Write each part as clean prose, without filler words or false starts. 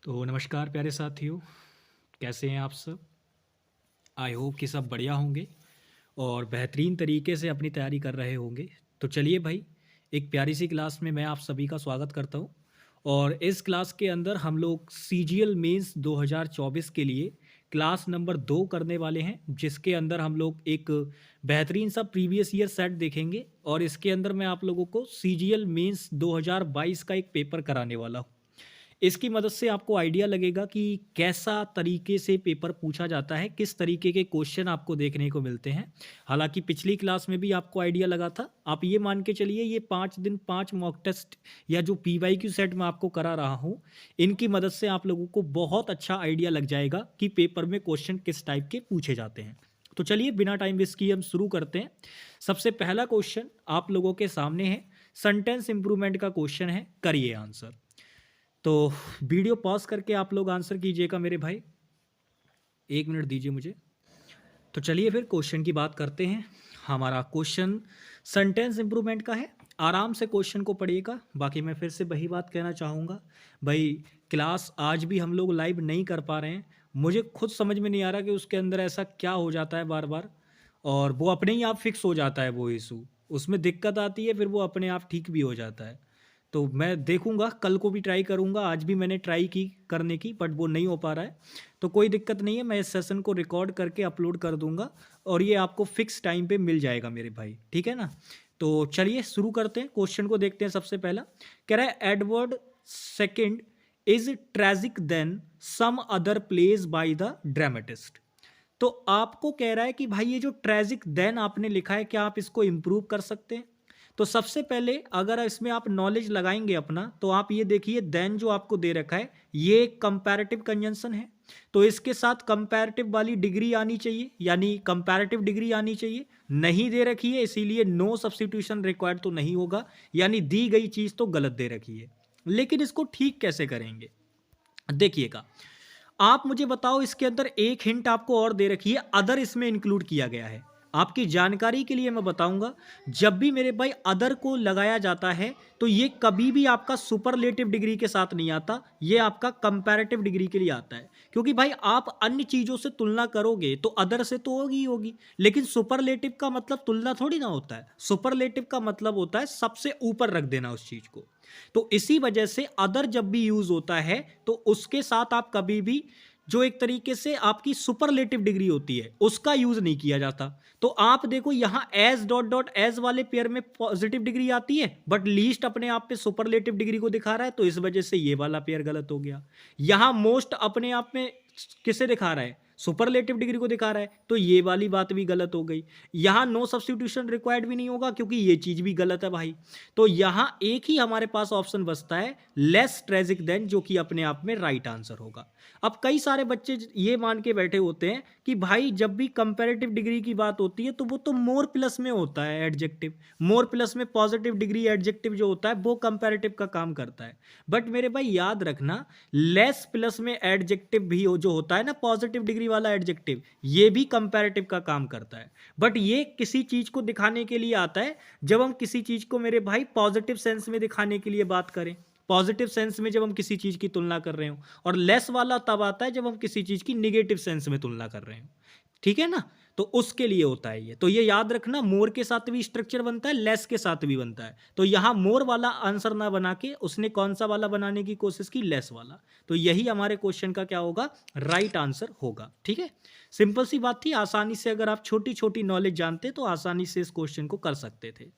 तो नमस्कार प्यारे साथियों, कैसे हैं आप सब। आई होप कि सब बढ़िया होंगे और बेहतरीन तरीके से अपनी तैयारी कर रहे होंगे। तो चलिए भाई, एक प्यारी सी क्लास में मैं आप सभी का स्वागत करता हूँ। और इस क्लास के अंदर हम लोग सीजीएल मेंस 2024 के लिए क्लास नंबर 2 करने वाले हैं, जिसके अंदर हम लोग एक बेहतरीन सा प्रीवियस ईयर सेट देखेंगे और इसके अंदर मैं आप लोगों को सीजीएल मेंस 2022 का एक पेपर कराने वाला हूँ। इसकी मदद से आपको आइडिया लगेगा कि कैसा तरीके से पेपर पूछा जाता है, किस तरीके के क्वेश्चन आपको देखने को मिलते हैं। हालांकि पिछली क्लास में भी आपको आइडिया लगा था। आप ये मान के चलिए, ये 5 दिन 5 मॉक टेस्ट या जो पीवाईक्यू सेट मैं आपको करा रहा हूँ, इनकी मदद से आप लोगों को बहुत अच्छा आइडिया लग जाएगा कि पेपर में क्वेश्चन किस टाइप के पूछे जाते हैं। तो चलिए बिना टाइम वेस्ट किए हम शुरू करते हैं। सबसे पहला क्वेश्चन आप लोगों के सामने है, सेंटेंस इंप्रूवमेंट का क्वेश्चन है, करिए आंसर। तो वीडियो पॉज करके आप लोग आंसर कीजिएगा मेरे भाई, 1 मिनट दीजिए मुझे। तो चलिए फिर क्वेश्चन की बात करते हैं। हमारा क्वेश्चन सेंटेंस इंप्रूवमेंट का है। आराम से क्वेश्चन को पढ़िएगा। बाकी मैं फिर से वही बात कहना चाहूँगा भाई, क्लास आज भी हम लोग लाइव नहीं कर पा रहे हैं। मुझे खुद समझ में नहीं आ रहा कि उसके अंदर ऐसा क्या हो जाता है बार बार, और वो अपने ही आप फिक्स हो जाता है वो इशू, उसमें दिक्कत आती है, फिर वो अपने आप ठीक भी हो जाता है। तो मैं देखूंगा, कल को भी ट्राई करूंगा। आज भी मैंने ट्राई की करने की, बट वो नहीं हो पा रहा है। तो कोई दिक्कत नहीं है, मैं इस सेशन को रिकॉर्ड करके अपलोड कर दूंगा और ये आपको फिक्स टाइम पे मिल जाएगा मेरे भाई, ठीक है ना। तो चलिए शुरू करते हैं, क्वेश्चन को देखते हैं। सबसे पहला कह रहा है, Edward second is tragic then some other place by the dramatist. तो आपको कह रहा है कि भाई ये जो ट्रेजिक देन आपने लिखा है, क्या आप इसको इम्प्रूव कर सकते हैं। तो सबसे पहले अगर इसमें आप नॉलेज लगाएंगे अपना, तो आप ये देखिए, देन जो आपको दे रखा है ये एक कंपैरेटिव कंजंक्शन है, तो इसके साथ कंपैरेटिव वाली डिग्री आनी चाहिए, यानी कंपैरेटिव डिग्री आनी चाहिए। नहीं दे रखी है, इसीलिए नो सब्स्टिट्यूशन रिक्वायर्ड तो नहीं होगा, यानी दी गई चीज तो गलत दे रखी है। लेकिन इसको ठीक कैसे करेंगे, देखिएगा। आप मुझे बताओ, इसके अंदर एक हिंट आपको और दे रखी है, अदर इसमें इंक्लूड किया गया है। आपकी जानकारी के लिए मैं बताऊंगा, जब भी मेरे भाई अदर को लगाया जाता है तो ये कभी भी आपका सुपरलेटिव डिग्री के साथ नहीं आता, ये आपका कंपैरेटिव डिग्री के लिए आता है। क्योंकि भाई आप अन्य चीजों से तुलना करोगे तो अदर से तो होगी ही होगी, लेकिन सुपरलेटिव का मतलब तुलना थोड़ी ना होता है। सुपरलेटिव का मतलब होता है सबसे ऊपर रख देना उस चीज को। तो इसी वजह से अदर जब भी यूज होता है तो उसके साथ आप कभी भी जो एक तरीके से आपकी सुपरलेटिव डिग्री होती है उसका यूज नहीं किया जाता। तो आप देखो, यहां एज डॉट डॉट एज वाले पेयर में पॉजिटिव डिग्री आती है, बट लीस्ट अपने आप पे सुपरलेटिव डिग्री को दिखा रहा है, तो इस वजह से ये वाला पेयर गलत हो गया। यहां मोस्ट अपने आप में किसे दिखा रहा है, सुपरलेटिव डिग्री को दिखा रहा है, तो ये वाली बात भी गलत हो गई। यहां नो सब्स्टिट्यूशन रिक्वायर्ड भी नहीं होगा, क्योंकि ये चीज भी गलत है भाई। तो यहां एक ही हमारे पास ऑप्शन बचता है, लेस ट्रेजिक देन, जो कि अपने आप में राइट आंसर होगा। अब कई सारे बच्चे ये मान के बैठे होते हैं कि भाई जब भी कंपैरेटिव डिग्री की बात होती है तो वो तो मोर प्लस में होता है एडजेक्टिव, मोर प्लस में पॉजिटिव डिग्री एडजेक्टिव जो होता है वो कंपैरेटिव का काम करता है। बट मेरे भाई याद रखना, लेस प्लस में एडजेक्टिव भी जो होता है ना, पॉजिटिव डिग्री वाला एडजेक्टिव, ये भी कंपैरेटिव का काम करता है। बट ये किसी चीज को दिखाने के लिए आता है जब हम किसी चीज को मेरे भाई पॉजिटिव सेंस में दिखाने के लिए बात करें, पॉजिटिव सेंस में जब हम किसी चीज की तुलना कर रहे हो। और लेस वाला तब आता है जब हम किसी चीज की निगेटिव सेंस में तुलना कर रहे हो, ठीक है ना। तो उसके लिए होता है ये, तो ये याद रखना, मोर के साथ भी स्ट्रक्चर बनता है, लेस के साथ भी बनता है। तो यहां मोर वाला आंसर ना बना के उसने कौन सा वाला बनाने की कोशिश की, लेस वाला। तो यही हमारे क्वेश्चन का क्या होगा, राइट आंसर होगा, ठीक है। सिंपल सी बात थी, आसानी से अगर आप छोटी छोटी नॉलेज जानते तो आसानी से इस क्वेश्चन को कर सकते थे।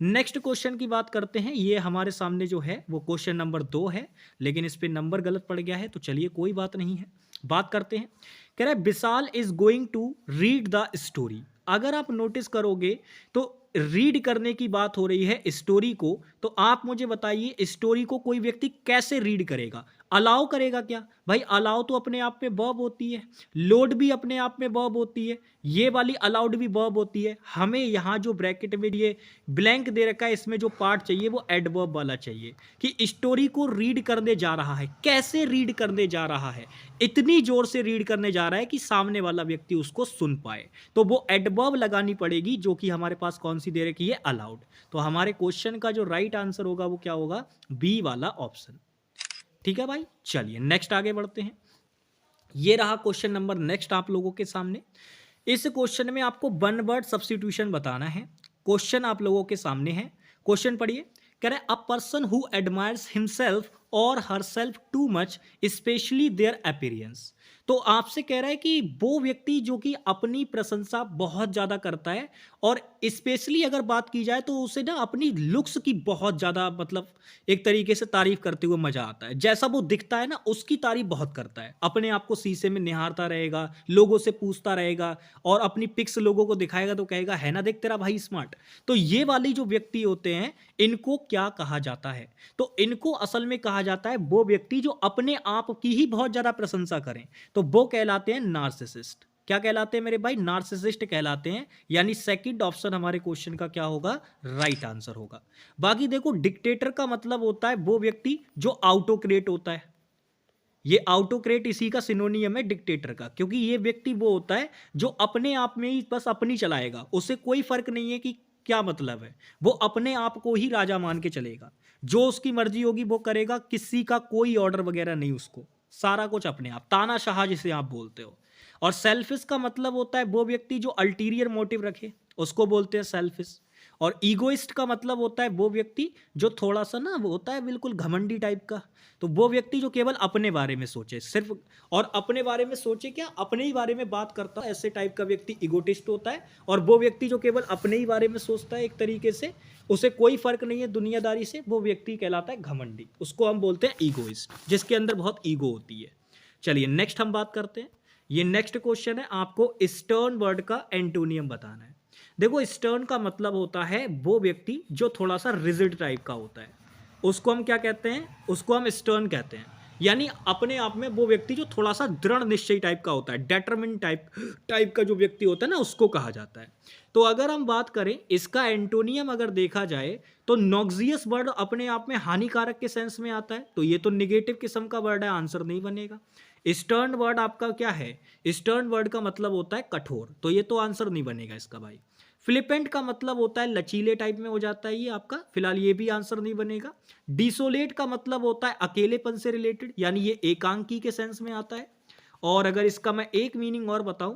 नेक्स्ट क्वेश्चन की बात करते हैं। ये हमारे सामने जो है वो क्वेश्चन नंबर 2 है, लेकिन इस पे नंबर गलत पड़ गया है, तो चलिए कोई बात नहीं है, बात करते हैं। कह रहा है, Vishal is going to read the story. अगर आप नोटिस करोगे तो रीड करने की बात हो रही है स्टोरी को, तो आप मुझे बताइए स्टोरी को कोई व्यक्ति कैसे रीड करेगा, अलाउ करेगा क्या। भाई अलाउ तो अपने आप में वर्ब होती है, लोड भी अपने आप में वर्ब होती है, ये वाली अलाउड भी वर्ब होती है। हमें यहाँ जो ब्रैकेट में ये ब्लैंक दे रखा है, इसमें जो पार्ट चाहिए वो एडवर्ब वाला चाहिए, कि स्टोरी को रीड करने जा रहा है। कैसे रीड करने जा रहा है, इतनी जोर से रीड करने जा रहा है कि सामने वाला व्यक्ति उसको सुन पाए, तो वो एडवर्ब लगानी पड़ेगी, जो कि हमारे पास कौन सी दे रखी है, अलाउड। तो हमारे क्वेश्चन का जो राइट आंसर होगा वो क्या होगा, बी वाला ऑप्शन। ठीक है भाई, चलिए नेक्स्ट आगे बढ़ते हैं। ये रहा क्वेश्चन नंबर नेक्स्ट आप लोगों के सामने। इस क्वेश्चन में आपको वन वर्ड सब्स्टिट्यूशन बताना है। क्वेश्चन आप लोगों के सामने है, क्वेश्चन पढ़िए। कह रहे a person who admires himself और herself too much specially their appearance. तो आपसे कह रहा है कि वो व्यक्ति जो कि अपनी प्रशंसा बहुत ज़्यादा करता है और स्पेशली अगर बात की जाए तो उसे ना अपनी लुक्स की बहुत ज़्यादा मतलब एक तरीके से तारीफ करते हुए मजा आता है। जैसा वो दिखता है ना उसकी तारीफ बहुत करता है, अपने आप को शीशे में निहारता रहेगा, लोगों से पूछता रहेगा और अपनी पिक्स लोगों को दिखाएगा तो कहेगा है ना देख तेरा भाई स्मार्ट। तो ये वाली जो व्यक्ति होते हैं इनको क्या कहा जाता है? तो इनको असल में कहा जाता है वो व्यक्ति जो अपने आप की ही बहुत ज्यादा प्रशंसा करें, तो वो कहलाते हैं नार्सिसिस्ट। क्या कहलाते हैं मेरे भाई? नार्सिसिस्ट कहलाते हैं। यानी सेकंड ऑप्शन हमारे क्वेश्चन का क्या होगा? राइट आंसर होगा। बाकी देखो डिक्टेटर का मतलब होता है वो व्यक्ति जो ऑटोक्रेट होता है। ये ऑटोक्रेट इसी का सिनोनियम है डिक्टेटर का, क्योंकि ये व्यक्ति वो होता है जो अपने आप में ही बस अपनी चलाएगा, उसे कोई फर्क नहीं है कि क्या मतलब है, वो अपने आप को ही राजा मान के चलेगा, जो उसकी मर्जी होगी वो करेगा, किसी का कोई ऑर्डर वगैरह नहीं, उसको सारा कुछ अपने आप, तानाशाह जिसे आप बोलते हो। और सेल्फिश का मतलब होता है वो व्यक्ति जो अल्टीरियर मोटिव रखे, उसको बोलते हैं सेल्फिश। और ईगोइस्ट का मतलब होता है वो व्यक्ति जो थोड़ा सा ना वो होता है बिल्कुल घमंडी टाइप का, तो वो व्यक्ति जो केवल अपने बारे में सोचे सिर्फ, और अपने बारे में सोचे क्या, अपने ही बारे में बात करता है, ऐसे टाइप का व्यक्ति ईगोटिस्ट होता है। और वो व्यक्ति जो केवल अपने ही बारे में सोचता है एक तरीके से, उसे कोई फर्क नहीं है दुनियादारी से, वो व्यक्ति कहलाता है घमंडी, उसको हम बोलते हैं ईगोइस्ट, जिसके अंदर बहुत ईगो होती है। चलिए नेक्स्ट हम बात करते हैं। ये नेक्स्ट क्वेश्चन है, आपको स्टर्न वर्ड का एंटोनियम बताना है। देखो स्टर्न का मतलब होता है वो व्यक्ति जो थोड़ा सा रिजिड टाइप का होता है, उसको हम क्या कहते हैं? उसको हम स्टर्न कहते हैं। यानी अपने आप में वो व्यक्ति जो थोड़ा सा दृढ़ निश्चय टाइप का होता है, डेटरमिन टाइप का जो व्यक्ति होता है ना, उसको कहा जाता है। तो अगर हम बात करें इसका एंटोनियम अगर देखा जाए तो नॉक्सियस वर्ड अपने आप में हानिकारक के सेंस में आता है, तो ये तो निगेटिव किस्म का वर्ड है, आंसर नहीं बनेगा। स्टर्न वर्ड आपका क्या है? स्टर्न वर्ड का मतलब होता है कठोर, तो ये तो आंसर नहीं बनेगा इसका भाई। फ्लिपेंट का मतलब होता है लचीले टाइप में हो जाता है ये आपका, फिलहाल ये भी आंसर नहीं बनेगा। डिसोलेट का मतलब होता है अकेलेपन से रिलेटेड, यानी ये एकांकी के सेंस में आता है। और अगर इसका मैं एक मीनिंग और बताऊं,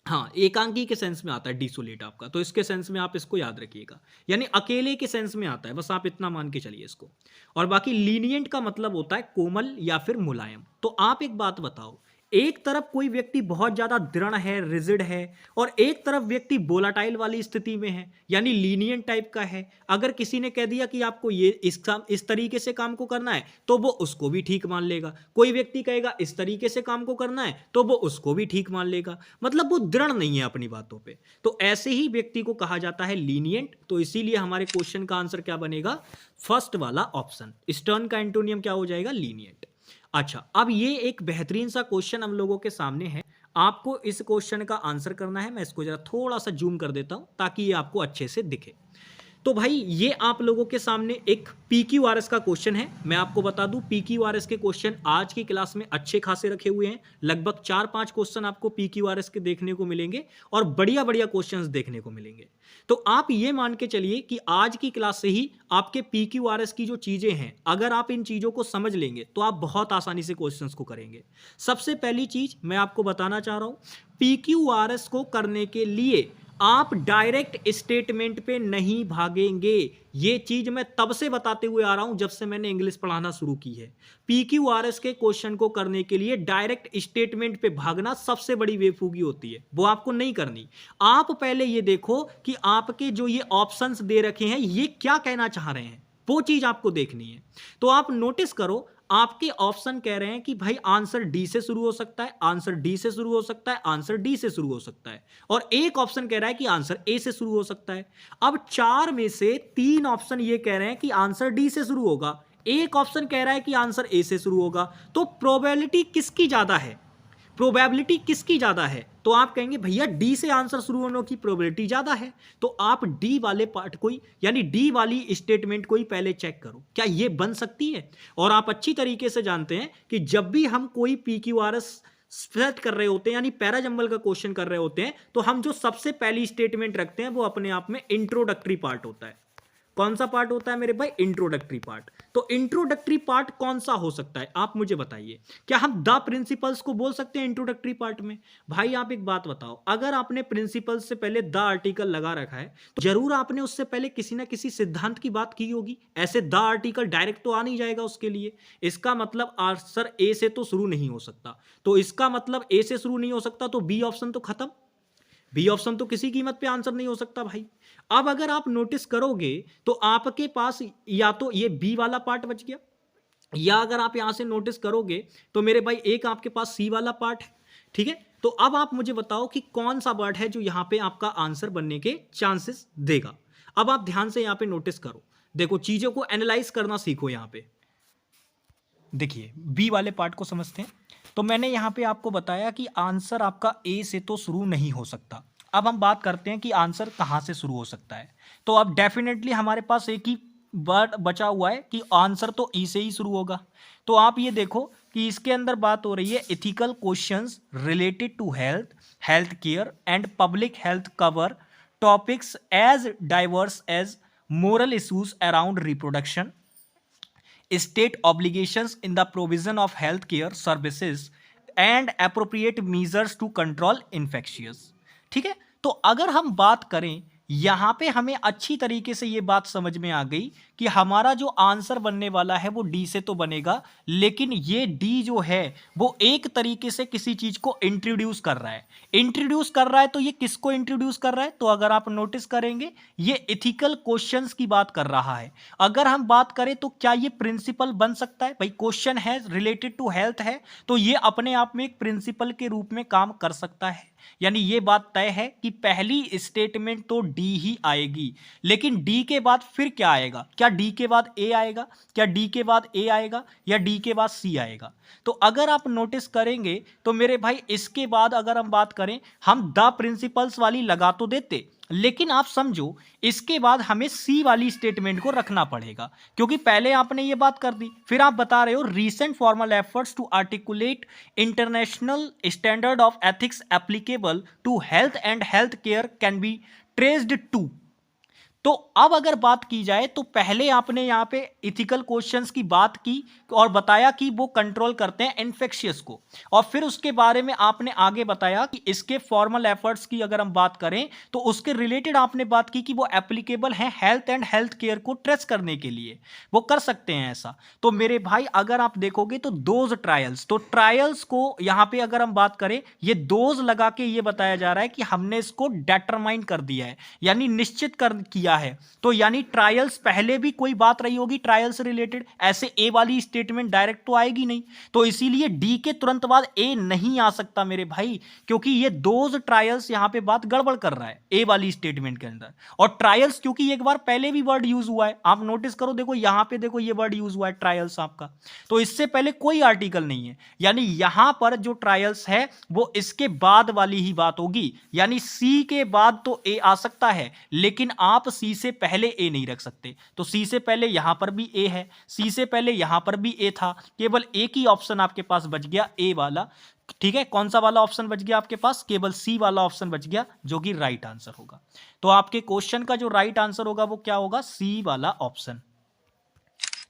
हाँ एकांकी के सेंस में आता है डिसोलेट आपका, तो इसके सेंस में आप इसको याद रखिएगा, यानी अकेले के सेंस में आता है, बस आप इतना मान के चलिए इसको। और बाकी लीनियंट का मतलब होता है कोमल या फिर मुलायम। तो आप एक बात बताओ, एक तरफ कोई व्यक्ति बहुत ज्यादा दृढ़ है, रिजिड है, और एक तरफ व्यक्ति वोलाटाइल वाली स्थिति में है, यानी लीनियंट टाइप का है। अगर किसी ने कह दिया कि आपको ये इस तरीके से काम को करना है तो वो उसको भी ठीक मान लेगा, कोई व्यक्ति कहेगा इस तरीके से काम को करना है तो वो उसको भी ठीक मान लेगा, मतलब वो दृढ़ नहीं है अपनी बातों पे। तो ऐसे ही व्यक्ति को कहा जाता है लीनियंट। तो इसीलिए हमारे क्वेश्चन का आंसर क्या बनेगा? फर्स्ट वाला ऑप्शन। स्टर्न का एंटोनियम क्या हो जाएगा? लीनियंट। अच्छा, अब ये एक बेहतरीन सा क्वेश्चन हम लोगों के सामने है, आपको इस क्वेश्चन का आंसर करना है। मैं इसको जरा थोड़ा सा जूम कर देता हूं ताकि ये आपको अच्छे से दिखे। तो भाई ये आप लोगों के सामने एक PQRS का क्वेश्चन है। मैं आपको बता दूं PQRS के क्वेश्चन आज की क्लास में अच्छे खासे रखे हुए हैं, लगभग 4-5 क्वेश्चन आपको PQRS के देखने को मिलेंगे और बढ़िया बढ़िया क्वेश्चंस देखने को मिलेंगे। तो आप ये मान के चलिए कि आज की क्लास से ही आपके PQRS की जो चीजें हैं, अगर आप इन चीजों को समझ लेंगे तो आप बहुत आसानी से क्वेश्चंस को करेंगे। सबसे पहली चीज मैं आपको बताना चाह रहा हूं, PQRS को करने के लिए आप डायरेक्ट स्टेटमेंट पे नहीं भागेंगे। ये चीज मैं तब से बताते हुए आ रहा हूं जब से मैंने इंग्लिश पढ़ाना शुरू की है। PQRS के क्वेश्चन को करने के लिए डायरेक्ट स्टेटमेंट पे भागना सबसे बड़ी बेवकूफी होती है, वो आपको नहीं करनी। आप पहले ये देखो कि आपके जो ये ऑप्शंस दे रखे हैं ये क्या कहना चाह रहे हैं, वो चीज आपको देखनी है। तो आप नोटिस करो, आपके ऑप्शन कह रहे हैं कि भाई आंसर डी से शुरू हो सकता है, आंसर डी से शुरू हो सकता है, आंसर डी से शुरू हो सकता है, और एक ऑप्शन कह रहा है कि आंसर ए से शुरू हो सकता है। अब 4 में से 3 ऑप्शन ये कह रहे हैं कि आंसर डी से शुरू होगा, एक ऑप्शन कह रहा है कि आंसर ए से शुरू होगा। तो प्रोबेबिलिटी किसकी ज्यादा है? प्रोबेबिलिटी किसकी ज्यादा है? तो आप कहेंगे भैया डी से आंसर शुरू होने की प्रोबेबिलिटी ज्यादा है, तो आप डी वाले पार्ट को ही, यानी डी वाली स्टेटमेंट को ही पहले चेक करो, क्या ये बन सकती है। और आप अच्छी तरीके से जानते हैं कि जब भी हम कोई PQRS सेट कर रहे होते हैं, यानी पैराजंबल का क्वेश्चन कर रहे होते हैं, तो हम जो सबसे पहली स्टेटमेंट रखते हैं वो अपने आप में इंट्रोडक्टरी पार्ट होता है। कौन सा पार्ट होता है मेरे भाई? Introductory part. तो इंट्रोडक्टरी पार्ट कौन सा हो सकता है, आप मुझे बताइए। क्या हम द प्रिंसिपल्स को बोल सकते हैं इंट्रोडक्टरी पार्ट में? भाई आप एक बात बताओ, अगर आपने प्रिंसिपल्स से पहले द आर्टिकल लगा रखा है तो जरूर आपने उससे पहले किसी ना किसी सिद्धांत की बात की होगी। ऐसे द आर्टिकल डायरेक्ट तो आ नहीं जाएगा उसके लिए। इसका मतलब आंसर ए से तो शुरू नहीं हो सकता। तो इसका मतलब ए से शुरू नहीं हो सकता, तो बी ऑप्शन तो खत्म। बी ऑप्शन तो किसी कीमत पे आंसर नहीं हो सकता भाई। अब अगर आप नोटिस करोगे तो आपके पास या तो ये बी वाला पार्ट बच गया, या अगर आप यहां से नोटिस करोगे तो मेरे भाई एक आपके पास सी वाला पार्ट है। ठीक है, तो अब आप मुझे बताओ कि कौन सा वर्ड है जो यहां पे आपका आंसर बनने के चांसेस देगा। अब आप ध्यान से यहां पे नोटिस करो, देखो चीजों को एनालाइज करना सीखो। यहां पे देखिए बी वाले पार्ट को समझते हैं। तो मैंने यहां पे आपको बताया कि आंसर आपका ए से तो शुरू नहीं हो सकता। अब हम बात करते हैं कि आंसर कहां से शुरू हो सकता है। तो अब डेफिनेटली हमारे पास एक ही वर्ड बचा हुआ है कि आंसर तो ई से ही शुरू होगा। तो आप ये देखो कि इसके अंदर बात हो रही है ethical questions related to health, health care and public health cover topics as diverse as moral issues around reproduction, state obligations in the provision of healthcare services and appropriate measures to control infectious। ठीक है, तो अगर हम बात करें यहां पे हमें अच्छी तरीके से ये बात समझ में आ गई कि हमारा जो आंसर बनने वाला है वो डी से तो बनेगा, लेकिन ये डी जो है वो एक तरीके से किसी चीज को इंट्रोड्यूस कर रहा है। इंट्रोड्यूस कर रहा है तो ये किसको इंट्रोड्यूस कर रहा है? तो अगर आप नोटिस करेंगे ये एथिकल क्वेश्चंस की बात कर रहा है। अगर हम बात करें तो क्या ये प्रिंसिपल बन सकता है? भाई क्वेश्चन है रिलेटेड टू हेल्थ है तो ये अपने आप में एक प्रिंसिपल के रूप में काम कर सकता है। यानी ये बात तय है कि पहली स्टेटमेंट तो डी ही आएगी, लेकिन डी के बाद फिर क्या आएगा? क्या डी के बाद ए आएगा? क्या डी के बाद ए आएगा? या डी के बाद सी आएगा? तो अगर आप नोटिस करेंगे तो मेरे भाई इसके बाद अगर हम बात करें, हम द प्रिंसिपल्स वाली लगा तो देते, लेकिन आप समझो इसके बाद हमें सी वाली स्टेटमेंट को रखना पड़ेगा, क्योंकि पहले आपने ये बात कर दी, फिर आप बता रहे हो recent formal efforts to articulate international standard of ethics applicable to health and health care can be traced to. तो अब अगर बात की जाए तो पहले आपने यहां पे इथिकल क्वेश्चंस की बात की और बताया कि वो कंट्रोल करते हैं इन्फेक्शियस को, और फिर उसके बारे में आपने आगे बताया कि इसके फॉर्मल एफर्ट्स की अगर हम बात करें तो उसके रिलेटेड आपने बात की कि वो एप्लीकेबल हैं हेल्थ एंड हेल्थ केयर को ट्रेस करने के लिए, वो कर सकते हैं ऐसा। तो मेरे भाई अगर आप देखोगे तो दोज ट्रायल्स, तो ट्रायल्स को यहां पे अगर हम बात करें, ये दोज लगा के ये बताया जा रहा है कि हमने इसको डिटरमाइन कर दिया है, यानी निश्चित कर किया है। तो यानी ट्रायल्स पहले भी कोई बात रही होगी ट्रायल से रिलेटेड, ऐसे ए वाली स्टेटमेंट डायरेक्ट तो आएगी नहीं। तो इसीलिए डी के तुरंत बाद ए नहीं आ सकता मेरे भाई, क्योंकि ये दोज ट्रायल्स यहां पे बात गड़बड़ कर रहा है ए वाली स्टेटमेंट के अंदर। और ट्रायल्स क्योंकि एक बार पहले भी वर्ड यूज हुआ है, आप नोटिस करो, देखो यहां पे देखो ये वर्ड यूज हुआ है ट्रायल्स आपका, तो इससे पहले कोई आर्टिकल नहीं है, यानी यहां पर जो ट्रायल्स है वो इसके बाद वाली ही बात होगी। यानी सी के बाद तो ए आ सकता है, लेकिन आप सी से पहले ए नहीं रख सकते। तो सी से पहले यहां पर भी ए है, सी से पहले यहां पर भी ए था, केवल एक ही ऑप्शन आपके पास बच गया ए वाला। ठीक है, कौन सा वाला ऑप्शन बच गया आपके पास? केवल सी वाला ऑप्शन बच गया, जो कि राइट आंसर होगा। तो आपके क्वेश्चन का जो राइट आंसर होगा वो क्या होगा? सी वाला ऑप्शन।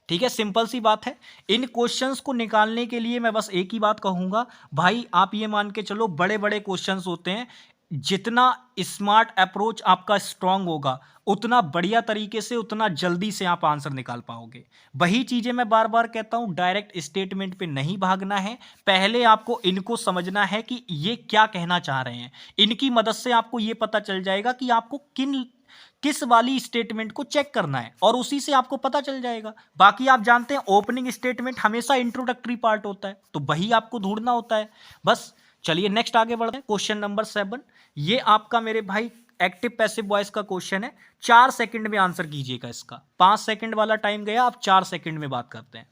ठीक है, सिंपल सी बात है। इन क्वेश्चंस को निकालने के लिए मैं बस एक ही बात कहूंगा भाई, आप ये मान के चलो बड़े बड़े क्वेश्चंस होते हैं, जितना स्मार्ट अप्रोच आपका स्ट्रांग होगा उतना बढ़िया तरीके से, उतना जल्दी से आप आंसर निकाल पाओगे। वही चीजें मैं बार बार कहता हूं, डायरेक्ट स्टेटमेंट पे नहीं भागना है, पहले आपको इनको समझना है कि ये क्या कहना चाह रहे हैं। इनकी मदद से आपको ये पता चल जाएगा कि आपको किस वाली स्टेटमेंट को चेक करना है, और उसी से आपको पता चल जाएगा। बाकी आप जानते हैं ओपनिंग स्टेटमेंट हमेशा इंट्रोडक्टरी पार्ट होता है, तो वही आपको ढूंढना होता है बस। चलिए नेक्स्ट आगे बढ़ते हैं। क्वेश्चन नंबर 7, ये आपका मेरे भाई एक्टिव पैसिव वॉइस का क्वेश्चन है। 4 सेकंड में आंसर कीजिएगा इसका। 5 सेकंड वाला टाइम गया, अब 4 सेकंड में बात करते हैं।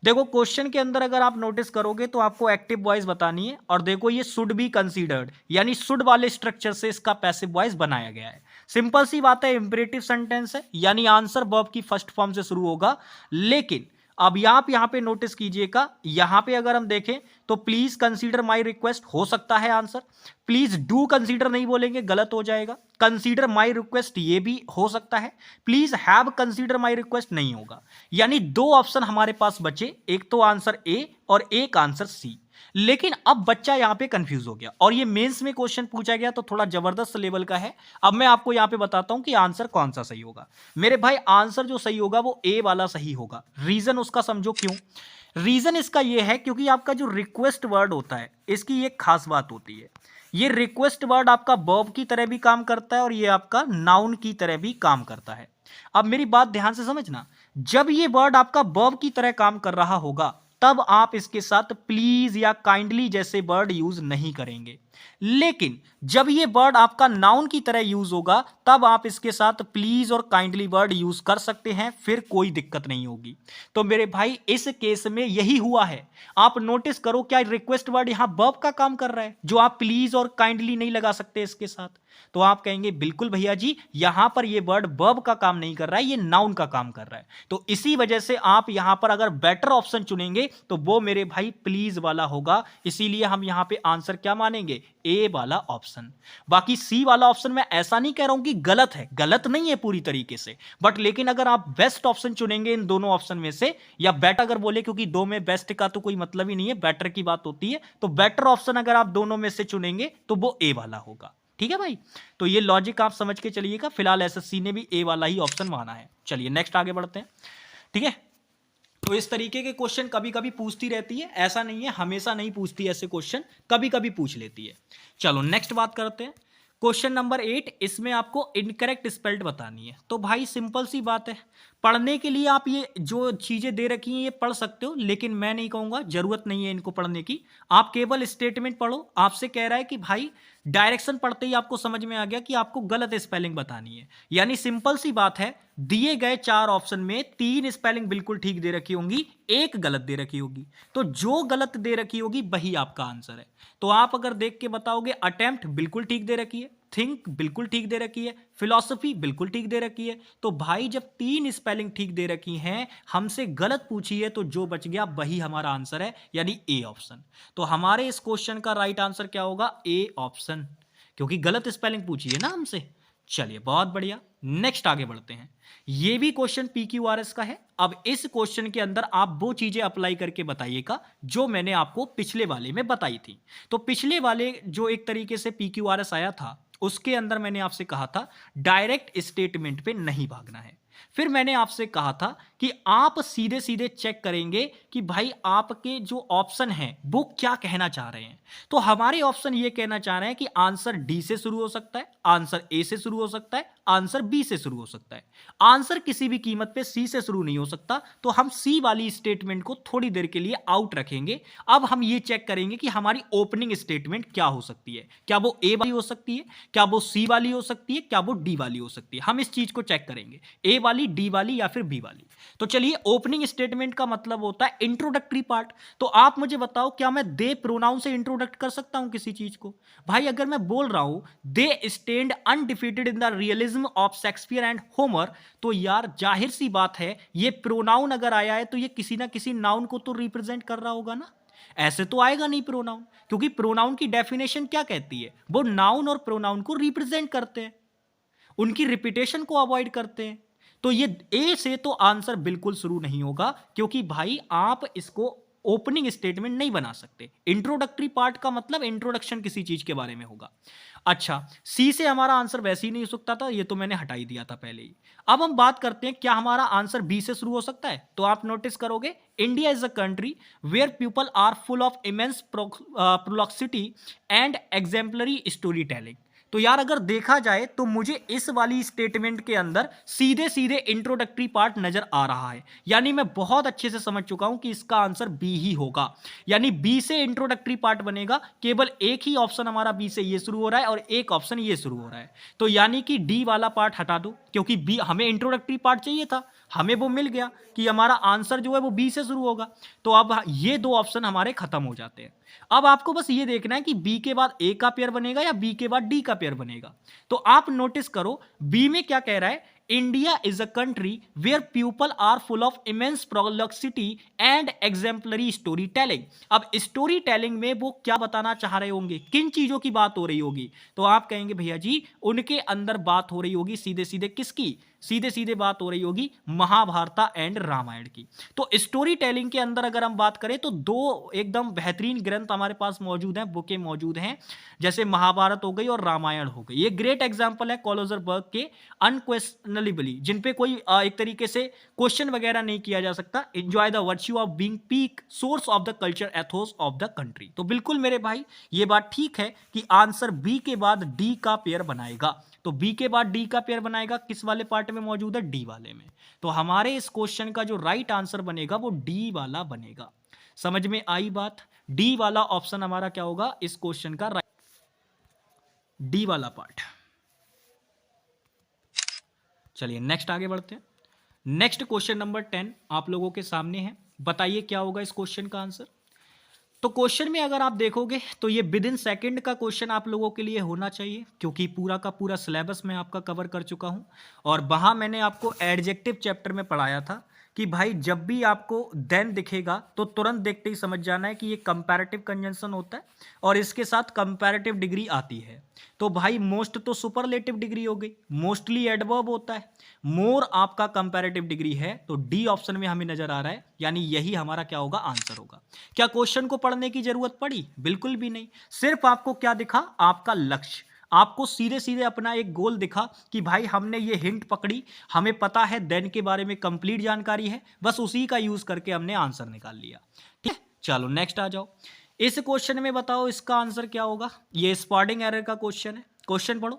देखो क्वेश्चन के अंदर अगर आप नोटिस करोगे तो आपको एक्टिव वॉइस बतानी है, और देखो ये शुड बी कंसीडर्ड, यानी शुड वाले स्ट्रक्चर से इसका पैसिव वॉइस बनाया गया है। सिंपल सी बात है, इंपेरेटिव सेंटेंस है, यानी आंसर वर्ब की फर्स्ट फॉर्म से शुरू होगा। लेकिन अब आप यहाँ पे नोटिस कीजिएगा, यहाँ पे अगर हम देखें तो प्लीज कंसीडर माय रिक्वेस्ट हो सकता है आंसर, प्लीज डू कंसीडर नहीं बोलेंगे, गलत हो जाएगा, कंसीडर माय रिक्वेस्ट ये भी हो सकता है, please have consider my request नहीं होगा। यानी दो ऑप्शन हमारे पास बचे, एक तो आंसर ए और एक आंसर सी। लेकिन अब बच्चा यहां पे कंफ्यूज हो गया और ये मेंस में क्वेश्चन पूछा गया तो थोड़ा जबरदस्त लेवल का है। अब मैं आपको यहां पे बताता हूं कि आंसर कौन सा सही होगा। मेरे भाई आंसर जो सही होगा वो ए वाला सही होगा। रीजन उसका समझो क्यों। रीजन इसका ये है क्योंकि आपका जो रिक्वेस्ट वर्ड होता है इसकी एक खास बात होती है, ये रिक्वेस्ट वर्ड आपका वर्ब की तरह भी काम करता है और ये आपका नाउन की तरह भी काम करता है। अब मेरी बात ध्यान से समझना, जब ये वर्ड आपका वर्ब की तरह काम कर रहा होगा तब आप इसके साथ प्लीज या काइंडली जैसे वर्ड यूज नहीं करेंगे। लेकिन जब ये वर्ड आपका नाउन की तरह यूज होगा तब आप इसके साथ प्लीज और काइंडली वर्ड यूज कर सकते हैं, फिर कोई दिक्कत नहीं होगी। तो मेरे भाई इस केस में यही हुआ है। आप नोटिस करो क्या रिक्वेस्ट वर्ड यहां वर्ब का काम कर रहा है, जो आप प्लीज और काइंडली नहीं लगा सकते इसके साथ। तो आप कहेंगे बिल्कुल भैया जी, यहां पर ये वर्ड वर्ब का काम नहीं कर रहा है, ये नाउन का काम कर रहा है। तो इसी वजह से आप यहां पर अगर बेटर ऑप्शन चुनेंगे तो वो मेरे भाई प्लीज वाला होगा। इसीलिए हम यहां पे आंसर क्या मानेंगे, ए वाला ऑप्शन। बाकी सी वाला ऑप्शन मैं ऐसा नहीं कह रहा हूं कि गलत है, गलत नहीं है पूरी तरीके से, बट लेकिन अगर आप बेस्ट ऑप्शन चुनेंगे इन दोनों ऑप्शन में से, या बेटर अगर बोले, क्योंकि दो में बेस्ट का तो कोई मतलब ही नहीं है, बेटर की बात होती है, तो बेटर ऑप्शन अगर आप दोनों में से चुनेंगे तो वो ए वाला होगा। ठीक है भाई, तो ये लॉजिक आप समझ के चलिएगा। फिलहाल एसएससी ने भी ए वाला ही ऑप्शन माना है। चलिए नेक्स्ट आगे बढ़ते हैं। ठीक है, तो इस तरीके के क्वेश्चन कभी कभी पूछती रहती है, ऐसा नहीं है हमेशा नहीं पूछती ऐसे क्वेश्चन, कभी कभी पूछ लेती है। चलो नेक्स्ट बात करते हैं। क्वेश्चन नंबर 8, इसमें आपको इनकरेक्ट स्पेल्ड बतानी है। तो भाई सिंपल सी बात है, पढ़ने के लिए आप ये जो चीजें दे रखी हैं ये पढ़ सकते हो, लेकिन मैं नहीं कहूंगा, जरूरत नहीं है इनको पढ़ने की। आप केवल स्टेटमेंट पढ़ो। आपसे कह रहा है कि भाई डायरेक्शन पढ़ते ही आपको समझ में आ गया कि आपको गलत स्पेलिंग बतानी है। यानी सिंपल सी बात है, दिए गए 4 ऑप्शन में 3 स्पेलिंग बिल्कुल ठीक दे रखी होंगी, एक गलत दे रखी होगी। तो जो गलत दे रखी होगी वही आपका आंसर है। तो आप अगर देख के बताओगे, अटेम्प्ट बिल्कुल ठीक दे रखी है, थिंक बिल्कुल ठीक दे रखी है, फिलॉसफी बिल्कुल ठीक दे रखी है। तो भाई जब 3 स्पेलिंग ठीक दे रखी हैं, हमसे गलत पूछी है, तो जो बच गया वही हमारा आंसर है, यानी ए ऑप्शन। तो हमारे इस क्वेश्चन का राइट आंसर क्या होगा, ए ऑप्शन, क्योंकि गलत स्पेलिंग पूछी है ना हमसे। चलिए बहुत बढ़िया, नेक्स्ट आगे बढ़ते हैं। ये भी क्वेश्चन PQRS का है। अब इस क्वेश्चन के अंदर आप वो चीजें अप्लाई करके बताइएगा जो मैंने आपको पिछले वाले में बताई थी। तो पिछले वाले जो एक तरीके से PQRS आया था, उसके अंदर मैंने आपसे कहा था डायरेक्ट स्टेटमेंट पे नहीं भागना है। फिर मैंने आपसे कहा था कि आप सीधे सीधे चेक करेंगे कि भाई आपके जो ऑप्शन हैं वो क्या कहना चाह रहे हैं। तो हमारे ऑप्शन ये कहना चाह रहे हैं कि आंसर डी से शुरू हो सकता है, आंसर ए से शुरू हो सकता है, आंसर बी से शुरू हो सकता है, आंसर किसी भी कीमत पे सी से शुरू नहीं हो सकता। तो हम सी वाली स्टेटमेंट को थोड़ी देर के लिए आउट रखेंगे। अब हम ये चेक करेंगे कि हमारी ओपनिंग स्टेटमेंट क्या हो सकती है। क्या वो ए वाली हो सकती है, क्या वो सी वाली हो सकती है, क्या वो डी वाली हो सकती है। हम इस चीज को चेक करेंगे, ए वाली, डी वाली या फिर बी वाली। तो चलिए, ओपनिंग स्टेटमेंट का मतलब होता है इंट्रोडक्टरी पार्ट। तो आप मुझे बताओ, क्या मैं दे प्रोनाउन से इंट्रोडक्ट कर सकता हूं किसी चीज को। भाई अगर मैं बोल रहा हूं they stand undefeated in the realism of Shakespeare and Homer, तो यार जाहिर सी बात है, ये प्रोनाउन अगर आया है तो ये किसी ना किसी नाउन को तो रिप्रेजेंट कर रहा होगा ना। ऐसे तो आएगा नहीं प्रोनाउन, क्योंकि प्रोनाउन की डेफिनेशन क्या कहती है, वो नाउन और प्रोनाउन को रिप्रेजेंट करते हैं, उनकी रिपीटेशन को अवॉइड करते हैं। तो ये ए से तो आंसर बिल्कुल शुरू नहीं होगा, क्योंकि भाई आप इसको ओपनिंग स्टेटमेंट नहीं बना सकते। इंट्रोडक्टरी पार्ट का मतलब इंट्रोडक्शन किसी चीज के बारे में होगा। अच्छा, सी से हमारा आंसर वैसे ही नहीं हो सकता था, ये तो मैंने हटा ही दिया था पहले ही। अब हम बात करते हैं क्या हमारा आंसर बी से शुरू हो सकता है। तो आप नोटिस करोगे, India is a country where people are full of immense prolixity and exemplary story telling. तो यार अगर देखा जाए तो मुझे इस वाली स्टेटमेंट के अंदर सीधे सीधे इंट्रोडक्टरी पार्ट नजर आ रहा है। यानी मैं बहुत अच्छे से समझ चुका हूं कि इसका आंसर बी ही होगा। यानी बी से इंट्रोडक्टरी पार्ट बनेगा। केवल एक ही ऑप्शन हमारा बी से ये शुरू हो रहा है और एक ऑप्शन ये शुरू हो रहा है। तो यानी कि डी वाला पार्ट हटा दो, क्योंकि बी हमें इंट्रोडक्टरी पार्ट चाहिए था, हमें वो मिल गया कि हमारा आंसर जो है वो बी से शुरू होगा। तो अब ये दो ऑप्शन हमारे खत्म हो जाते हैं। अब आपको बस ये देखना है कि बी के बाद ए का पेयर बनेगा या बी के बाद डी का पेयर बनेगा। तो आप नोटिस करो, बी में क्या कह रहा है, India is a country where people are full of immense prolixity and exemplary story telling. अब स्टोरी टेलिंग में वो क्या बताना चाह रहे होंगे, किन चीजों की बात हो रही होगी, तो आप कहेंगे भैया जी उनके अंदर बात हो रही होगी सीधे सीधे किसकी, सीधे सीधे बात हो रही होगी महाभारत एंड रामायण की। तो स्टोरी टेलिंग के अंदर अगर हम बात करें तो दो एकदम बेहतरीन ग्रंथ हमारे पास मौजूद हैं, बुकें मौजूद हैं, जैसे महाभारत हो गई और रामायण हो गई। ये ग्रेट एग्जांपल है कॉलोजरबर्ग के अनक्वेश्चनेबली, जिन पे कोई एक तरीके से क्वेश्चन वगैरह नहीं किया जा सकता। Enjoy the virtue of being peak source of the culture Athos of the country. तो बिल्कुल मेरे भाई ये बात ठीक है कि आंसर बी के बाद डी का पेयर बनाएगा। तो बी के बाद डी का पेयर बनाएगा, किस वाले पार्ट में मौजूद है, डी वाले में। तो हमारे इस क्वेश्चन का जो राइट आंसर बनेगा वो डी वाला बनेगा। समझ में आई बात? डी वाला ऑप्शन हमारा क्या होगा इस क्वेश्चन का राइट, डी वाला पार्ट। चलिए नेक्स्ट आगे बढ़ते हैं। नेक्स्ट क्वेश्चन नंबर 10 आप लोगों के सामने है। बताइए क्या होगा इस क्वेश्चन का आंसर। तो क्वेश्चन में अगर आप देखोगे तो ये विद इन सेकेंड का क्वेश्चन आप लोगों के लिए होना चाहिए, क्योंकि पूरा का पूरा सिलेबस मैं आपका कवर कर चुका हूं। और वहां मैंने आपको एडजेक्टिव चैप्टर में पढ़ाया था कि भाई जब भी आपको देन दिखेगा तो तुरंत देखते ही समझ जाना है कि ये कंपैरेटिव कंजंक्शन होता है और इसके साथ कंपैरेटिव डिग्री आती है। तो भाई मोस्ट तो सुपरलेटिव डिग्री हो गई, मोस्टली एडवर्ब होता है, मोर आपका कंपैरेटिव डिग्री है। तो डी ऑप्शन में हमें नजर आ रहा है, यानी यही हमारा क्या होगा आंसर होगा। क्या क्वेश्चन को पढ़ने की जरूरत पड़ी? बिल्कुल भी नहीं। सिर्फ आपको क्या दिखा, आपका लक्ष्य, आपको सीधे सीधे अपना एक गोल दिखा कि भाई हमने ये हिंट पकड़ी, हमें पता है देन के बारे में कंप्लीट जानकारी है, बस उसी का यूज करके हमने आंसर निकाल लिया। ठीक है, चलो नेक्स्ट आ जाओ। इस क्वेश्चन में बताओ इसका आंसर क्या होगा। ये स्पॉटिंग एरर का क्वेश्चन है। क्वेश्चन पढ़ो।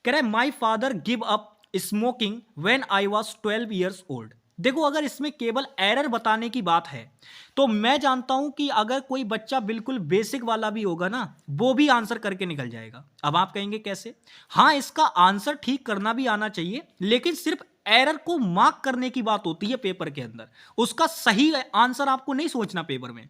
कह रहा है my father give up smoking when I was 12 years old. देखो अगर इसमें केवल एरर बताने की बात है तो मैं जानता हूं कि अगर कोई बच्चा बिल्कुल बेसिक वाला भी होगा ना वो भी आंसर करके निकल जाएगा। अब आप कहेंगे कैसे? हाँ, इसका आंसर ठीक करना भी आना चाहिए, लेकिन सिर्फ एरर को मार्क करने की बात होती है पेपर के अंदर, उसका सही आंसर आपको नहीं सोचना पेपर में।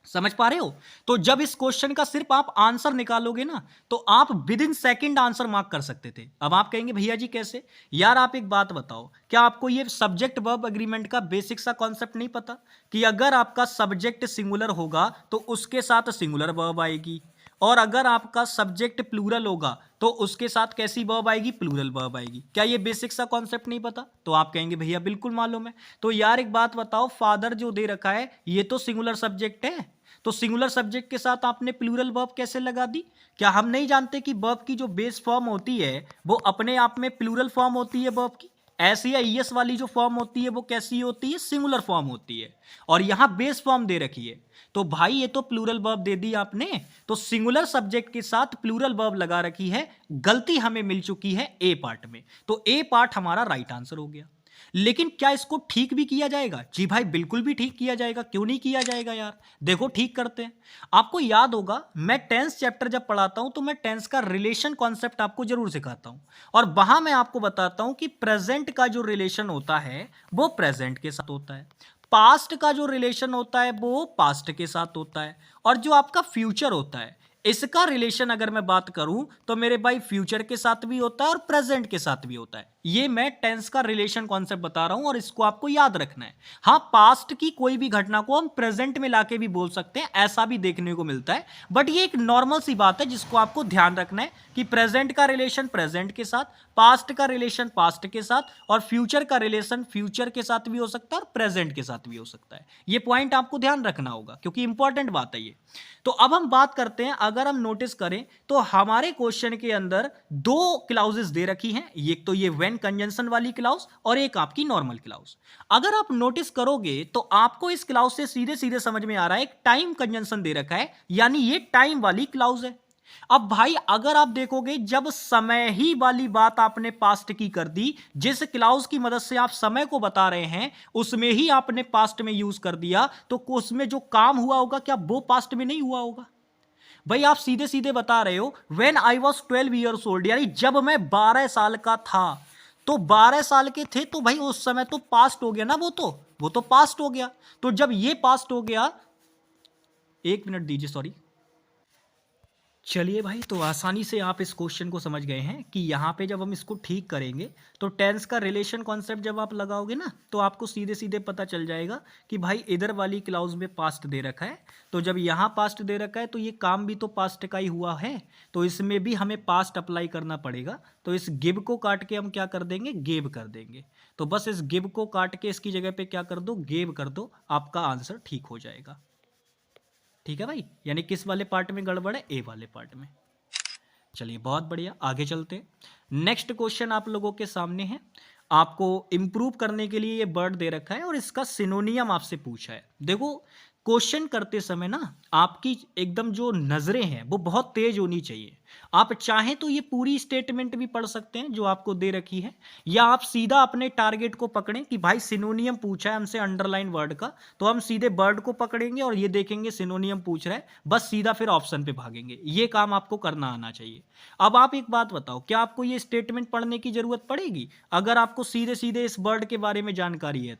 समझ पा रहे हो? तो जब इस क्वेश्चन का सिर्फ आप आंसर निकालोगे ना तो आप with in second answer mark कर सकते थे। अब आप कहेंगे भैया जी कैसे? यार आप एक बात बताओ, क्या आपको ये सब्जेक्ट वर्ब एग्रीमेंट का बेसिक सा कॉन्सेप्ट नहीं पता कि अगर आपका सब्जेक्ट सिंगुलर होगा तो उसके साथ सिंगुलर वर्ब आएगी, और अगर आपका सब्जेक्ट प्लूरल होगा तो उसके साथ कैसी वर्ब आएगी? प्लूरल वर्ब आएगी। क्या ये बेसिक सा कॉन्सेप्ट नहीं पता? तो आप कहेंगे भैया बिल्कुल मालूम है। तो यार एक बात बताओ, फादर जो दे रखा है ये तो सिंगुलर सब्जेक्ट है, तो सिंगुलर सब्जेक्ट के साथ आपने प्लूरल वर्ब कैसे लगा दी? क्या हम नहीं जानते कि वर्ब की जो बेस फॉर्म होती है वो अपने आप में प्लूरल फॉर्म होती है वर्ब की? ऐसी या ईएस वाली जो फॉर्म होती है वो कैसी होती है? सिंगुलर फॉर्म होती है। और यहां बेस फॉर्म दे रखी है, तो भाई ये तो प्लूरल वर्ब दे दी आपने, तो सिंगुलर सब्जेक्ट के साथ प्लूरल वर्ब लगा रखी है। गलती हमें मिल चुकी है ए पार्ट में, तो ए पार्ट हमारा राइट आंसर हो गया। लेकिन क्या इसको ठीक भी किया जाएगा? जी भाई बिल्कुल भी ठीक किया जाएगा, क्यों नहीं किया जाएगा यार। देखो ठीक करते हैं। आपको याद होगा मैं टेंस चैप्टर जब पढ़ाता हूं तो मैं टेंस का रिलेशन कॉन्सेप्ट आपको जरूर सिखाता हूं, और वहां मैं आपको बताता हूं कि प्रेजेंट का जो रिलेशन होता है वो प्रेजेंट के साथ होता है, पास्ट का जो रिलेशन होता है वो पास्ट के साथ होता है, और जो आपका फ्यूचर होता है इसका रिलेशन अगर मैं बात करूं तो मेरे भाई फ्यूचर के साथ भी होता है और प्रेजेंट के साथ भी होता है। ये मैं टेंस का रिलेशन कॉन्सेप्ट बता रहा हूं और इसको आपको याद रखना है। हाँ, पास्ट की कोई भी घटना को हम प्रेजेंट में लाके भी बोल सकते हैं, ऐसा भी देखने को मिलता है, बट ये एक नॉर्मल सी बात है जिसको आपको ध्यान रखना है कि प्रेजेंट का रिलेशन प्रेजेंट के साथ, पास्ट का रिलेशन पास्ट के साथ, और फ्यूचर का रिलेशन फ्यूचर के साथ भी हो सकता है और प्रेजेंट के साथ भी हो सकता है। ये पॉइंट आपको ध्यान रखना होगा क्योंकि इंपॉर्टेंट बात है ये। तो अब हम बात करते हैं, अगर हम नोटिस करें तो हमारे क्वेश्चन के अंदर दो क्लाउजेस दे रखी हैं, एक तो ये व्हेन कंजंक्शन वाली क्लाउज और एक आपकी नॉर्मल क्लाउज। अगर आप नोटिस करोगे तो आपको इस क्लाउज से सीधे सीधे समझ में आ रहा है एक टाइम कंजंक्शन दे रखा है, यानी ये टाइम वाली क्लाउज है। अब भाई अगर आप देखोगे जब समय ही वाली बात आपने पास्ट की कर दी, जिस क्लाउज की मदद से आप समय को बता रहे हैं उसमें ही आपने पास्ट में यूज कर दिया, तो उसमें जो काम हुआ होगा क्या वो पास्ट में नहीं हुआ होगा? भाई आप सीधे सीधे बता रहे हो when I was 12 years old, यानी जब मैं 12 साल का था। तो 12 साल के थे तो भाई उस समय तो पास्ट हो गया ना, वो तो पास्ट हो गया। तो जब ये पास्ट हो गया, एक मिनट दीजिए, सॉरी, चलिए भाई, तो आसानी से आप इस क्वेश्चन को समझ गए हैं कि यहाँ पे जब हम इसको ठीक करेंगे तो टेंस का रिलेशन कॉन्सेप्ट जब आप लगाओगे ना तो आपको सीधे सीधे पता चल जाएगा कि भाई इधर वाली क्लाउज में पास्ट दे रखा है, तो जब यहाँ पास्ट दे रखा है तो ये काम भी तो पास्ट का ही हुआ है, तो इसमें भी हमें पास्ट अप्लाई करना पड़ेगा। तो इस गिव को काट के हम क्या कर देंगे, गेव कर देंगे। तो बस इस गिव को काट के इसकी जगह पे क्या कर दो, गेव कर दो, आपका आंसर ठीक हो जाएगा। ठीक है भाई, यानी किस वाले पार्ट में गड़बड़ है, ए वाले पार्ट में। चलिए बहुत बढ़िया, आगे चलते हैं। नेक्स्ट क्वेश्चन आप लोगों के सामने है। आपको इंप्रूव करने के लिए ये वर्ड दे रखा है और इसका सिनोनियम आपसे पूछा है। देखो, क्वेश्चन करते समय ना आपकी एकदम जो नजरें हैं वो बहुत तेज होनी चाहिए। आप चाहें तो ये पूरी स्टेटमेंट भी पढ़ सकते हैं जो आपको दे रखी है, या आप सीधा अपने टारगेट को पकड़ें कि भाई सिनोनियम पूछा है हमसे अंडरलाइन वर्ड का, तो हम सीधे वर्ड को पकड़ेंगे और ये देखेंगे सिनोनियम पूछ रहा है, बस सीधा फिर ऑप्शन पे भागेंगे। ये काम आपको करना आना चाहिए। अब आप एक बात बताओ, क्या आपको ये स्टेटमेंट पढ़ने की जरूरत पड़ेगी अगर आपको सीधे सीधे इस वर्ड के बारे में जानकारी है?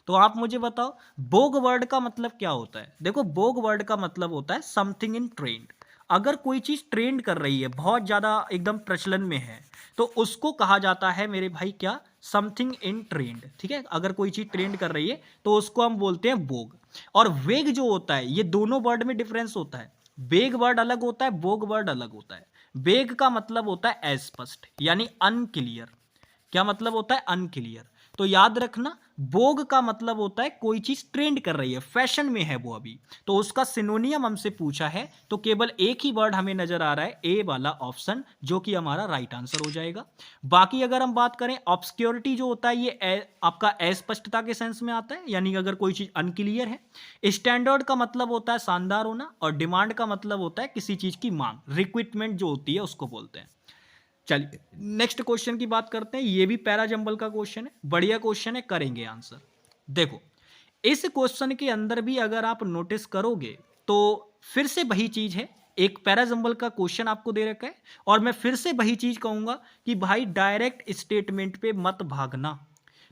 तो आप मुझे बताओ, बोग वर्ड का मतलब क्या होता है? देखो, बोग वर्ड का मतलब होता है समथिंग इन ट्रेंड। अगर कोई चीज ट्रेंड कर रही है, बहुत ज्यादा एकदम प्रचलन में है, तो उसको कहा जाता है मेरे भाई क्या, समथिंग इन ट्रेंड। ठीक है, अगर कोई चीज ट्रेंड कर रही है तो उसको हम बोलते हैं बोग। और वेग जो होता है, ये दोनों वर्ड में डिफरेंस होता है। वेग वर्ड अलग होता है, बोग वर्ड अलग होता है। वेग का मतलब होता है अस्पष्ट, यानी अनक्लियर। क्या मतलब होता है, अनक्लियर। तो याद रखना, बोग का मतलब होता है कोई चीज ट्रेंड कर रही है, फैशन में है वो अभी, तो उसका सिनोनियम हमसे पूछा है, तो केवल एक ही वर्ड हमें नजर आ रहा है, ए वाला ऑप्शन, जो कि हमारा राइट आंसर हो जाएगा। बाकी अगर हम बात करें, ऑब्सक्योरिटी जो होता है ये आपका अस्पष्टता के सेंस में आता है, यानी अगर कोई चीज अनक्लियर है। स्टैंडर्ड का मतलब होता है शानदार होना, और डिमांड का मतलब होता है किसी चीज की मांग, रिक्वायरमेंट जो होती है उसको बोलते हैं। चलिए नेक्स्ट क्वेश्चन की बात करते हैं। ये भी पैरा जंबल का क्वेश्चन है, बढ़िया क्वेश्चन है, करेंगे आंसर। देखो, इस क्वेश्चन के अंदर भी अगर आप नोटिस करोगे तो फिर से वही चीज है, एक पैरा जंबल का क्वेश्चन आपको दे रखा है, और मैं फिर से वही चीज कहूंगा कि भाई डायरेक्ट स्टेटमेंट पे मत भागना।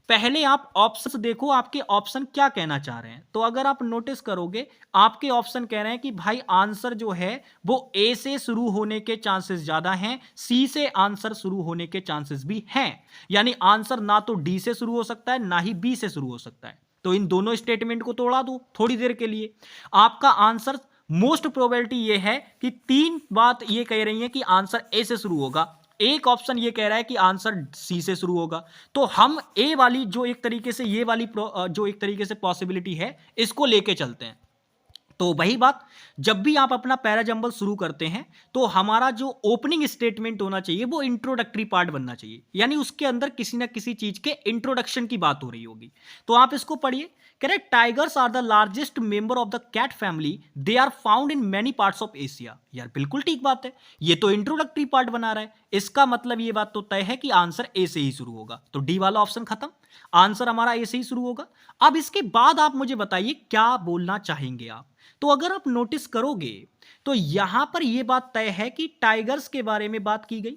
पहले आप ऑप्शंस देखो, आपके ऑप्शन क्या कहना चाह रहे हैं। तो अगर आप नोटिस करोगे, आपके ऑप्शन कह रहे हैं कि भाई आंसर जो है वो ए से शुरू होने के चांसेस ज्यादा हैं, सी से आंसर शुरू होने के चांसेस भी हैं। यानी आंसर ना तो डी से शुरू हो सकता है, ना ही बी से शुरू हो सकता है। तो इन दोनों स्टेटमेंट को तोड़ा दो थोड़ी देर के लिए, आपका आंसर मोस्ट प्रोबेबिलिटी ये है कि तीन बात ये कह रही है कि आंसर ए से शुरू होगा, एक ऑप्शन ये कह रहा है कि आंसर सी से शुरू होगा। तो हम ए वाली जो एक तरीके से, ये वाली जो एक तरीके से पॉसिबिलिटी है, इसको लेके चलते हैं। तो वही बात, जब भी आप अपना पैराजंबल शुरू करते हैं तो हमारा जो ओपनिंग स्टेटमेंट होना चाहिए वो इंट्रोडक्टरी पार्ट बनना चाहिए, यानी उसके अंदर किसी ना किसी चीज के इंट्रोडक्शन की बात हो रही होगी। तो आप इसको पढ़िए, कह रहे tigers are the largest member of the cat family, they are found in many parts of Asia. यार बिल्कुल ठीक बात है, ये तो इंट्रोडक्टरी पार्ट बना रहा है, इसका मतलब ये बात तो तय है कि आंसर ए से ही शुरू होगा। तो डी वाला ऑप्शन खत्म, आंसर हमारा ए से ही शुरू होगा। अब इसके बाद आप मुझे बताइए क्या बोलना चाहेंगे आप। तो अगर आप नोटिस करोगे तो यहां पर यह बात तय है कि टाइगर्स के बारे में बात की गई।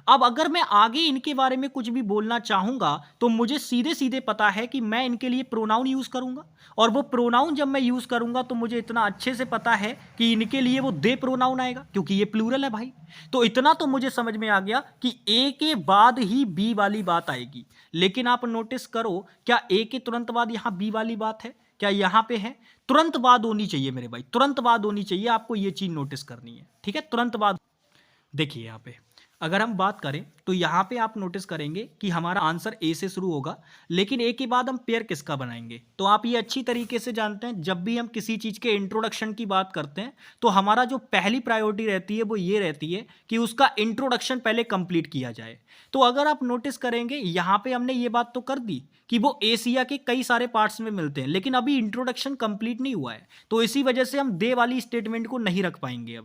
अब अगर मैं आगे इनके बारे में कुछ भी बोलना चाहूंगा तो मुझे सीधे सीधे पता है कि मैं इनके लिए प्रोनाउन यूज करूंगा, और वो प्रोनाउन जब मैं यूज करूंगा तो मुझे इतना अच्छे से पता है कि इनके लिए वो दे प्रोनाउन आएगा, क्योंकि ये प्लूरल है भाई। तो इतना तो मुझे समझ में आ गया कि ए के बाद ही बी वाली बात आएगी। लेकिन आप नोटिस करो, क्या ए के तुरंत बाद यहां बी वाली बात है? क्या यहां पे है? तुरंत बाद होनी चाहिए मेरे भाई, तुरंत बाद होनी चाहिए, आपको ये चीज नोटिस करनी है। ठीक है, तुरंत बाद। देखिए यहां पे अगर हम बात करें तो यहां पे आप नोटिस करेंगे कि हमारा आंसर ए से शुरू होगा, लेकिन ए के बाद हम पेयर किसका बनाएंगे? तो आप ये अच्छी तरीके से जानते हैं, जब भी हम किसी चीज के इंट्रोडक्शन की बात करते हैं तो हमारा जो पहली प्रायोरिटी रहती है वो ये रहती है कि उसका इंट्रोडक्शन पहले कंप्लीट किया जाए। तो अगर आप नोटिस करेंगे, यहां पे हमने ये बात तो कर दी कि वो एशिया के कई सारे पार्ट्स में मिलते हैं, लेकिन अभी इंट्रोडक्शन कंप्लीट नहीं हुआ है, तो इसी वजह से हम दे वाली स्टेटमेंट को नहीं रख पाएंगे।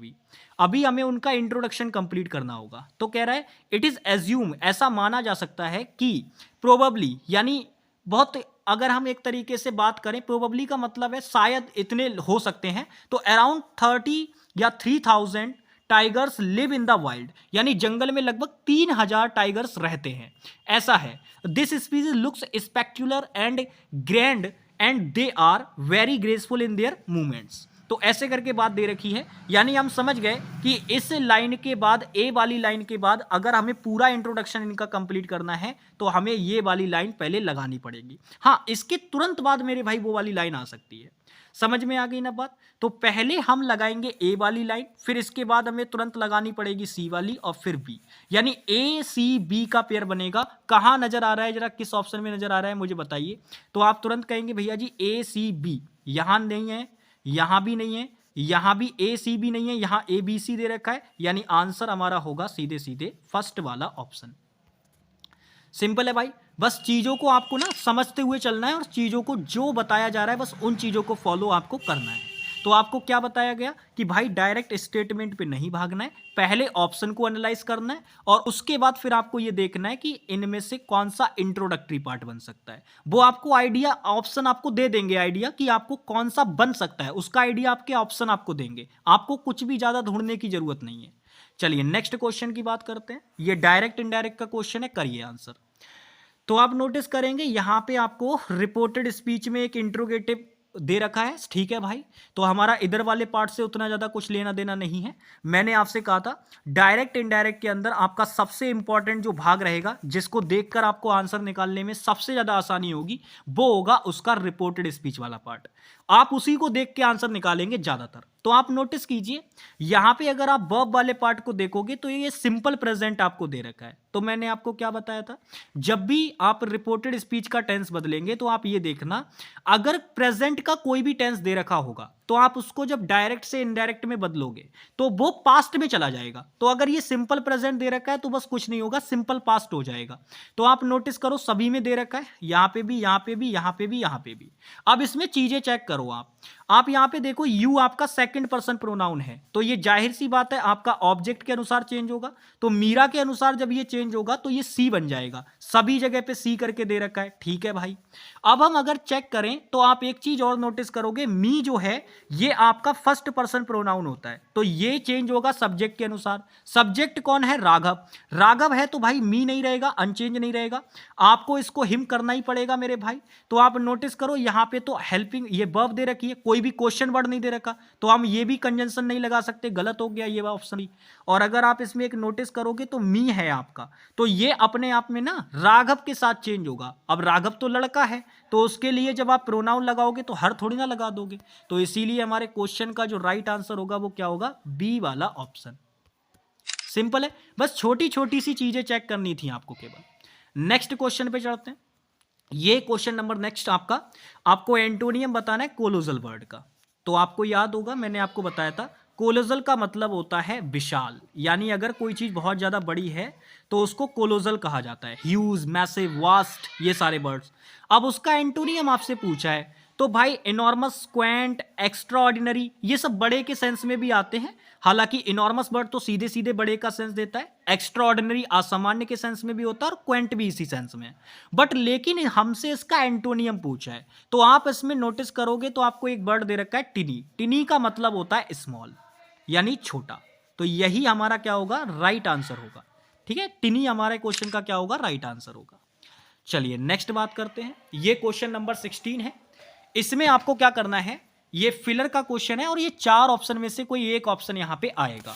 अभी हमें उनका इंट्रोडक्शन कंप्लीट करना होगा। तो कह रहा है इट इज एज्यूम, ऐसा माना जा सकता है कि प्रोबेबली, यानी बहुत, अगर हम एक तरीके से बात करें, प्रोबेबली का मतलब है शायद इतने हो सकते हैं, तो अराउंड 30 या 3000 tigers live in the wild, यानी जंगल में लगभग 3000 टाइगर्स रहते हैं, ऐसा है। This species looks spectacular and grand and they are very graceful in their movements. तो ऐसे करके बात दे रखी है, यानी हम समझ गए कि इस लाइन के बाद, ए वाली लाइन के बाद अगर हमें पूरा इंट्रोडक्शन इनका कंप्लीट करना है तो हमें ये वाली लाइन पहले लगानी पड़ेगी। हाँ, इसके तुरंत बाद मेरे भाई वो वाली लाइन आ सकती है। समझ में आ गई ना बात? तो पहले हम लगाएंगे ए वाली लाइन, फिर इसके बाद हमें तुरंत लगानी पड़ेगी सी वाली और फिर बी, यानी ए सी बी का पेयर बनेगा। कहाँ नजर आ रहा है, जरा किस ऑप्शन में नजर आ रहा है मुझे बताइए। तो आप तुरंत कहेंगे भैया जी ए सी बी, यहां नहीं है, यहां भी नहीं है, यहां भी ए सी बी नहीं है, यहां ए बी सी दे रखा है, यानी आंसर हमारा होगा सीधे सीधे फर्स्ट वाला ऑप्शन। सिंपल है भाई, बस चीजों को आपको ना समझते हुए चलना है और चीजों को जो बताया जा रहा है बस उन चीजों को फॉलो आपको करना है। तो आपको क्या बताया गया कि भाई डायरेक्ट स्टेटमेंट पे नहीं भागना है, पहले ऑप्शन को एनालाइज करना है और उसके बाद फिर आपको ये देखना है कि इनमें से कौन सा इंट्रोडक्टरी पार्ट बन सकता है। वो आपको आइडिया, ऑप्शन आपको दे देंगे आइडिया कि आपको कौन सा बन सकता है, उसका आइडिया आपके ऑप्शन आपको देंगे, आपको कुछ भी ज्यादा ढूंढने की जरूरत नहीं है। चलिए नेक्स्ट क्वेश्चन की बात करते हैं। ये डायरेक्ट इनडायरेक्ट का क्वेश्चन है, करिए आंसर। तो आप नोटिस करेंगे यहां पे आपको रिपोर्टेड स्पीच में एक इंट्रोगेटिव दे रखा है, ठीक है भाई। तो हमारा इधर वाले पार्ट से उतना ज्यादा कुछ लेना देना नहीं है। मैंने आपसे कहा था डायरेक्ट इनडायरेक्ट के अंदर आपका सबसे इंपॉर्टेंट जो भाग रहेगा, जिसको देखकर आपको आंसर निकालने में सबसे ज्यादा आसानी होगी, वो होगा उसका रिपोर्टेड स्पीच वाला पार्ट। आप उसी को देख के आंसर निकालेंगे ज्यादातर। तो आप नोटिस कीजिए यहां पे अगर आप वर्ब वाले पार्ट को देखोगे तो ये सिंपल प्रेजेंट आपको दे रखा है। तो मैंने आपको क्या बताया था, जब भी आप रिपोर्टेड स्पीच का टेंस बदलेंगे तो आप ये देखना, अगर प्रेजेंट का कोई भी टेंस दे रखा होगा तो आप उसको जब डायरेक्ट से इनडायरेक्ट में बदलोगे तो वो पास्ट में चला जाएगा। तो अगर ये सिंपल प्रेजेंट दे रखा है तो बस कुछ नहीं होगा, सिंपल पास्ट हो जाएगा। तो आप नोटिस करो सभी में दे रखा है, यहां पे भी, यहां पे भी, यहां पे भी, यहां पे भी। अब इसमें चीजें चेक करो आप यहां पे देखो यू आपका सेकंड पर्सन प्रोनाउन है, तो ये जाहिर सी बात है आपका ऑब्जेक्ट के अनुसार चेंज होगा। तो मीरा के अनुसार जब ये चेंज होगा तो ये सी बन जाएगा, सभी जगह पे सी करके दे रखा है, ठीक है भाई। अब हम अगर चेक करें तो आप एक चीज और नोटिस करोगे, मी जो है ये आपका फर्स्ट पर्सन प्रोनाउन होता है, तो ये चेंज होगा सब्जेक्ट के अनुसार। सब्जेक्ट कौन है, राघव। राघव है तो भाई मी नहीं रहेगा, अनचेंज नहीं रहेगा, आपको इसको हिम करना ही पड़ेगा मेरे भाई। तो आप नोटिस करो यहां पे तो हेल्पिंग ये वर्ब दे रखी है, कोई भी क्वेश्चन वर्ड नहीं दे रखा, तो हम ये भी कंजंक्शन नहीं लगा सकते, गलत हो गया ये ऑप्शन ही। और अगर आप इसमें एक नोटिस करोगे तो मी है आपका, तो ये अपने आप में ना राघव के साथ चेंज होगा। अब राघव तो लड़का है, तो उसके लिए जब आप प्रोनाउन लगाओगे तो हर थोड़ी ना लगा दोगे, तो इसीलिए हमारे क्वेश्चन का जो राइट आंसर होगा वो क्या होगा, बी वाला ऑप्शन। सिंपल है, बस छोटी छोटी सी चीजें चेक करनी थी आपको केवल। नेक्स्ट क्वेश्चन पे चलते हैं। ये क्वेश्चन नंबर नेक्स्ट आपको एंटोनियम बताना है कोलोजल वर्ड का। तो आपको याद होगा मैंने आपको बताया था कोलोजल का मतलब होता है विशाल, यानी अगर कोई चीज बहुत ज्यादा बड़ी है तो उसको कोलोजल कहा जाता है, ह्यूज, मैसिव, वास्ट, ये सारे वर्ड्स। अब उसका एंटोनियम आपसे पूछा है, तो भाई इनॉर्मस, क्वेंट, एक्स्ट्रा ऑर्डिनरी, ये सब बड़े के सेंस में भी आते हैं। हालांकि इनॉर्मस वर्ड तो सीधे सीधे बड़े का सेंस देता है, एक्स्ट्रा ऑर्डिनरी असामान्य के सेंस में भी होता है और क्वेंट भी इसी सेंस में है। बट लेकिन हमसे इसका एंटोनियम पूछा है, तो आप इसमें नोटिस करोगे तो आपको एक वर्ड दे रखा है टिनी। टिनी का मतलब होता है स्मॉल, यानी छोटा। तो यही हमारा क्या होगा, राइट आंसर होगा, ठीक है। टिनी हमारे क्वेश्चन का क्या होगा, राइट आंसर होगा। चलिए नेक्स्ट बात करते हैं। ये क्वेश्चन नंबर 16 है। इसमें आपको क्या करना है, ये फिलर का क्वेश्चन है और ये 4 ऑप्शन में से कोई एक ऑप्शन यहां पे आएगा।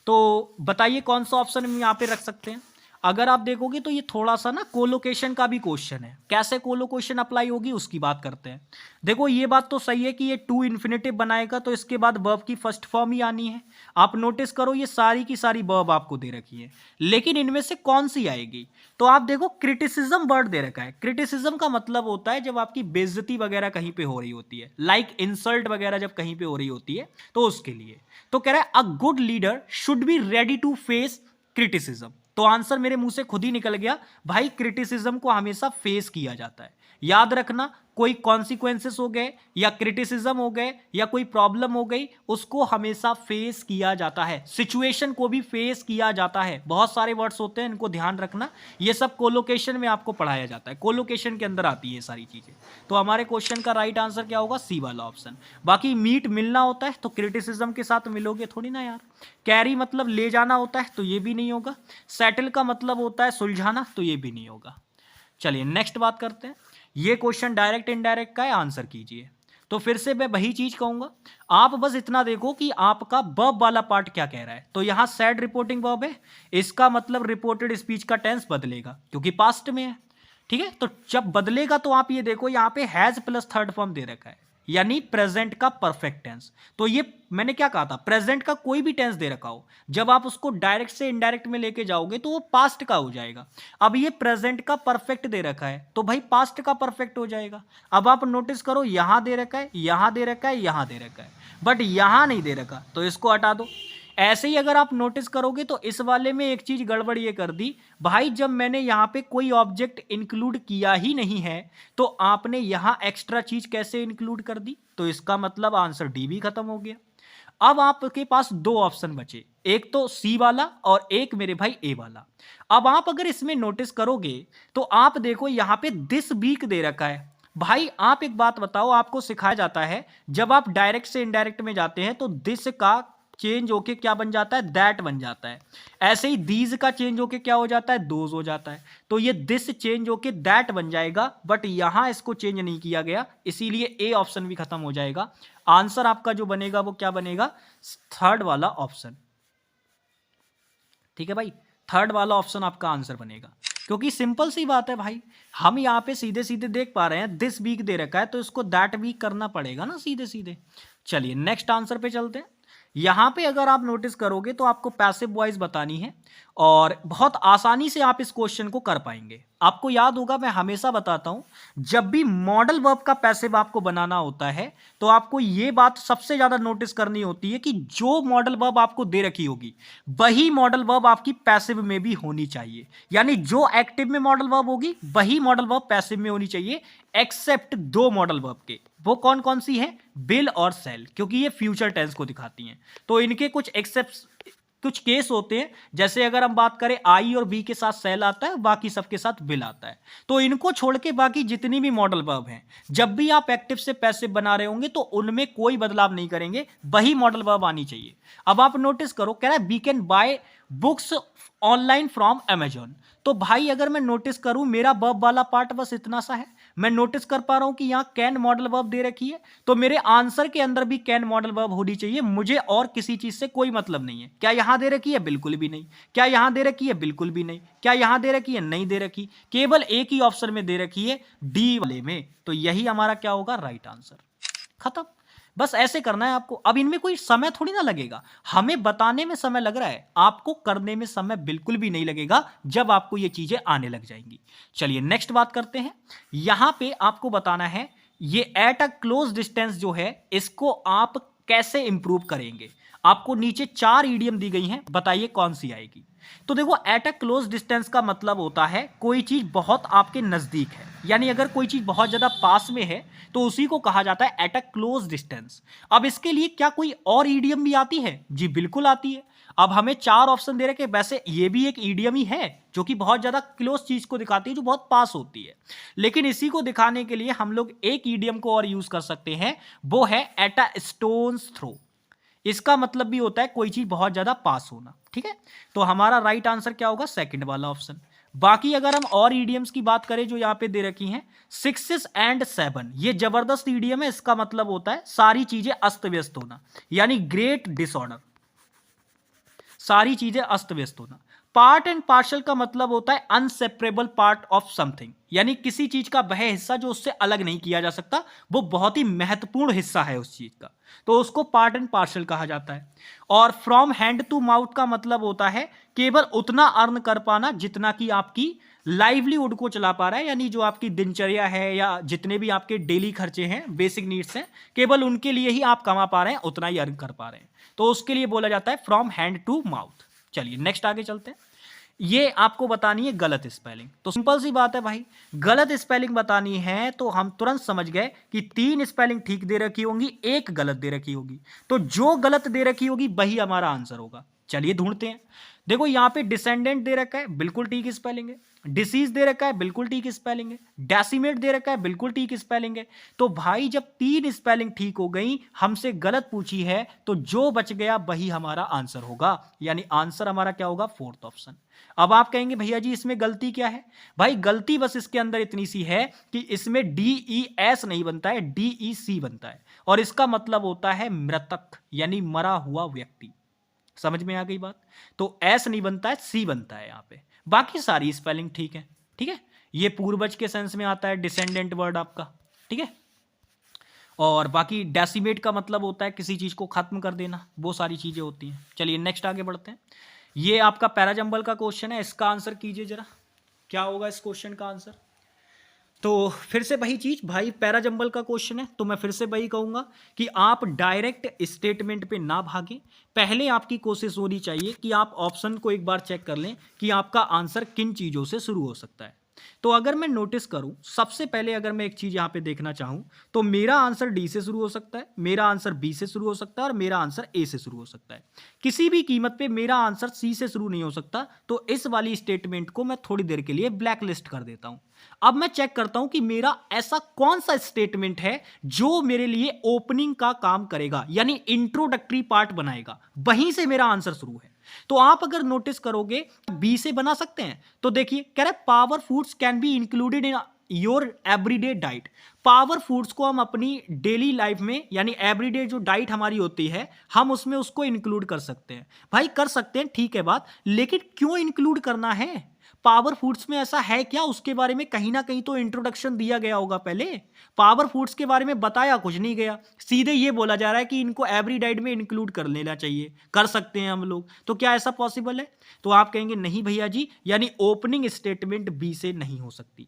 तो बताइए कौन सा ऑप्शन हम यहां पे रख सकते हैं। अगर आप देखोगे तो ये थोड़ा सा ना कोलोकेशन का भी क्वेश्चन है, कैसे कोलोकेशन अप्लाई होगी उसकी बात करते हैं। देखो ये बात तो सही है कि ये टू इन्फिनेटिव बनाएगा तो इसके बाद वर्ब की फर्स्ट फॉर्म ही आनी है। आप नोटिस करो ये सारी की सारी वर्ब आपको दे रखी है, लेकिन इनमें से कौन सी आएगी। तो आप देखो क्रिटिसिज्म वर्ड दे रखा है। क्रिटिसिज्म का मतलब होता है जब आपकी बेइज्जती वगैरह कहीं पे हो रही होती है, लाइक इंसल्ट वगैरह जब कहीं पे हो रही होती है तो उसके लिए। तो कह रहा है a good leader should be ready to face criticism. तो आंसर मेरे मुंह से खुद ही निकल गया, भाई क्रिटिसिज्म को हमेशा फेस किया जाता है। याद रखना, कोई कॉन्सिक्वेंसेस हो गए या क्रिटिसिज्म हो गए या कोई प्रॉब्लम हो गई, उसको हमेशा फेस किया जाता है। सिचुएशन को भी फेस किया जाता है। बहुत सारे वर्ड्स होते हैं, इनको ध्यान रखना, ये सब कोलोकेशन में आपको पढ़ाया जाता है, कोलोकेशन के अंदर आती है ये सारी चीजें। तो हमारे क्वेश्चन का राइट आंसर क्या होगा, सी वाला ऑप्शन। बाकी मीट मिलना होता है तो क्रिटिसिज्म के साथ मिलोगे थोड़ी ना यार। कैरी मतलब ले जाना होता है तो ये भी नहीं होगा। सेटल का मतलब होता है सुलझाना, तो ये भी नहीं होगा। चलिए नेक्स्ट बात करते हैं। ये क्वेश्चन डायरेक्ट इनडायरेक्ट का है, आंसर कीजिए। तो फिर से मैं वही चीज कहूंगा, आप बस इतना देखो कि आपका वर्ब वाला पार्ट क्या कह रहा है। तो यहां सैड रिपोर्टिंग वर्ब है, इसका मतलब रिपोर्टेड स्पीच का टेंस बदलेगा क्योंकि पास्ट में है। ठीक है, तो जब बदलेगा तो आप ये देखो यहां पे हैज प्लस थर्ड फॉर्म दे रखा है, यानी प्रेजेंट का परफेक्ट टेंस। तो ये मैंने क्या कहा था, प्रेजेंट का कोई भी टेंस दे रखा हो, जब आप उसको डायरेक्ट से इनडायरेक्ट में लेके जाओगे तो वो पास्ट का हो जाएगा। अब ये प्रेजेंट का परफेक्ट दे रखा है तो भाई पास्ट का परफेक्ट हो जाएगा। अब आप नोटिस करो, यहां दे रखा है, यहां दे रखा है, यहां दे रखा है, बट यहां नहीं दे रखा, तो इसको हटा दो। ऐसे ही अगर आप नोटिस करोगे तो इस वाले में एक चीज गड़बड़ ये कर दी भाई, जब मैंने यहां पे कोई ऑब्जेक्ट इंक्लूड किया ही नहीं है तो आपने यहां एक्स्ट्रा चीज कैसे इंक्लूड कर दी, तो इसका मतलब आंसर डी भी खत्म हो गया। अब आपके पास दो ऑप्शन बचे, एक तो सी वाला और एक मेरे भाई ए वाला। अब आप अगर इसमें नोटिस करोगे तो आप देखो यहां पे दिस वीक दे रखा है। भाई आप एक बात बताओ, आपको सिखाया जाता है जब आप डायरेक्ट से इनडायरेक्ट में जाते हैं तो दिस का चेंज होके क्या बन जाता है, दैट बन जाता है। ऐसे ही दीज का चेंज होके क्या हो जाता है, दोज हो जाता है। तो ये दिस चेंज होके दैट बन जाएगा, बट यहां इसको चेंज नहीं किया गया, इसीलिए ए ऑप्शन भी खत्म हो जाएगा। आंसर आपका जो बनेगा वो क्या बनेगा, थर्ड वाला ऑप्शन। ठीक है भाई, थर्ड वाला ऑप्शन आपका आंसर बनेगा, क्योंकि सिंपल सी बात है भाई, हम यहाँ पे सीधे सीधे देख पा रहे हैं दिस वीक दे रखा है तो इसको दैट वीक करना पड़ेगा ना सीधे सीधे। चलिए नेक्स्ट आंसर पे चलते हैं। यहां पे अगर आप नोटिस करोगे तो आपको पैसिव वॉइस बतानी है और बहुत आसानी से आप इस क्वेश्चन को कर पाएंगे। आपको याद होगा मैं हमेशा बताता हूं, जब भी मॉडल वर्ब का पैसिव आपको बनाना होता है तो आपको यह बात सबसे ज्यादा नोटिस करनी होती है कि जो मॉडल वर्ब आपको दे रखी होगी वही मॉडल वर्ब आपकी पैसिव में भी होनी चाहिए। यानी जो एक्टिव में मॉडल वर्ब होगी वही मॉडल वर्ब पैसिव में होनी चाहिए, एक्सेप्ट दो मॉडल वर्ब के। वो कौन कौन सी है, बिल और सेल, क्योंकि ये फ्यूचर टेंस को दिखाती हैं। तो इनके कुछ कुछ केस होते हैं, जैसे अगर हम बात करें आई और बी के साथ सेल आता है, बाकी सबके साथ बिल आता है। तो इनको छोड़ के बाकी जितनी भी मॉडल वर्ब हैं, जब भी आप एक्टिव से पैसिव बना रहे होंगे तो उनमें कोई बदलाव नहीं करेंगे, वही मॉडल वर्ब आनी चाहिए। अब आप नोटिस करो, कह रहा है we can buy books online from Amazon. तो भाई अगर मैं नोटिस करूं मेरा वर्ब वाला पार्ट बस इतना सा है, मैं नोटिस कर पा रहा हूं कि यहां कैन मॉडल वर्ब दे रखी है, तो मेरे आंसर के अंदर भी कैन मॉडल वर्ब होनी चाहिए, मुझे और किसी चीज से कोई मतलब नहीं है। क्या यहां दे रखी है, बिल्कुल भी नहीं। क्या यहां दे रखी है, बिल्कुल भी नहीं। क्या यहां दे रखी है, नहीं दे रखी। केवल एक ही ऑप्शन में दे रखी है, डी वाले में। तो यही हमारा क्या होगा, राइट आंसर। खत्म, बस ऐसे करना है आपको। अब इनमें कोई समय थोड़ी ना लगेगा, हमें बताने में समय लग रहा है, आपको करने में समय बिल्कुल भी नहीं लगेगा जब आपको ये चीजें आने लग जाएंगी। चलिए नेक्स्ट बात करते हैं। यहां पे आपको बताना है ये एट अ क्लोज डिस्टेंस जो है इसको आप कैसे इंप्रूव करेंगे। आपको नीचे 4 ईडियम दी गई हैं, बताइए कौन सी आएगी। तो देखो एट अ क्लोज डिस्टेंस का मतलब होता है कोई चीज बहुत आपके नजदीक है, यानी अगर कोई चीज बहुत ज्यादा पास में है तो उसी को कहा जाता है एट अ क्लोज डिस्टेंस। अब इसके लिए क्या कोई और ईडियम भी आती है, जी बिल्कुल आती है। अब हमें 4 ऑप्शन दे रखे, वैसे ये भी एक ईडियम ही है जो कि बहुत ज्यादा क्लोज चीज को दिखाती है, जो बहुत पास होती है। लेकिन इसी को दिखाने के लिए हम लोग एक ईडियम को और यूज कर सकते हैं, वो है एट अ स्टोन्स थ्रो। इसका मतलब भी होता है कोई चीज बहुत ज्यादा पास होना। ठीक है, तो हमारा राइट आंसर क्या होगा, सेकंड वाला ऑप्शन। बाकी अगर हम और ईडियम्स की बात करें जो यहां पे दे रखी हैं, 6 एंड 7, ये जबरदस्त ईडियम है। इसका मतलब होता है सारी चीजें अस्त व्यस्त होना, यानी ग्रेट डिसऑर्डर, सारी चीजें अस्त व्यस्त होना। पार्ट एंड पार्शल का मतलब होता है अनसेपरेबल पार्ट ऑफ समथिंग, यानी किसी चीज का वह हिस्सा जो उससे अलग नहीं किया जा सकता, वो बहुत ही महत्वपूर्ण हिस्सा है उस चीज का, तो उसको पार्ट एंड पार्शल कहा जाता है। और फ्रॉम हैंड टू माउथ का मतलब होता है केवल उतना अर्न कर पाना जितना कि आपकी लाइवलीहुड को चला पा रहा है, यानी जो आपकी दिनचर्या है या जितने भी आपके डेली खर्चे हैं, बेसिक नीड्स हैं, केवल उनके लिए ही आप कमा पा रहे हैं, उतना ही अर्न कर पा रहे हैं, तो उसके लिए बोला जाता है फ्रॉम हैंड टू माउथ। चलिए नेक्स्ट आगे चलते हैं। ये आपको बतानी है गलत स्पेलिंग, तो सिंपल सी बात है भाई, गलत स्पेलिंग बतानी है तो हम तुरंत समझ गए कि 3 स्पेलिंग ठीक दे रखी होंगी, एक गलत दे रखी होगी, तो जो गलत दे रखी होगी वही हमारा आंसर होगा। चलिए ढूंढते हैं। देखो यहां पे डिसेंडेंट दे रखा है, बिल्कुल ठीक स्पेलिंग है। डिसीज दे रखा है, बिल्कुल ठीक स्पेलिंग है। डेसिमेट दे रखा है, बिल्कुल ठीक स्पेलिंग है। तो भाई जब 3 स्पेलिंग ठीक हो गई, हमसे गलत पूछी है, तो जो बच गया वही हमारा आंसर होगा, यानी आंसर हमारा क्या होगा, फोर्थ ऑप्शन। अब आप कहेंगे भैया जी इसमें गलती क्या है? भाई गलती बस इसके अंदर इतनी सी है कि इसमें DES नहीं बनता है, DEC बनता है, और इसका मतलब होता है मृतक, यानी मरा हुआ व्यक्ति। समझ में आ गई बात? तो एस नहीं बनता है, सी बनता है यहां पे। बाकी सारी स्पेलिंग ठीक है, ठीक है। ये पूर्वज के सेंस में आता है, डिसेंडेंट वर्ड आपका, ठीक है। और बाकी डेसिमेट का मतलब होता है किसी चीज को खत्म कर देना, वो सारी चीजें होती हैं। चलिए नेक्स्ट आगे बढ़ते हैं। ये आपका पैराजंबल का क्वेश्चन है, इसका आंसर कीजिए जरा, क्या होगा इस क्वेश्चन का आंसर? तो फिर से वही चीज भाई, पैराजंबल का क्वेश्चन है, तो मैं फिर से वही कहूंगा कि आप डायरेक्ट स्टेटमेंट पे ना भागें। पहले आपकी कोशिश होनी चाहिए कि आप ऑप्शन को एक बार चेक कर लें कि आपका आंसर किन चीजों से शुरू हो सकता है। तो अगर मैं नोटिस करूं, सबसे पहले अगर मैं एक चीज यहां पे देखना चाहूं, तो मेरा आंसर डी से शुरू हो सकता है, मेरा आंसर बी से शुरू हो सकता है, और मेरा आंसर ए से शुरू हो सकता है। किसी भी कीमत पे मेरा आंसर सी से शुरू नहीं हो सकता। तो इस वाली स्टेटमेंट को मैं थोड़ी देर के लिए ब्लैक लिस्ट कर देता हूं। अब मैं चेक करता हूं कि मेरा ऐसा कौन सा स्टेटमेंट है जो मेरे लिए ओपनिंग का काम करेगा, यानी इंट्रोडक्टरी पार्ट बनाएगा, वहीं से मेरा आंसर शुरू है। तो आप अगर नोटिस करोगे बी से बना सकते हैं, तो देखिए कह रहा है power foods can be included in your everyday diet. Power foods को हम अपनी डेली लाइफ में, यानी एवरीडे जो डाइट हमारी होती है, हम उसमें उसको इंक्लूड कर सकते हैं। भाई कर सकते हैं, ठीक है बात, लेकिन क्यों इंक्लूड करना है? पावर फूड्स में ऐसा है क्या, उसके बारे में कहीं ना कहीं तो इंट्रोडक्शन दिया गया होगा पहले। पावर फूड्स के बारे में बताया कुछ नहीं गया, सीधे ये बोला जा रहा है कि इनको एवरी डाइट में इंक्लूड कर लेना चाहिए, कर सकते हैं हम लोग। तो क्या ऐसा पॉसिबल है? तो आप कहेंगे नहीं भैया जी, यानी ओपनिंग स्टेटमेंट बी से नहीं हो सकती।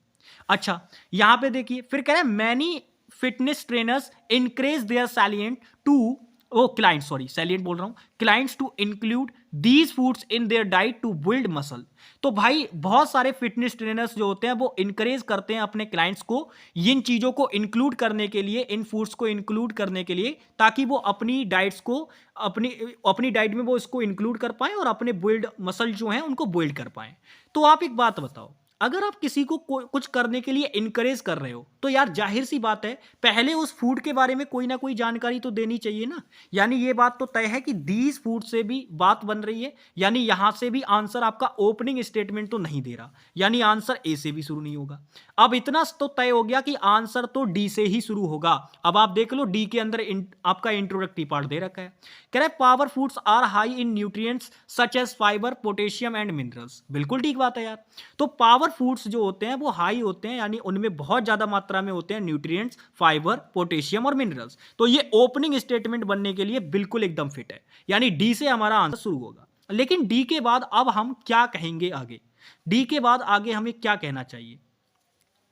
अच्छा, यहां पे देखिए फिर कह रहे हैं many fitness trainers increase their salient to, oh client, sorry salient बोल रहा हूं, clients to include these foods in their diet to build muscle. तो भाई बहुत सारे फिटनेस ट्रेनर्स जो होते हैं वो इंकरेज करते हैं अपने क्लाइंट्स को इन चीजों को इंक्लूड करने के लिए, इन फूड्स को इंक्लूड करने के लिए, ताकि वो अपनी डाइट्स को, अपनी अपनी डाइट में वो इसको इंक्लूड कर पाए और अपने बिल्ड मसल जो हैं उनको बिल्ड कर पाए। तो आप एक बात बताओ, अगर आप किसी को कुछ करने के लिए इनकरेज कर रहे हो, तो यार जाहिर सी बात है पहले उस फूड के बारे में कोई ना कोई जानकारी तो देनी चाहिए ना। यानी ये बात तो तय है कि दीज फूड से भी बात बन रही है, यानी यहां से भी आंसर आपका ओपनिंग स्टेटमेंट तो नहीं दे रहा, यानी आंसर ए से भी शुरू नहीं होगा। अब इतना तो तय हो गया कि आंसर तो डी से ही शुरू होगा। अब आप देख लो डी के अंदर आपका इंट्रोडक्टरी पार्ट दे रखा है, कह रहा है power foods are high in nutrients such as fibre, potassium and minerals. बिल्कुल ठीक बात है यार। तो पावर फूड्स जो होते हैं वो हाई होते हैं, यानी उनमें बहुत ज्यादा मात्रा में होते हैं न्यूट्रिएंट्स, फाइबर, पोटेशियम और मिनरल्स। तो ये ओपनिंग स्टेटमेंट बनने के लिए बिल्कुल एकदम फिट है, यानी डी से हमारा आंसर शुरू होगा। लेकिन डी के बाद अब हम क्या कहेंगे आगे? डी के बाद आगे हमें क्या कहना चाहिए?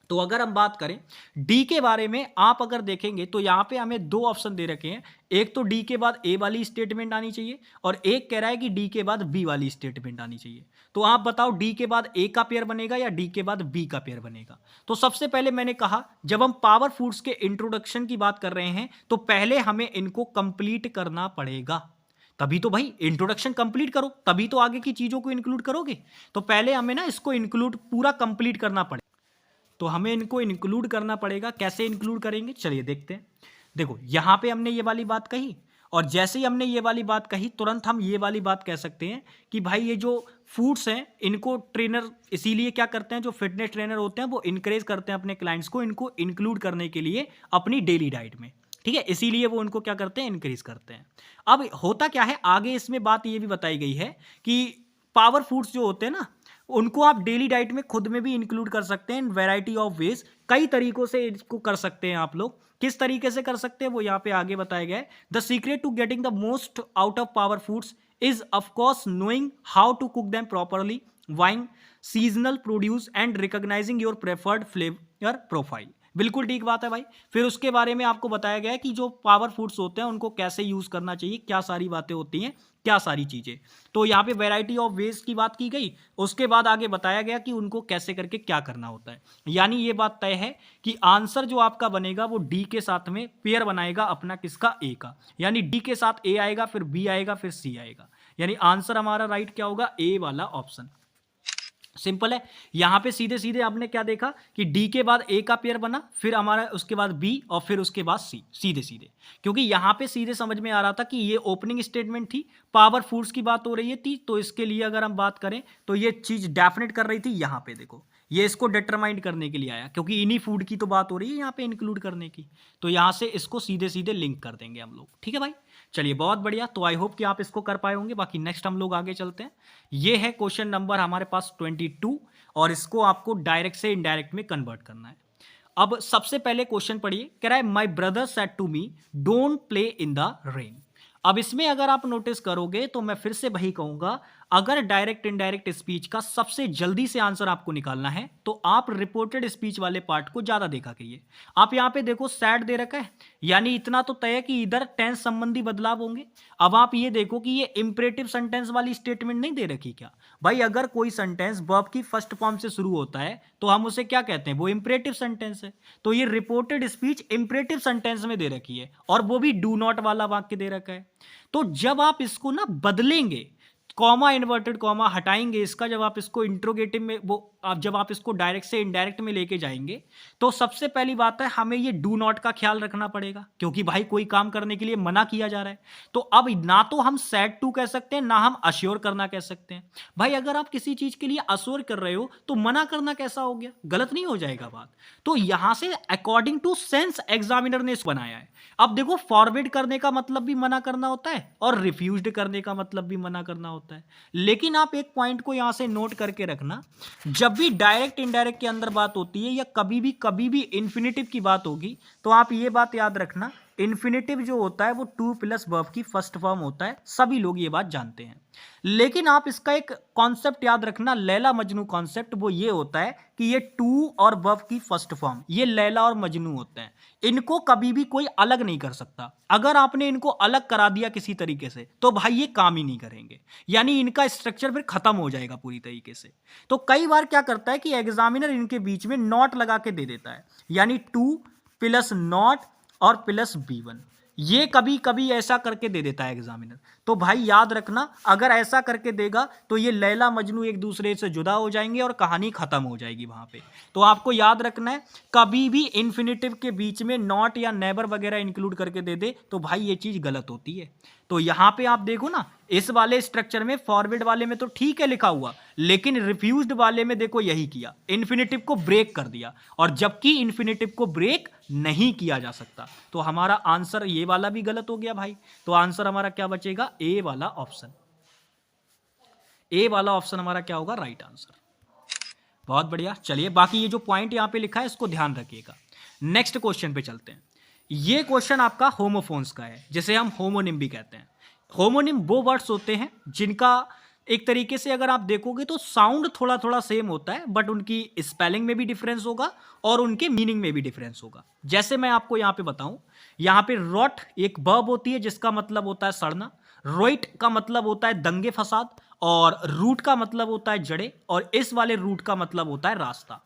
तो अगर हम बात करें डी के बारे में, आप अगर देखेंगे तो यहां पे हमें दो ऑप्शन दे रखे हैं। एक तो डी के बाद ए वाली स्टेटमेंट आनी चाहिए, और एक कह रहा है कि डी के बाद बी वाली स्टेटमेंट आनी चाहिए। तो आप बताओ डी के बाद ए का पेयर बनेगा या डी के बाद बी का पेयर बनेगा? तो सबसे पहले मैंने कहा जब हम पावर फूड्स के इंट्रोडक्शन की बात कर रहे हैं तो पहले हमें इनको कंप्लीट करना पड़ेगा। तभी तो भाई इंट्रोडक्शन कंप्लीट करो, तभी तो आगे की चीजों को इंक्लूड करोगे। तो पहले हमें ना इसको इंक्लूड पूरा कंप्लीट करना पड़ेगा। तो हमें इनको इंक्लूड करना पड़ेगा। कैसे इंक्लूड करेंगे चलिए देखते हैं। देखो यहां पे हमने ये वाली बात कही, और जैसे ही हमने ये वाली बात कही तुरंत हम ये वाली बात कह सकते हैं कि भाई ये जो फूड्स हैं इनको ट्रेनर इसीलिए क्या करते हैं, जो फिटनेस ट्रेनर होते हैं वो इनकरेज करते हैं अपने क्लाइंट्स को इनको इंक्लूड करने के लिए अपनी डेली डाइट में, ठीक है, इसीलिए वो उनको क्या करते हैं, इंक्रीज करते हैं। अब होता क्या है आगे इसमें बात ये भी बताई गई है कि पावर फूड्स जो होते हैं ना उनको आप डेली डाइट में खुद में भी इंक्लूड कर सकते हैं इन वैरायटी ऑफ वेज। कई तरीकों से इसको कर सकते हैं आप लोग। किस तरीके से कर सकते हैं वो यहाँ पे आगे बताया गया है। The secret to getting the most out of power foods is of course knowing how to cook them properly, buying seasonal produce and recognising your preferred flavour profile. बिल्कुल ठीक बात है भाई। फिर उसके बारे में आपको बताया गया है कि जो पावर फूड्स होते हैं उनको कैसे यूज करना चाहिए, क्या सारी बातें होती हैं, क्या सारी चीजें। तो यहाँ पे वैरायटी ऑफ वेज की बात की गई, उसके बाद आगे बताया गया कि उनको कैसे करके क्या करना होता है। यानी ये बात तय है कि आंसर जो आपका बनेगा वो डी के साथ में पेयर बनाएगा अपना, किसका, ए का। यानी डी के साथ ए आएगा, फिर बी आएगा, फिर सी आएगा। यानी आंसर हमारा राइट क्या होगा, ए वाला ऑप्शन। सिंपल है। यहां पे सीधे सीधे आपने क्या देखा कि डी के बाद ए का पेयर बना, फिर हमारा उसके बाद बी और फिर उसके बाद सी, सीधे सीधे। क्योंकि यहां पे सीधे समझ में आ रहा था कि ये ओपनिंग स्टेटमेंट थी, पावर फूड्स की बात हो रही थी, तो इसके लिए अगर हम बात करें तो ये चीज डेफिनेट कर रही थी। यहां पे देखो ये इसको डिटरमाइन करने के लिए आया, क्योंकि इन्हीं फूड की तो बात हो रही है यहाँ पे इंक्लूड करने की, तो यहां से इसको सीधे सीधे लिंक कर देंगे हम लोग। ठीक है भाई, चलिए बहुत बढ़िया। तो आई होप कि आप इसको कर पाए होंगे। बाकी नेक्स्ट हम लोग आगे चलते हैं। ये है क्वेश्चन नंबर हमारे पास 22 और इसको आपको डायरेक्ट से इनडायरेक्ट में कन्वर्ट करना है। अब सबसे पहले क्वेश्चन पढ़िए, कह रहा है my brother said to me don't play in the rain. अब इसमें अगर आप नोटिस करोगे तो मैं फिर से वही कहूंगा, अगर डायरेक्ट इनडायरेक्ट स्पीच का सबसे जल्दी से आंसर आपको निकालना है तो आप रिपोर्टेड स्पीच वाले पार्ट को ज्यादा देखा करिए। आप यहां पे देखो सैड दे रखा है, यानी इतना तो तय है कि इधर टेंस संबंधी बदलाव होंगे। अब आप ये देखो कि ये इंपरेटिव सेंटेंस वाली स्टेटमेंट नहीं दे रखी क्या भाई। अगर कोई सेंटेंस वर्ब की फर्स्ट फॉर्म से शुरू होता है तो हम उसे क्या कहते हैं, वो इंपरेटिव सेंटेंस है। तो ये रिपोर्टेड स्पीच इंपरेटिव सेंटेंस में दे रखी है और वो भी डू नॉट वाला वाक्य दे रखा है। तो जब आप इसको ना बदलेंगे, कॉमा इन्वर्टेड कॉमा हटाएंगे इसका, जब आप इसको इंट्रोगेटिव में जब आप इसको डायरेक्ट से इनडायरेक्ट में लेके जाएंगे तो सबसे पहली बात है हमें ये डू नॉट का ख्याल रखना पड़ेगा, क्योंकि भाई कोई काम करने के लिए मना किया जा रहा है। तो अब ना तो हम सैड टू कह सकते हैं ना हम अश्योर करना कह सकते हैं। भाई अगर आप किसी चीज के लिए अश्योर कर रहे हो तो मना करना कैसा हो गया, गलत नहीं हो जाएगा बात। तो यहां से अकॉर्डिंग टू सेंस एग्जामिनर ने इसको बनाया है। अब देखो फॉरवर्ड करने का मतलब भी मना करना होता है और रिफ्यूज्ड करने का मतलब भी मना करना होता है। लेकिन आप एक पॉइंट को यहां से नोट करके रखना, जब भी डायरेक्ट इनडायरेक्ट के अंदर बात होती है या कभी भी इन्फिनेटिव की बात होगी तो आप ये बात याद रखना, इन्फिनेटिव जो होता है वो टू प्लस वर्ब की फर्स्ट फॉर्म होता है, सभी लोग ये बात जानते हैं। लेकिन आप इसका एक कॉन्सेप्ट याद रखना, लैला मजनू कॉन्सेप्ट, वो ये होता है कि ये टू और वर्ब की फर्स्ट फॉर्म ये लैला और मजनू होते हैं, इनको कभी भी कोई अलग नहीं कर सकता। अगर आपने इनको अलग करा दिया किसी तरीके से तो भाई ये काम ही नहीं करेंगे, यानी इनका स्ट्रक्चर फिर खत्म हो जाएगा पूरी तरीके से। तो कई बार क्या करता है कि एग्जामिनर इनके बीच में नॉट लगा के दे देता है, यानी टू प्लस नॉट और प्लस B1, ये कभी कभी ऐसा करके दे देता है एग्जामिनर। तो भाई याद रखना, अगर ऐसा करके देगा तो ये लैला मजनू एक दूसरे से जुदा हो जाएंगे और कहानी खत्म हो जाएगी वहां पे। तो आपको याद रखना है, कभी भी इन्फिनेटिव के बीच में नॉट या नेवर वगैरह इंक्लूड करके दे दे तो भाई ये चीज गलत होती है। तो यहां पे आप देखो ना, इस वाले स्ट्रक्चर में फॉरवर्ड वाले में तो ठीक है लिखा हुआ, लेकिन रिफ्यूज्ड वाले में देखो यही किया, इन्फिनेटिव को ब्रेक कर दिया, और जबकि इन्फिनेटिव को ब्रेक नहीं किया जा सकता। तो हमारा आंसर ये वाला भी गलत हो गया भाई। तो आंसर हमारा क्या बचेगा, ए वाला ऑप्शन। ए वाला ऑप्शन हमारा क्या होगा, राइट आंसर। बहुत बढ़िया। चलिए बाकी ये जो पॉइंट यहां पे लिखा है इसको ध्यान रखिएगा। नेक्स्ट क्वेश्चन पे चलते हैं। ये क्वेश्चन आपका होमोफोन्स का है, जिसे हम होमोनिम भी कहते हैं। होमोनिम वो वर्ड्स होते हैं जिनका एक तरीके से अगर आप देखोगे तो साउंड थोड़ा थोड़ा सेम होता है, बट उनकी स्पेलिंग में भी डिफरेंस होगा और उनके मीनिंग में भी डिफरेंस होगा। जैसे मैं आपको यहां पे बताऊं, यहां पे रॉट एक वर्ब होती है जिसका मतलब होता है सड़ना, रोइट का मतलब होता है दंगे फसाद, और रूट का मतलब होता है जड़े, और इस वाले रूट का मतलब होता है रास्ता।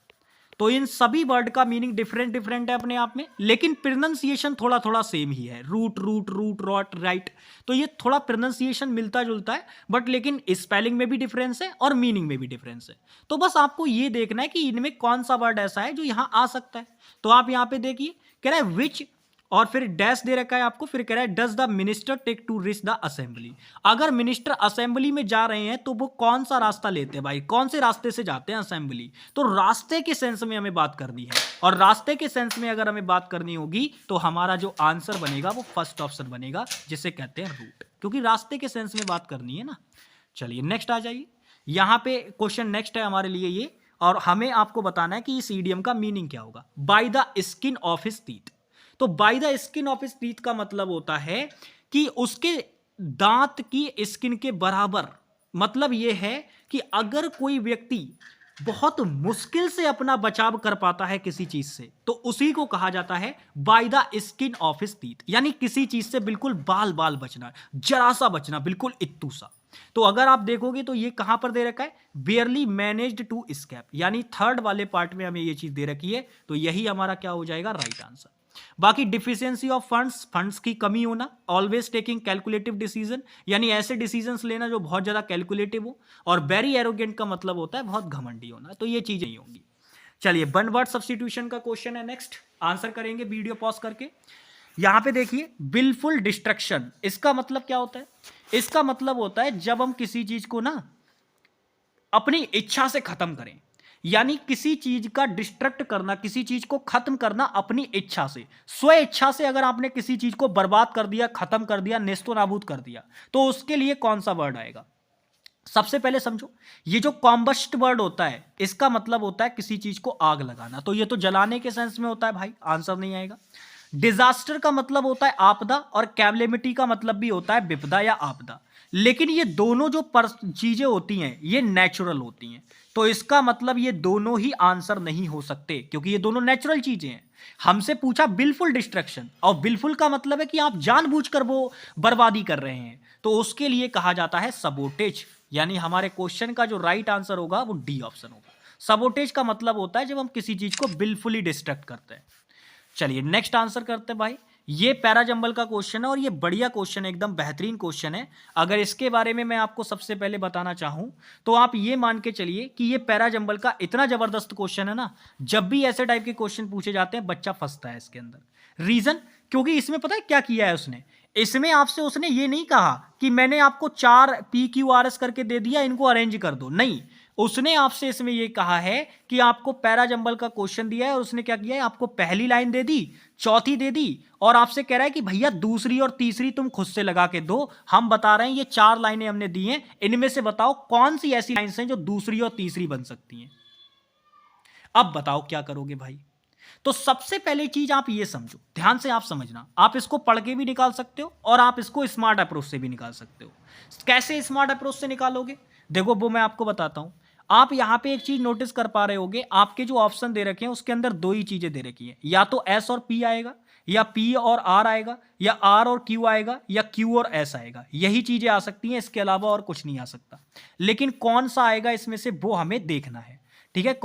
तो इन सभी वर्ड का मीनिंग डिफरेंट डिफरेंट है अपने आप में, लेकिन प्रोनाउंसिएशन थोड़ा थोड़ा सेम ही है, root route rote wrote right. तो ये थोड़ा प्रोनाउंसिएशन मिलता जुलता है, बट लेकिन स्पेलिंग में भी डिफरेंस है और मीनिंग में भी डिफरेंस है। तो बस आपको ये देखना है कि इनमें कौन सा वर्ड ऐसा है जो यहां आ सकता है। तो आप यहां पे देखिए, कह रहा है विच, और फिर डैश दे रखा है आपको, फिर कह रहा है does the minister take to reach the assembly. अगर मिनिस्टर असेंबली में जा रहे हैं तो वो कौन सा रास्ता लेते हैं भाई, कौन से रास्ते से जाते हैं असेंबली। तो रास्ते के सेंस में हमें बात करनी है, और रास्ते के सेंस में अगर हमें बात करनी होगी तो हमारा जो आंसर बनेगा वो फर्स्ट ऑप्शन बनेगा, जिसे कहते हैं रूट, क्योंकि रास्ते के सेंस में बात करनी है ना। चलिए नेक्स्ट आ जाइए। यहां पे क्वेश्चन नेक्स्ट है हमारे लिए ये, और हमें आपको बताना है कि इस ईडियम का मीनिंग क्या होगा। By the skin of his teeth. तो by the skin of his teeth का मतलब होता है कि उसके दांत की स्किन के बराबर। मतलब यह है कि अगर कोई व्यक्ति बहुत मुश्किल से अपना बचाव कर पाता है किसी चीज से, तो उसी को कहा जाता है bye the skin of his teeth, यानी किसी चीज से बिल्कुल बाल बाल बचना, जरा सा बचना, बिल्कुल इत्तू सा। तो अगर आप देखोगे तो ये कहां पर दे रखा है, बेयरली मैनेज्ड टू एस्केप, यानी थर्ड वाले पार्ट में हमें ये चीज दे रखी है। तो यही हमारा क्या हो जाएगा, राइट आंसर। बाकी डिफिशियंसी ऑफ फंड्स, फंड्स की कमी होना, ऑलवेज टेकिंग कैलकुलेटिव डिसीजन, यानी ऐसे डिसीजंस लेना जो बहुत ज़्यादा कैलकुलेटिव हो, और वेरी एरोगेंट का मतलब होता है बहुत घमंडी होना। तो ये चीज़ें नहीं होंगी। चलिए, वन वर्ड सब्स्टिट्यूशन का क्वेश्चन है नेक्स्ट, आंसर करेंगे वीडियो पॉज करके। यहां पे देखिए, बिलफुल डिस्ट्रक्शन, इसका मतलब क्या होता है? इसका मतलब होता है जब हम किसी चीज को ना अपनी इच्छा से खत्म करें, यानी किसी चीज का डिस्ट्रक्ट करना, किसी चीज को खत्म करना अपनी इच्छा से, स्व इच्छा से अगर आपने किसी चीज को बर्बाद कर दिया, खत्म कर दिया, नेस्तो नाबूद कर दिया, तो उसके लिए कौन सा वर्ड आएगा? सबसे पहले समझो, ये जो कॉम्बस्ट वर्ड होता है, इसका मतलब होता है किसी चीज को आग लगाना, तो ये तो जलाने के सेंस में होता है भाई, आंसर नहीं आएगा। डिजास्टर का मतलब होता है आपदा, और कैलेमिटी का मतलब भी होता है विपदा या आपदा, लेकिन ये दोनों जो चीजें होती हैं ये नेचुरल होती हैं, तो इसका मतलब ये दोनों ही आंसर नहीं हो सकते, क्योंकि ये दोनों नेचुरल चीजें हैं। हमसे पूछा बिलफुल डिस्ट्रक्शन, और बिलफुल का मतलब है कि आप जानबूझकर वो बर्बादी कर रहे हैं, तो उसके लिए कहा जाता है सबोटेज, यानी हमारे क्वेश्चन का जो राइट आंसर होगा वो डी ऑप्शन होगा। सबोटेज का मतलब होता है जब हम किसी चीज को बिलफुली डिस्ट्रक्ट करते हैं। चलिए नेक्स्ट आंसर करते हैं भाई। ये पैराजंबल का क्वेश्चन है, और ये बढ़िया क्वेश्चन है, एकदम बेहतरीन क्वेश्चन है। अगर इसके बारे में मैं आपको सबसे पहले बताना चाहूं, तो आप ये मान के चलिए कि ये पैराजंबल का इतना जबरदस्त क्वेश्चन है ना, जब भी ऐसे टाइप के क्वेश्चन पूछे जाते हैं बच्चा फंसता है इसके अंदर। रीजन, क्योंकि इसमें पता है क्या किया है उसने? इसमें आपसे उसने ये नहीं कहा कि मैंने आपको 4 PQRS करके दे दिया, इनको अरेंज कर दो, नहीं। उसने आपसे इसमें यह कहा है कि आपको पैराजंबल का क्वेश्चन दिया है, और उसने क्या किया है, आपको पहली लाइन दे दी, चौथी दे दी, और आपसे कह रहा है कि भैया दूसरी और तीसरी तुम खुद से लगा के दो। हम बता रहे हैं ये 4 लाइनें हमने दी हैं, इनमें से बताओ कौन सी ऐसी लाइन्स हैं जो दूसरी और तीसरी बन सकती हैं। अब बताओ क्या करोगे भाई? तो सबसे पहले चीज आप ये समझो, ध्यान से आप समझना, आप इसको पढ़ के भी निकाल सकते हो, और आप इसको स्मार्ट अप्रोच से भी निकाल सकते हो। कैसे स्मार्ट अप्रोच से निकालोगे? देखो वो मैं आपको बताता हूं। आप यहां पे एक चीज नोटिस कर पा रहे होगे, आपके जो ऑप्शन दे रखे हैं उसके अंदर 2 ही चीजें दे रखी हैं, या तो S और P आएगा, या P और R आएगा, या R और Q आएगा, या Q और S आएगा। यही चीजें आ सकती हैं, इसके अलावा और कुछ नहीं आ सकता। लेकिन कौन सा आएगा इसमें से वो हमें देखना है, ठीक है?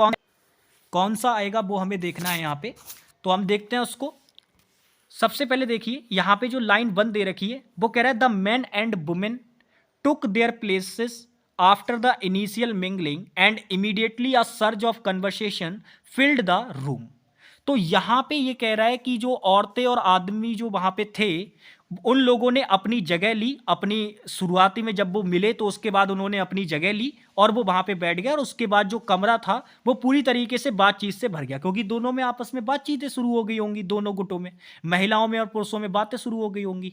कौन सा आएगा वो हमें देखना है यहाँ पे। तो हम देखते हैं उसको। सबसे पहले देखिए, यहाँ पे जो लाइन 1 दे रखी है वो कह रहा है the man and women took there places after the initial mingling and immediately a surge of conversation filled the room. तो यहाँ पे ये कह रहा है कि जो औरतें और आदमी जो वहाँ पे थे, उन लोगों ने अपनी जगह ली, अपनी शुरुआती में जब वो मिले तो उसके बाद उन्होंने अपनी जगह ली, और वो वहाँ पे बैठ गया, और उसके बाद जो कमरा था वो पूरी तरीके से बातचीत से भर गया, क्योंकि दोनों में आपस में बातचीतें शुरू हो गई होंगी, दोनों गुटों में, महिलाओं में और पुरुषों में बातें शुरू हो गई होंगी।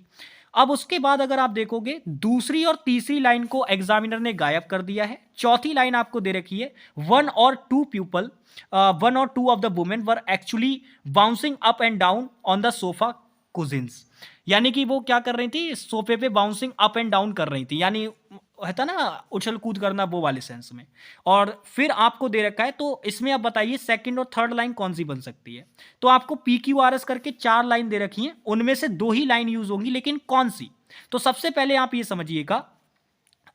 अब उसके बाद अगर आप देखोगे, दूसरी और तीसरी लाइन को एग्जामिनर ने गायब कर दिया है। चौथी लाइन आपको दे रखी है 1 और 2 पीपल, 1 और 2 of the women were actually bouncing up and down on the sofa cushions, यानी कि वो क्या कर रही थी, सोफे पे बाउंसिंग अप एंड डाउन कर रही थी, यानी है ना उछल कूद करना, वो वाले सेंस में। और फिर आपको दे रखा है, तो इसमें आप बताइए सेकंड और थर्ड लाइन कौन सी बन सकती है? तो आपको PQRS करके 4 लाइन दे रखी हैं, उनमें से 2 ही लाइन यूज होंगी, लेकिन कौन सी? तो सबसे पहले आप ये समझिएगा,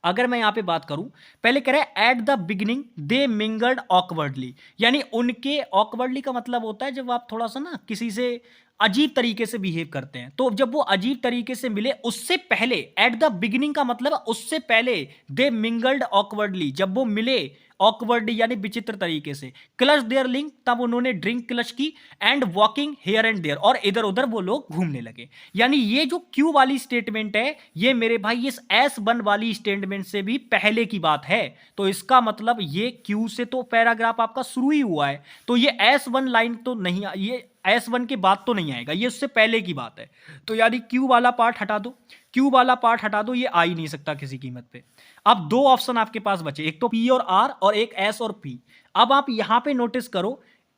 अगर मैं यहां पे बात करूं, पहले कह रहा है at the beginning they mingled awkwardly, यानी उनके, ऑकवर्डली का मतलब होता है जब आप थोड़ा सा ना किसी से अजीब तरीके से बिहेव करते हैं, तो जब वो अजीब तरीके से मिले उससे पहले, एट द बिगिनिंग का मतलब उससे पहले, दे मिंगल्ड ऑकवर्डली, जब वो मिले ऑकवर्डली यानी विचित्र तरीके से, क्लच देयर लिंक, तब उन्होंने ड्रिंक क्लच की, and walking here and there, और इधर उधर वो लोग घूमने लगे। यानी ये जो क्यू वाली स्टेटमेंट है, ये मेरे भाई इस S1 वाली स्टेटमेंट से भी पहले की बात है, तो इसका मतलब ये क्यू से तो पैराग्राफ आपका शुरू ही हुआ है, तो ये S1 लाइन तो नहीं, ये S1 के बाद तो नहीं आएगा, ये उससे पहले की बात है। तो यानी क्यू वाला पार्ट हटा दो, क्यू वाला पार्ट हटा दो, ये आ ही नहीं सकता किसी कीमत पे। अब 2 ऑप्शन आपके पास बचे, एक तो P और R और एक S और P। अब आप यहां पे नोटिस करो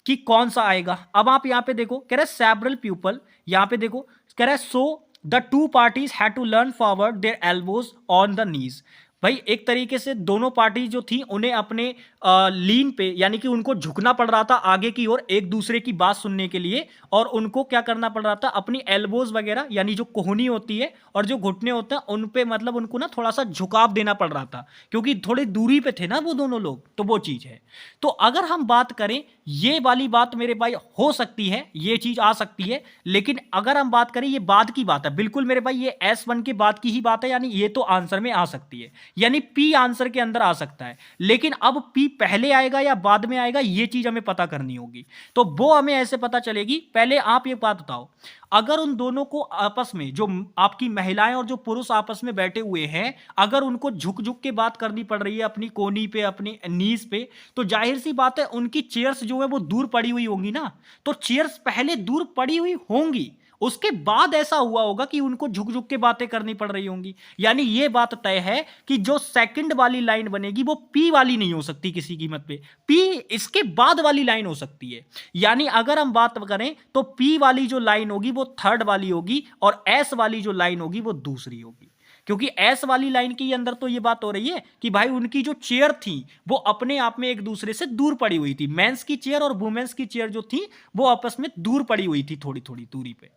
कि कौन सा आएगा। अब आप यहां पे देखो, कह रहा है सेवरल पीपल, यहां पे देखो कह रहा है so the 2 parties had to learn forward their elbows on the knees, भाई एक तरीके से दोनों पार्टी जो थी उन्हें अपने लीन पे यानी कि उनको झुकना पड़ रहा था आगे की ओर एक दूसरे की बात सुनने के लिए, और उनको क्या करना पड़ रहा था, अपनी एल्बोज वगैरह यानी जो कोहनी होती है और जो घुटने होते हैं उन पे मतलब उनको ना थोड़ा सा झुकाव देना पड़ रहा था, क्योंकि थोड़ी दूरी पे थे ना वो दोनों लोग, तो वो चीज है। तो अगर हम बात करें ये वाली बात मेरे भाई हो सकती है, ये चीज आ सकती है, लेकिन अगर हम बात करें ये बाद की बात है बिल्कुल मेरे भाई, ये S1 के बाद की ही बात है, यानी ये तो आंसर में आ सकती है, यानी P आंसर के अंदर आ सकता है। लेकिन अब P पहले आएगा या बाद में आएगा ये चीज हमें पता करनी होगी, तो वो हमें ऐसे पता चलेगी। पहले आप ये बात बताओ, अगर उन दोनों को आपस में, जो आपकी महिलाएं और जो पुरुष आपस में बैठे हुए हैं, अगर उनको झुक झुक के बात करनी पड़ रही है अपनी कोनी पे, अपनी नीज पे, तो जाहिर सी बात है उनकी चेयर्स जो है वो दूर पड़ी हुई होंगी ना, तो चेयर्स पहले दूर पड़ी हुई होंगी, उसके बाद ऐसा हुआ होगा कि उनको झुक झुक के बातें करनी पड़ रही होंगी। यानी ये बात तय है कि जो सेकंड वाली लाइन बनेगी वो पी वाली नहीं हो सकती किसी कीमत पे, पी इसके बाद वाली लाइन हो सकती है। यानी अगर हम बात करें तो पी वाली जो लाइन होगी वो थर्ड वाली होगी, और एस वाली जो लाइन होगी वो दूसरी होगी, क्योंकि एस वाली लाइन के अंदर तो ये बात हो रही है कि भाई उनकी जो चेयर थी वो अपने आप में एक दूसरे से दूर पड़ी हुई थी, मेंस की चेयर और वुमेन्स की चेयर जो थी वो आपस में दूर पड़ी हुई थी थोड़ी थोड़ी दूरी पे,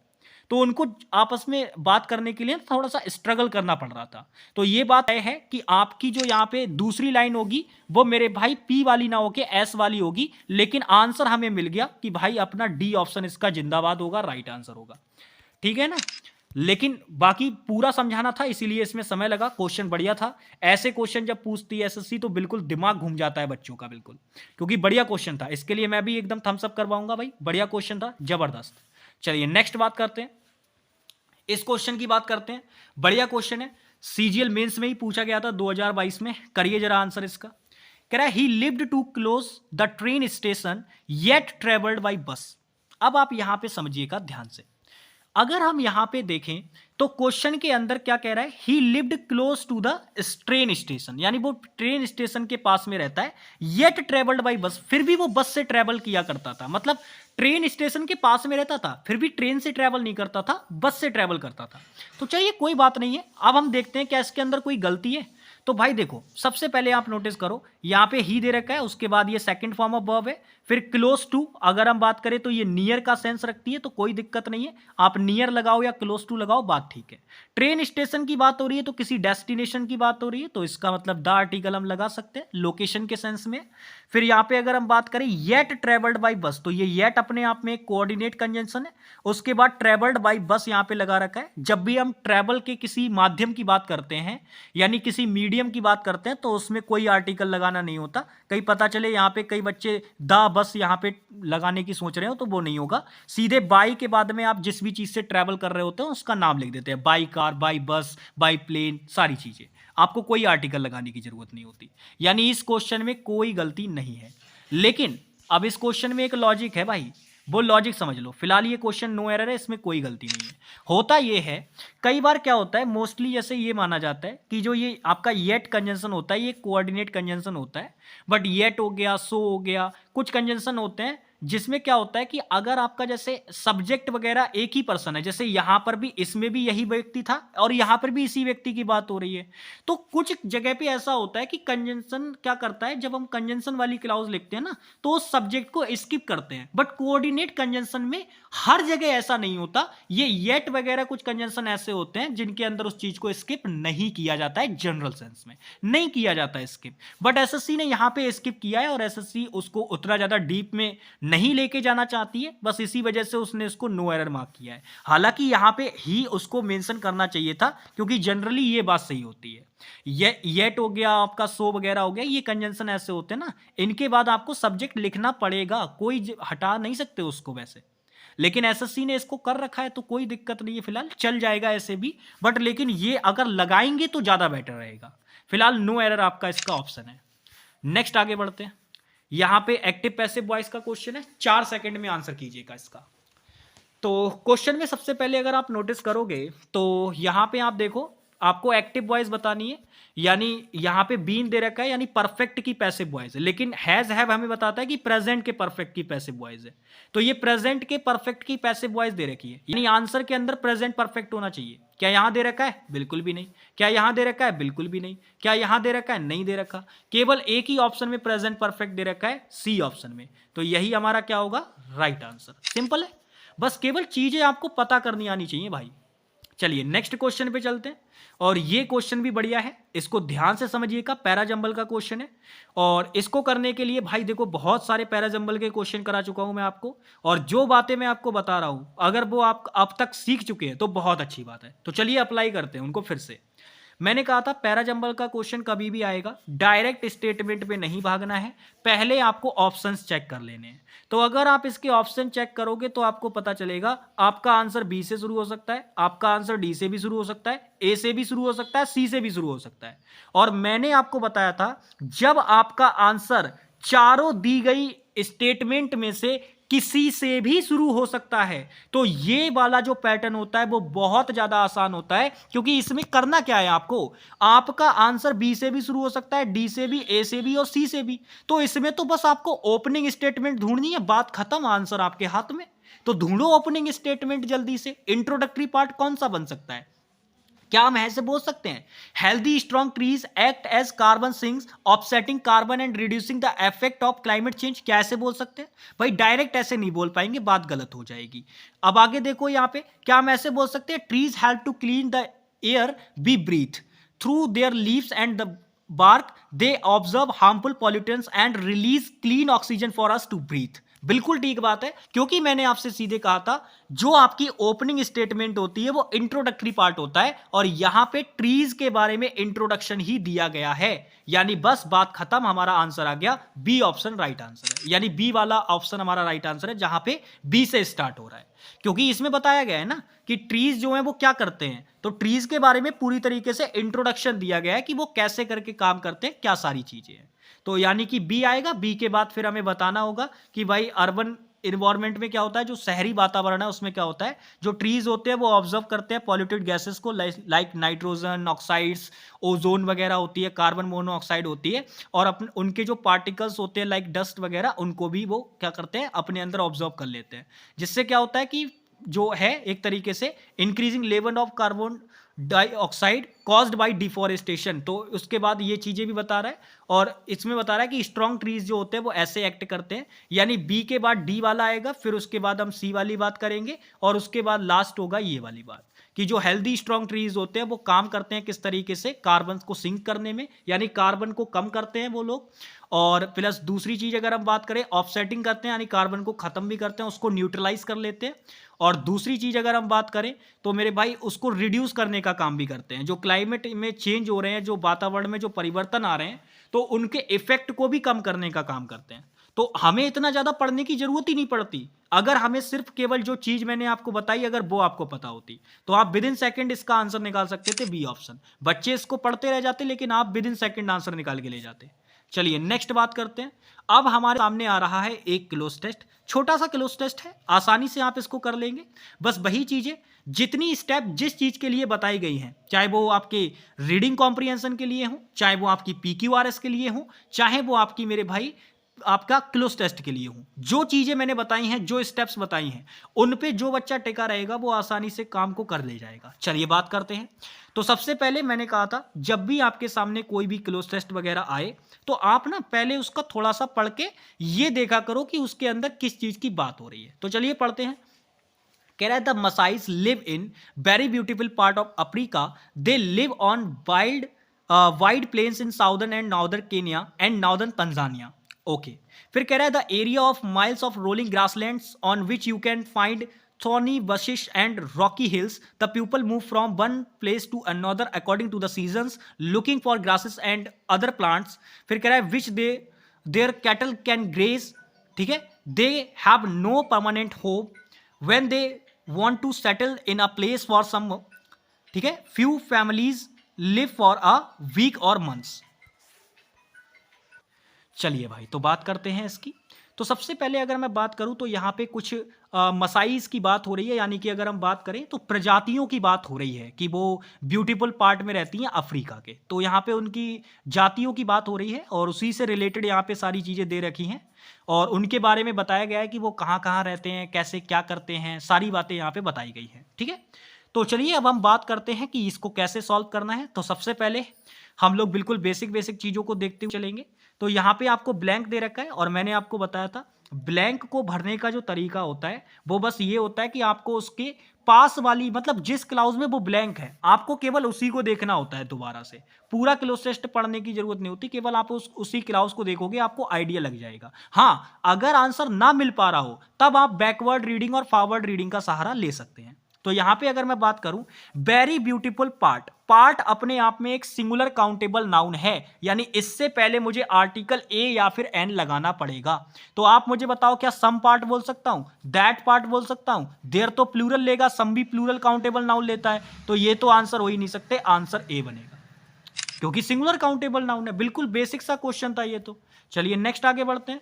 तो उनको आपस में बात करने के लिए थोड़ा सा स्ट्रगल करना पड़ रहा था। तो ये बात है कि आपकी जो यहां पे दूसरी लाइन होगी वो मेरे भाई पी वाली ना होके एस वाली होगी, लेकिन आंसर हमें मिल गया कि भाई अपना डी ऑप्शन इसका जिंदाबाद होगा, राइट आंसर होगा। ठीक है ना, लेकिन बाकी पूरा समझाना था इसीलिए इसमें समय लगा। क्वेश्चन बढ़िया था, ऐसे क्वेश्चन जब पूछती है एसएससी तो बिल्कुल दिमाग घूम जाता है बच्चों का बिल्कुल, क्योंकि बढ़िया क्वेश्चन था, इसके लिए मैं भी एकदम थम्स अप करवाऊंगा भाई, बढ़िया क्वेश्चन था, जबरदस्त। चलिए नेक्स्ट बात करते हैं, इस क्वेश्चन की बात करते हैं, बढ़िया क्वेश्चन है, सीजीएल मेंस में ही पूछा गया था 2022 में, करिए जरा आंसर इसका। कह रहा है he lived to close the train station yet travelled by bus. अब आप यहां पे समझिएगा ध्यान से, अगर हम यहां पे देखें तो क्वेश्चन के अंदर क्या कह रहा है, he lived close to the train station, यानी वो ट्रेन स्टेशन के पास में रहता है, येट ट्रेवल्ड बाय बस, फिर भी वो बस से ट्रेवल किया करता था, मतलब ट्रेन स्टेशन के पास में रहता था फिर भी ट्रेन से ट्रेवल नहीं करता था, बस से ट्रेवल करता था। तो चलिए कोई बात नहीं है, अब हम देखते हैं क्या इसके अंदर कोई गलती है। तो भाई देखो सबसे पहले आप नोटिस करो यहां पे ही दे रखा है, उसके बाद ये सेकंड फॉर्म ऑफ वर्ब है, फिर क्लोज टू अगर हम बात करें तो ये नियर का सेंस रखती है, तो कोई दिक्कत नहीं है, आप नियर लगाओ या क्लोज टू लगाओ बात ठीक है। ट्रेन स्टेशन की बात हो रही है तो किसी डेस्टिनेशन की बात हो रही है, तो इसका मतलब द आर्टिकल हम लगा सकते हैं लोकेशन के सेंस में। फिर यहां पे अगर हम बात करें येट ट्रेवल्ड बाय बस, तो ये येट अपने आप में एक कोऑर्डिनेट कंजंक्शन है, उसके बाद ट्रेवल्ड बाय बस यहां पे लगा रखा है। जब भी हम ट्रेवल के किसी माध्यम की बात करते हैं यानी किसी मीडियम की बात करते हैं तो उसमें कोई आर्टिकल लगाना नहीं होता, कहीं पता चले यहां पे कई बच्चे द बस यहां पे लगाने की सोच रहे हो तो वो नहीं होगा, सीधे बाई के बाद में आप जिस भी चीज से ट्रेवल कर रहे होते हैं उसका नाम लिख देते हैं, by car, by bus, by plane, सारी चीजें, आपको कोई आर्टिकल लगाने की जरूरत नहीं होती। यानी इस क्वेश्चन में कोई गलती नहीं है, लेकिन अब इस क्वेश्चन में एक लॉजिक है भाई, वो लॉजिक समझ लो। फिलहाल ये क्वेश्चन नो एरर है, इसमें कोई गलती नहीं है। होता ये है कई बार क्या होता है, मोस्टली जैसे ये माना जाता है कि जो ये आपका येट कंजंक्शन होता है ये कोऑर्डिनेट कंजंक्शन होता है, बट येट हो गया, सो हो गया, कुछ कंजंक्शन होते हैं जिसमें क्या होता है कि अगर आपका जैसे सब्जेक्ट वगैरह एक ही पर्सन है, जैसे यहां पर भी इसमें भी यही व्यक्ति था और यहां पर भी इसी व्यक्ति की बात हो रही है, तो कुछ जगह पे ऐसा होता है कि कंजंक्शन क्या करता है, जब हम कंजंक्शन वाली क्लॉज लिखते हैं ना तो उस सब्जेक्ट को स्किप करते हैं, बट कोऑर्डिनेट कंजंक्शन में हर जगह ऐसा नहीं होता, ये येट वगैरह कुछ कंजंक्शन ऐसे होते हैं जिनके अंदर उस चीज को स्किप नहीं किया जाता है, जनरल सेंस में नहीं किया जाता है स्किप, बट एसएससी ने यहां पे स्किप किया है और एसएससी उसको उतना ज्यादा डीप में नहीं लेके जाना चाहती है, बस इसी वजह से उसने इसको नो एरर मार्क किया है। हालांकि यहां पे ही उसको मेंशन करना चाहिए था क्योंकि जनरली ये बात सही होती है, ये येट हो गया आपका, सो वगैरह हो गया, ये कंजंक्शन ऐसे होते हैं ना, इनके बाद आपको सब्जेक्ट लिखना पड़ेगा, कोई हटा नहीं सकते उसको वैसे, लेकिन एसएससी ने इसको कर रखा है तो कोई दिक्कत नहीं है, फिलहाल चल जाएगा ऐसे भी, बट लेकिन ये अगर लगाएंगे तो ज्यादा बेटर रहेगा। फिलहाल नो एरर आपका इसका ऑप्शन है। नेक्स्ट आगे बढ़ते हैं, यहां पे एक्टिव पैसिव वॉइस का क्वेश्चन है, 4 सेकंड में आंसर कीजिएगा इसका। तो क्वेश्चन में सबसे पहले अगर आप नोटिस करोगे तो यहां पे आप देखो आपको एक्टिव वॉइस बतानी है, यानी यहां पे बीन दे रखा है यानी परफेक्ट की पैसिव वॉइस है, लेकिन हैज हैव हमें बताता है कि प्रेजेंट के परफेक्ट की पैसिव वॉइस है, तो ये प्रेजेंट के परफेक्ट की पैसिव वॉइस दे रखी है, यानी आंसर के अंदर प्रेजेंट परफेक्ट होना चाहिए। क्या यहाँ दे रखा है? बिल्कुल भी नहीं। क्या यहाँ दे रखा है? बिल्कुल भी नहीं। क्या यहाँ दे रखा है? नहीं दे रखा। केवल एक ही ऑप्शन में प्रेजेंट परफेक्ट दे रखा है, सी ऑप्शन में। तो यही हमारा क्या होगा? Right answer. सिंपल है, बस केवल चीजें आपको पता करनी आनी चाहिए भाई। चलिए नेक्स्ट क्वेश्चन पे चलते हैं, और ये क्वेश्चन भी बढ़िया है, इसको ध्यान से समझिएगा। पैराजंबल का क्वेश्चन है, और इसको करने के लिए भाई देखो बहुत सारे पैराजंबल के क्वेश्चन करा चुका हूं मैं आपको, और जो बातें मैं आपको बता रहा हूं अगर वो आप अब तक सीख चुके हैं तो बहुत अच्छी बात है। तो चलिए अप्लाई करते हैं उनको फिर से। मैंने कहा था पैराजंबल का क्वेश्चन कभी भी आएगा डायरेक्ट स्टेटमेंट पे नहीं भागना है, पहले आपको ऑप्शंस चेक कर लेने हैं। तो अगर आप इसके ऑप्शन चेक करोगे तो आपको पता चलेगा आपका आंसर बी से शुरू हो सकता है, आपका आंसर डी से भी शुरू हो सकता है, ए से भी शुरू हो सकता है, सी से भी शुरू हो सकता है। और मैंने आपको बताया था जब आपका आंसर चारों दी गई स्टेटमेंट में से किसी से भी शुरू हो सकता है, तो ये वाला जो पैटर्न होता है वो बहुत ज्यादा आसान होता है, क्योंकि इसमें करना क्या है आपको, आपका आंसर बी से भी शुरू हो सकता है, डी से भी, ए से भी और सी से भी। तो इसमें तो बस आपको ओपनिंग स्टेटमेंट ढूंढनी है, बात खत्म, आंसर आपके हाथ में। तो ढूंढो ओपनिंग स्टेटमेंट जल्दी से। इंट्रोडक्टरी पार्ट कौन सा बन सकता है? क्या हम ऐसे बोल सकते हैं, healthy strong trees act as carbon sinks offsetting carbon and reducing the effect of climate change? क्या ऐसे बोल सकते हैं? भाई डायरेक्ट ऐसे नहीं बोल पाएंगे, बात गलत हो जाएगी। अब आगे देखो यहां पे, क्या हम ऐसे बोल सकते हैं, trees help to clean the air we breathe through their leaves and the bark, they observe harmful pollutants and release clean oxygen for us to breathe? बिल्कुल ठीक बात है, क्योंकि मैंने आपसे सीधे कहा था जो आपकी ओपनिंग स्टेटमेंट होती है वो इंट्रोडक्टरी पार्ट होता है, और यहां पे ट्रीज के बारे में इंट्रोडक्शन ही दिया गया है, यानी बस बात खत्म, हमारा आंसर आ गया बी ऑप्शन राइट आंसर है। यानी बी वाला ऑप्शन हमारा राइट आंसर है, जहां पे बी से स्टार्ट हो रहा है, क्योंकि इसमें बताया गया है ना कि ट्रीज जो है वो क्या करते हैं, तो ट्रीज के बारे में पूरी तरीके से इंट्रोडक्शन दिया गया है कि वो कैसे करके काम करते हैं, क्या सारी चीजें हैं। तो यानी कि बी आएगा, बी के बाद फिर हमें बताना होगा कि भाई अर्बन इन्वायरमेंट में क्या होता है, जो शहरी वातावरण है उसमें क्या होता है, जो ट्रीज होते हैं वो ऑब्जर्व करते हैं पॉल्यूटेड गैसेस को, लाइक नाइट्रोजन ऑक्साइड्स, ओजोन वगैरह होती है, कार्बन मोनोऑक्साइड होती है, और अपने उनके जो पार्टिकल्स होते हैं लाइक डस्ट वगैरह, उनको भी वो क्या करते हैं, अपने अंदर ऑब्जर्व कर लेते हैं, जिससे क्या होता है कि जो है एक तरीके से increasing level of carbon dioxide caused by deforestation. तो उसके बाद ये चीजें भी बता रहा है, और इसमें बता रहा है कि स्ट्रॉन्ग ट्रीज जो होते हैं वो ऐसे एक्ट करते हैं। यानी बी के बाद डी वाला आएगा, फिर उसके बाद हम सी वाली बात करेंगे, और उसके बाद लास्ट होगा ये वाली बात कि जो हेल्दी स्ट्रॉन्ग ट्रीज होते हैं वो काम करते हैं किस तरीके से, कार्बन को सिंक करने में, यानी कार्बन को कम करते हैं वो लोग। और प्लस दूसरी चीज अगर हम बात करें, ऑफसेटिंग करते हैं, यानी कार्बन को खत्म भी करते हैं, उसको न्यूट्रलाइज कर लेते हैं। और दूसरी चीज अगर हम बात करें तो मेरे भाई उसको रिड्यूस करने का काम भी करते हैं। जो क्लाइमेट में चेंज हो रहे हैं, जो वातावरण में जो परिवर्तन आ रहे हैं, तो उनके इफेक्ट को भी कम करने का काम करते हैं। तो हमें इतना ज्यादा पढ़ने की जरूरत ही नहीं पड़ती, अगर हमें सिर्फ केवल जो चीज मैंने आपको बताई अगर वो आपको पता होती, तो आप विद इन सेकंड इसका आंसर निकाल सकते थे, बी ऑप्शन। बच्चे इसको पढ़ते रह जाते, लेकिन आप विद इन सेकंड आंसर निकाल के ले जाते। चलिए नेक्स्ट बात करते हैं। अब हमारे सामने आ रहा है एक क्लोज टेस्ट, छोटा सा क्लोज टेस्ट है, आसानी से आप इसको कर लेंगे। बस वही चीजें, जितनी स्टेप जिस चीज के लिए बताई गई हैं, चाहे वो आपके रीडिंग कॉम्प्रिहेंशन के लिए हो, चाहे वो आपकी पीक्यूआरएस के लिए हो, चाहे वो आपकी मेरे भाई आपका क्लोज टेस्ट के लिए हो, जो चीजें मैंने बताई हैं, जो स्टेप्स बताई हैं, उन पे जो बच्चा टिका रहेगा वो आसानी से काम को कर ले जाएगा। चलिए बात करते हैं। तो सबसे पहले मैंने कहा था जब भी आपके सामने कोई भी क्लोज टेस्ट वगैरह आए तो आप ना पहले उसका थोड़ा सा पढ़ के ये देखा करो कि उसके अंदर किस चीज की बात हो रही है। तो चलिए पढ़ते हैं। कह रहा है the Maasais live in very beautiful part of Africa, they live on wide plains in southern and northern Kenya and northern Tanzania. Okay, फिर कह रहा है the area of miles of rolling grasslands on which you can find thorny bushes and rocky hills. The people move from one place to another according to the seasons, looking for grasses and other plants. फिर कह रहा है which their cattle can graze. ठीक है, they have no permanent home when they want to settle in a place for some. ठीक है, few families live for a week or months. चलिए भाई, तो बात करते हैं इसकी। तो सबसे पहले अगर मैं बात करूं तो यहाँ पे कुछ मसाइज की बात हो रही है, यानी कि अगर हम बात करें तो प्रजातियों की बात हो रही है कि वो ब्यूटीफुल पार्ट में रहती हैं अफ्रीका के, तो यहाँ पे उनकी जातियों की बात हो रही है, और उसी से रिलेटेड यहाँ पे सारी चीज़ें दे रखी हैं, और उनके बारे में बताया गया है कि वो कहाँ कहाँ रहते हैं, कैसे क्या करते हैं, सारी बातें यहाँ पे बताई गई हैं। ठीक है, तो चलिए अब हम बात करते हैं कि इसको कैसे सॉल्व करना है। तो सबसे पहले हम लोग बिल्कुल बेसिक चीज़ों को देखते हुए चलेंगे। तो यहाँ पे आपको ब्लैंक दे रखा है और मैंने आपको बताया था ब्लैंक को भरने का जो तरीका होता है वो बस ये होता है कि आपको उसके पास वाली मतलब जिस क्लाउज में वो ब्लैंक है आपको केवल उसी को देखना होता है। दोबारा से पूरा क्लोज टेस्ट पढ़ने की जरूरत नहीं होती, केवल आप उसी क्लाउज को देखोगे आपको आइडिया लग जाएगा। हाँ, अगर आंसर ना मिल पा रहा हो तब आप बैकवर्ड रीडिंग और फॉरवर्ड रीडिंग का सहारा ले सकते हैं। तो यहां पे अगर मैं बात करूं वेरी ब्यूटीफुल पार्ट, पार्ट अपने आप में एक सिंगुलर काउंटेबल नाउन है, यानी इससे पहले मुझे आर्टिकल ए या फिर एन लगाना पड़ेगा। तो आप मुझे बताओ क्या सम पार्ट बोल सकता हूं, दैट पार्ट बोल सकता हूं, देयर तो प्लूरल लेगा, सम भी प्लूरल काउंटेबल नाउन लेता है, तो ये तो आंसर हो ही नहीं सकते, आंसर ए बनेगा क्योंकि सिंगुलर काउंटेबल नाउन है। बिल्कुल बेसिक सा क्वेश्चन था ये तो। चलिए नेक्स्ट आगे बढ़ते हैं।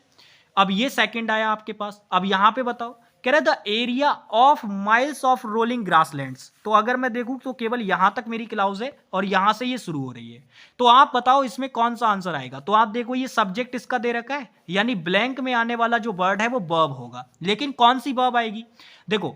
अब ये सेकंड आया आपके पास। अब यहां पे बताओ कह रहे the area of miles of rolling grasslands. तो अगर मैं देखूं तो केवल यहां तक मेरी क्लाउज है और यहां से ये शुरू हो रही है। तो आप बताओ इसमें कौन सा आंसर आएगा। तो आप देखो ये सब्जेक्ट इसका दे रखा है, यानी ब्लैंक में आने वाला जो वर्ड है वो वर्ब होगा, लेकिन कौन सी वर्ब आएगी। देखो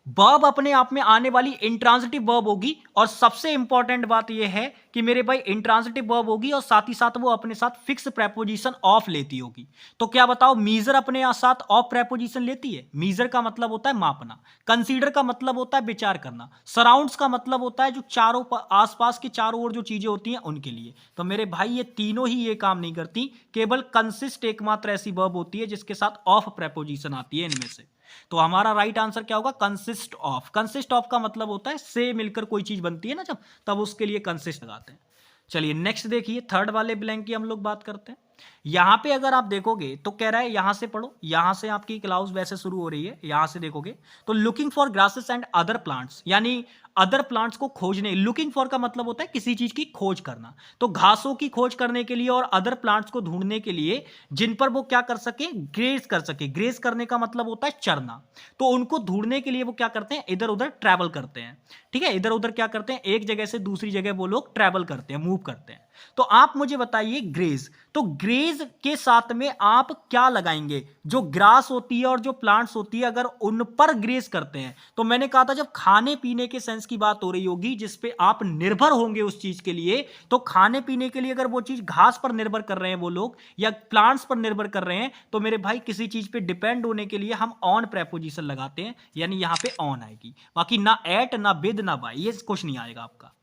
वर्ब अपने आप में आने वाली इंट्रांजिटिव वर्ब होगी, और सबसे इंपॉर्टेंट बात यह है कि मेरे भाई इंट्रांजिटिव वर्ब होगी और साथ ही साथ वो अपने साथ फिक्स प्रेपोजिशन ऑफ लेती होगी। तो क्या बताओ मीजर अपने साथ ऑफ प्रेपोजिशन लेती है। मीजर का मतलब होता है मापना, कंसीडर का मतलब होता है विचार करना, सराउंड्स का मतलब होता है जो चारों आसपास के चारों ओर जो चीजें होती हैं उनके लिए। तो मेरे भाई ये तीनों ही ये काम नहीं करती, केवल कंसिस्ट एकमात्र ऐसी वर्ब होती है जिसके साथ ऑफ प्रेपोजिशन आती है इनमें से। तो हमारा राइट आंसर क्या होगा, कंसिस्ट ऑफ। कंसिस्ट ऑफ का मतलब होता है से मिलकर कोई चीज बनती है ना जब, तब उसके लिए कंसिस्ट लगाते हैं। चलिए नेक्स्ट देखिए, थर्ड वाले ब्लैंक की हम लोग बात करते हैं। यहां पे अगर आप देखोगे तो कह रहा है यहां से पढ़ो, यहां से आपकी क्लाउज वैसे शुरू हो रही है, यहां से देखोगे तो looking for grasses and other plants, यानी अदर प्लांट्स को खोजने। लुकिंग फॉर का मतलब होता है किसी चीज की खोज करना, तो घासों की खोज करने के लिए और अदर प्लांट्स को ढूंढने के लिए जिन पर वो क्या कर सके, ग्रेज कर सके। ग्रेज करने का मतलब होता है चरना। तो उनको ढूंढने के लिए वो क्या करते हैं, इधर उधर ट्रैवल करते हैं। ठीक है, इधर उधर क्या करते हैं, एक जगह से दूसरी जगह वो लोग ट्रैवल करते हैं, मूव करते हैं। तो आप मुझे बताइए ग्रेज, तो ग्रेज के साथ में आप क्या लगाएंगे। जो ग्रास होती है और जो प्लांट्स होती है अगर उन पर ग्रेज करते हैं, तो मैंने कहा था जब खाने पीने के सेंस की बात हो रही होगी जिस पे आप निर्भर होंगे उस चीज के लिए, तो खाने पीने के लिए अगर वो चीज घास पर निर्भर कर रहे हैं वो लोग या प्लांट्स पर निर्भर कर रहे हैं, तो मेरे भाई किसी चीज पे डिपेंड होने के लिए हम ऑन प्रेपोजिशन लगाते हैं, यानी यहां पे ऑन आएगी। बाकी ना एट ना विद ना बाय, ये कुछ नहीं आएगा आपका।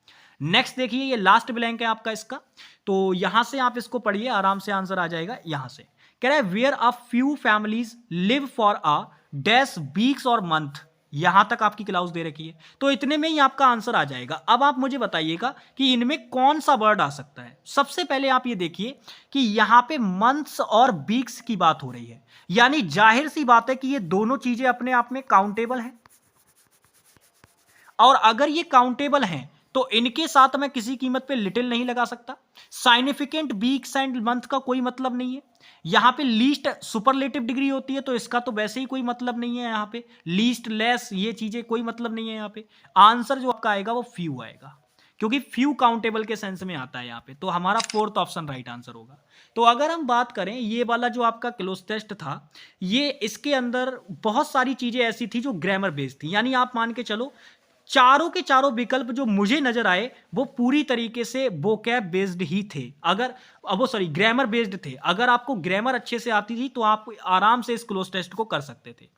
नेक्स्ट देखिए, ये लास्ट ब्लैंक है आपका इसका। तो यहां से आप इसको पढ़िए, आराम से आंसर आ जाएगा। यहां से कह रहा है where a few families live for a dash weeks और मंथ। यहां तक आपकी क्लाउज दे रखी है, तो इतने में ही आपका आंसर आ जाएगा। अब आप मुझे बताइएगा कि इनमें कौन सा वर्ड आ सकता है। सबसे पहले आप ये देखिए कि यहां पे मंथ्स और वीक्स की बात हो रही है, यानी जाहिर सी बात है कि ये दोनों चीजें अपने आप में काउंटेबल हैं, और अगर ये काउंटेबल हैं तो इनके साथ मैं किसी कीमत पे लिटिल नहीं लगा सकता। साइनिफिकेंट वीक्स एंड मंथ का कोई मतलब नहीं है। यहां पे लीस्ट सुपरलेटिव डिग्री होती है, तो इसका तो वैसे ही कोई मतलब नहीं है। यहां पे लीस्ट लेस ये चीजें कोई मतलब नहीं है। यहां पे आंसर जो आपका आएगा वो फ्यू आएगा, क्योंकि फ्यू काउंटेबल के सेंस में आता है यहां पे। तो हमारा फोर्थ ऑप्शन राइट आंसर होगा। तो अगर हम बात करें ये वाला जो आपका क्लोज टेस्ट था, ये इसके अंदर बहुत सारी चीजें ऐसी थी जो ग्रामर बेस्ड थी, यानी आप मान के चलो चारों के चारों विकल्प जो मुझे नजर आए वो पूरी तरीके से वोकैब बेस्ड ही थे। अगर वो सॉरी ग्रामर बेस्ड थे। अगर आपको ग्रामर अच्छे से आती थी तो आप आराम से इस क्लोज टेस्ट को कर सकते थे।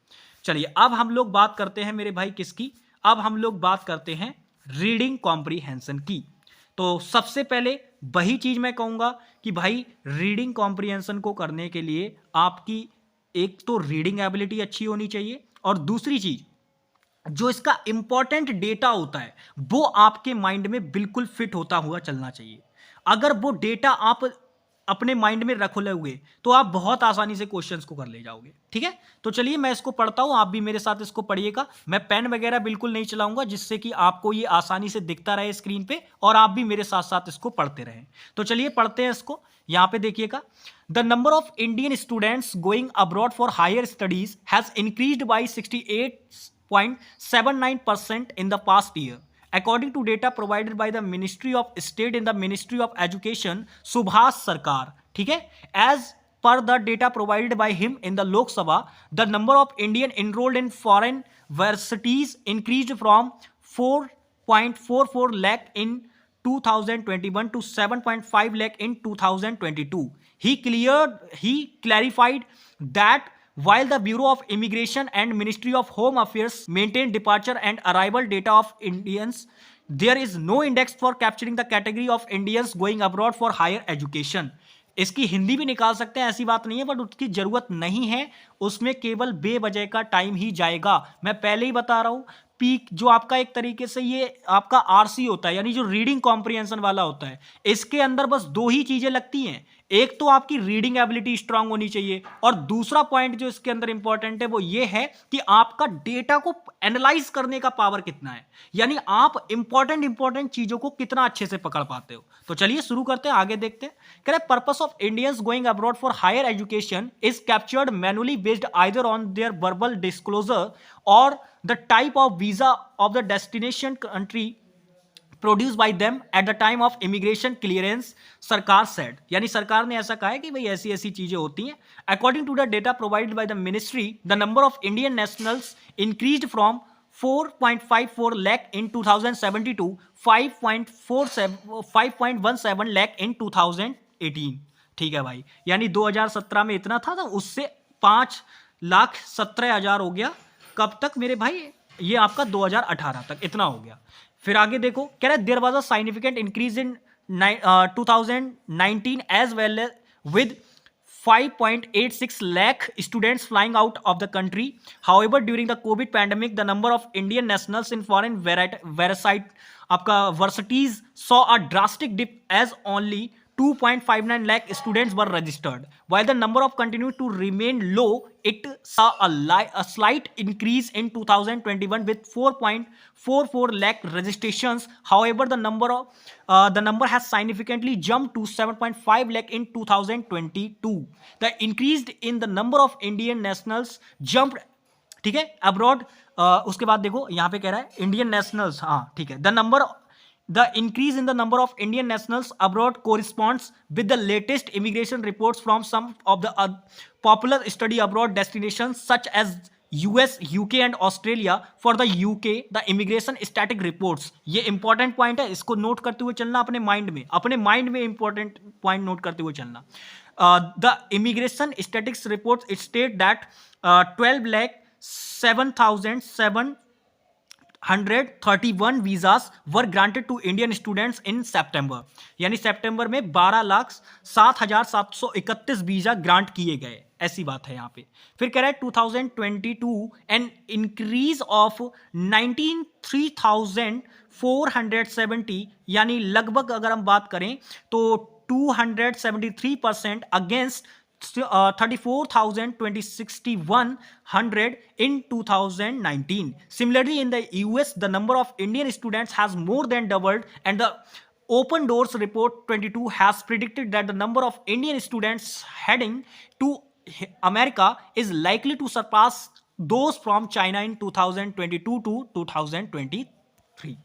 चलिए अब हम लोग बात करते हैं मेरे भाई किसकी, अब हम लोग बात करते हैं रीडिंग कॉम्प्रीहेंशन की। तो सबसे पहले वही चीज मैं कहूंगा कि भाई रीडिंग कॉम्प्रीहेंशन को करने के लिए आपकी एक तो रीडिंग एबिलिटी अच्छी होनी चाहिए, और दूसरी चीज जो इसका इंपॉर्टेंट डेटा होता है वो आपके माइंड में बिल्कुल फिट होता हुआ चलना चाहिए। अगर वो डेटा आप अपने माइंड में रख लोगे तो आप बहुत आसानी से क्वेश्चंस को कर ले जाओगे। ठीक है, तो चलिए मैं इसको पढ़ता हूं, आप भी मेरे साथ इसको पढ़िएगा। मैं पेन वगैरह बिल्कुल नहीं चलाऊंगा, जिससे कि आपको ये आसानी से दिखता रहे स्क्रीन पे और आप भी मेरे साथ साथ इसको पढ़ते रहें। तो चलिए पढ़ते हैं इसको। यहां पे देखिएगा, the number of Indian students going abroad for higher studies has increased by 68.79% in the past year, according to data provided by the Ministry of State in the Ministry of Education, Subhas Sarkar. ठीक है, as per the data provided by him in the Lok Sabha, the number of Indian enrolled in foreign universities increased from 4.44 lakh in 2021 to 7.5 lakh in 2022. He clarified that while the Bureau of Immigration and Ministry of Home Affairs maintain departure and arrival data of Indians, there is no index for capturing the category of Indians going abroad for higher education. इसकी हिंदी भी निकाल सकते हैं, ऐसी बात नहीं है, but उसकी जरूरत नहीं है, उसमें केवल बेवजह का टाइम ही जाएगा। मैं पहले ही बता रहा हूं, पीक जो आपका एक तरीके से ये आपका आरसी होता है, यानी जो रीडिंग कॉम्प्रिहेंशन वाला होता है, इसके अंदर बस दो ही चीजें लगती हैं। एक तो आपकी रीडिंग एबिलिटी स्ट्रांग होनी चाहिए, और दूसरा पॉइंट जो इसके अंदर इंपॉर्टेंट है वो ये है कि आपका डेटा को एनालाइज करने का पावर कितना है, यानी आप इंपॉर्टेंट चीजों को कितना अच्छे से पकड़ पाते हो। तो चलिए शुरू करते हैं, आगे देखते हैं। कह रहे purpose of Indians going abroad for higher education is captured manually based either on their verbal disclosure और the type of visa of the destination country produced by them at the time of immigration clearance, सरकार said, यानी सरकार ने ऐसा कहा है कि भाई ऐसी ऐसी चीजें होती हैं। According to the data provided by the ministry, the number of Indian nationals increased from 4.54 lakh in 2017 to 5.17 lakh in 2018। ठीक है भाई, यानी 2017 में इतना था, तो उससे 5,17,000 हो गया। कब तक मेरे भाई? ये आपका 2018 तक इतना हो गया। फिर आगे देखो, कह रहा है there was a significant increase in 2019 as well with 5.86 lakh students flying out of the country. However, during the COVID pandemic, the number of Indian nationals in foreign varsities saw a drastic dip as only 2.59 lakh students were registered. While the number of continued to remain low, it saw a slight increase in 2021 with 4.44 lakh registrations. However, the number has significantly jumped to 7.5 lakh in 2022. The increase in the number of Indian nationals jumped, ठीक है, abroad। उसके बाद देखो यहाँ पे कह रहा है इंडियन नेशनल्स, हाँ ठीक है, The increase in the number of Indian nationals abroad corresponds with the latest immigration reports from some of the popular study abroad destinations such as US, UK and Australia. For the UK, the immigration static reports, ये important point है, इसको note करते हुए चलना अपने mind में important point note करते हुए चलना। The immigration statistics reports it state that 12,07,131 visas were granted to Indian students in September, यानी सितंबर में 12,07,731 वीजा ग्रांट किए गए, ऐसी बात है यहाँ पे। फिर कह रहा है 2022 एन इंक्रीज ऑफ 93,470, यानी लगभग अगर हम बात करें तो 273% against 34,261 in 2019. Similarly, in the US, the number of Indian students has more than doubled, and the Open Doors Report 22 has predicted that the number of Indian students heading to America is likely to surpass those from China in 2022 to 2023.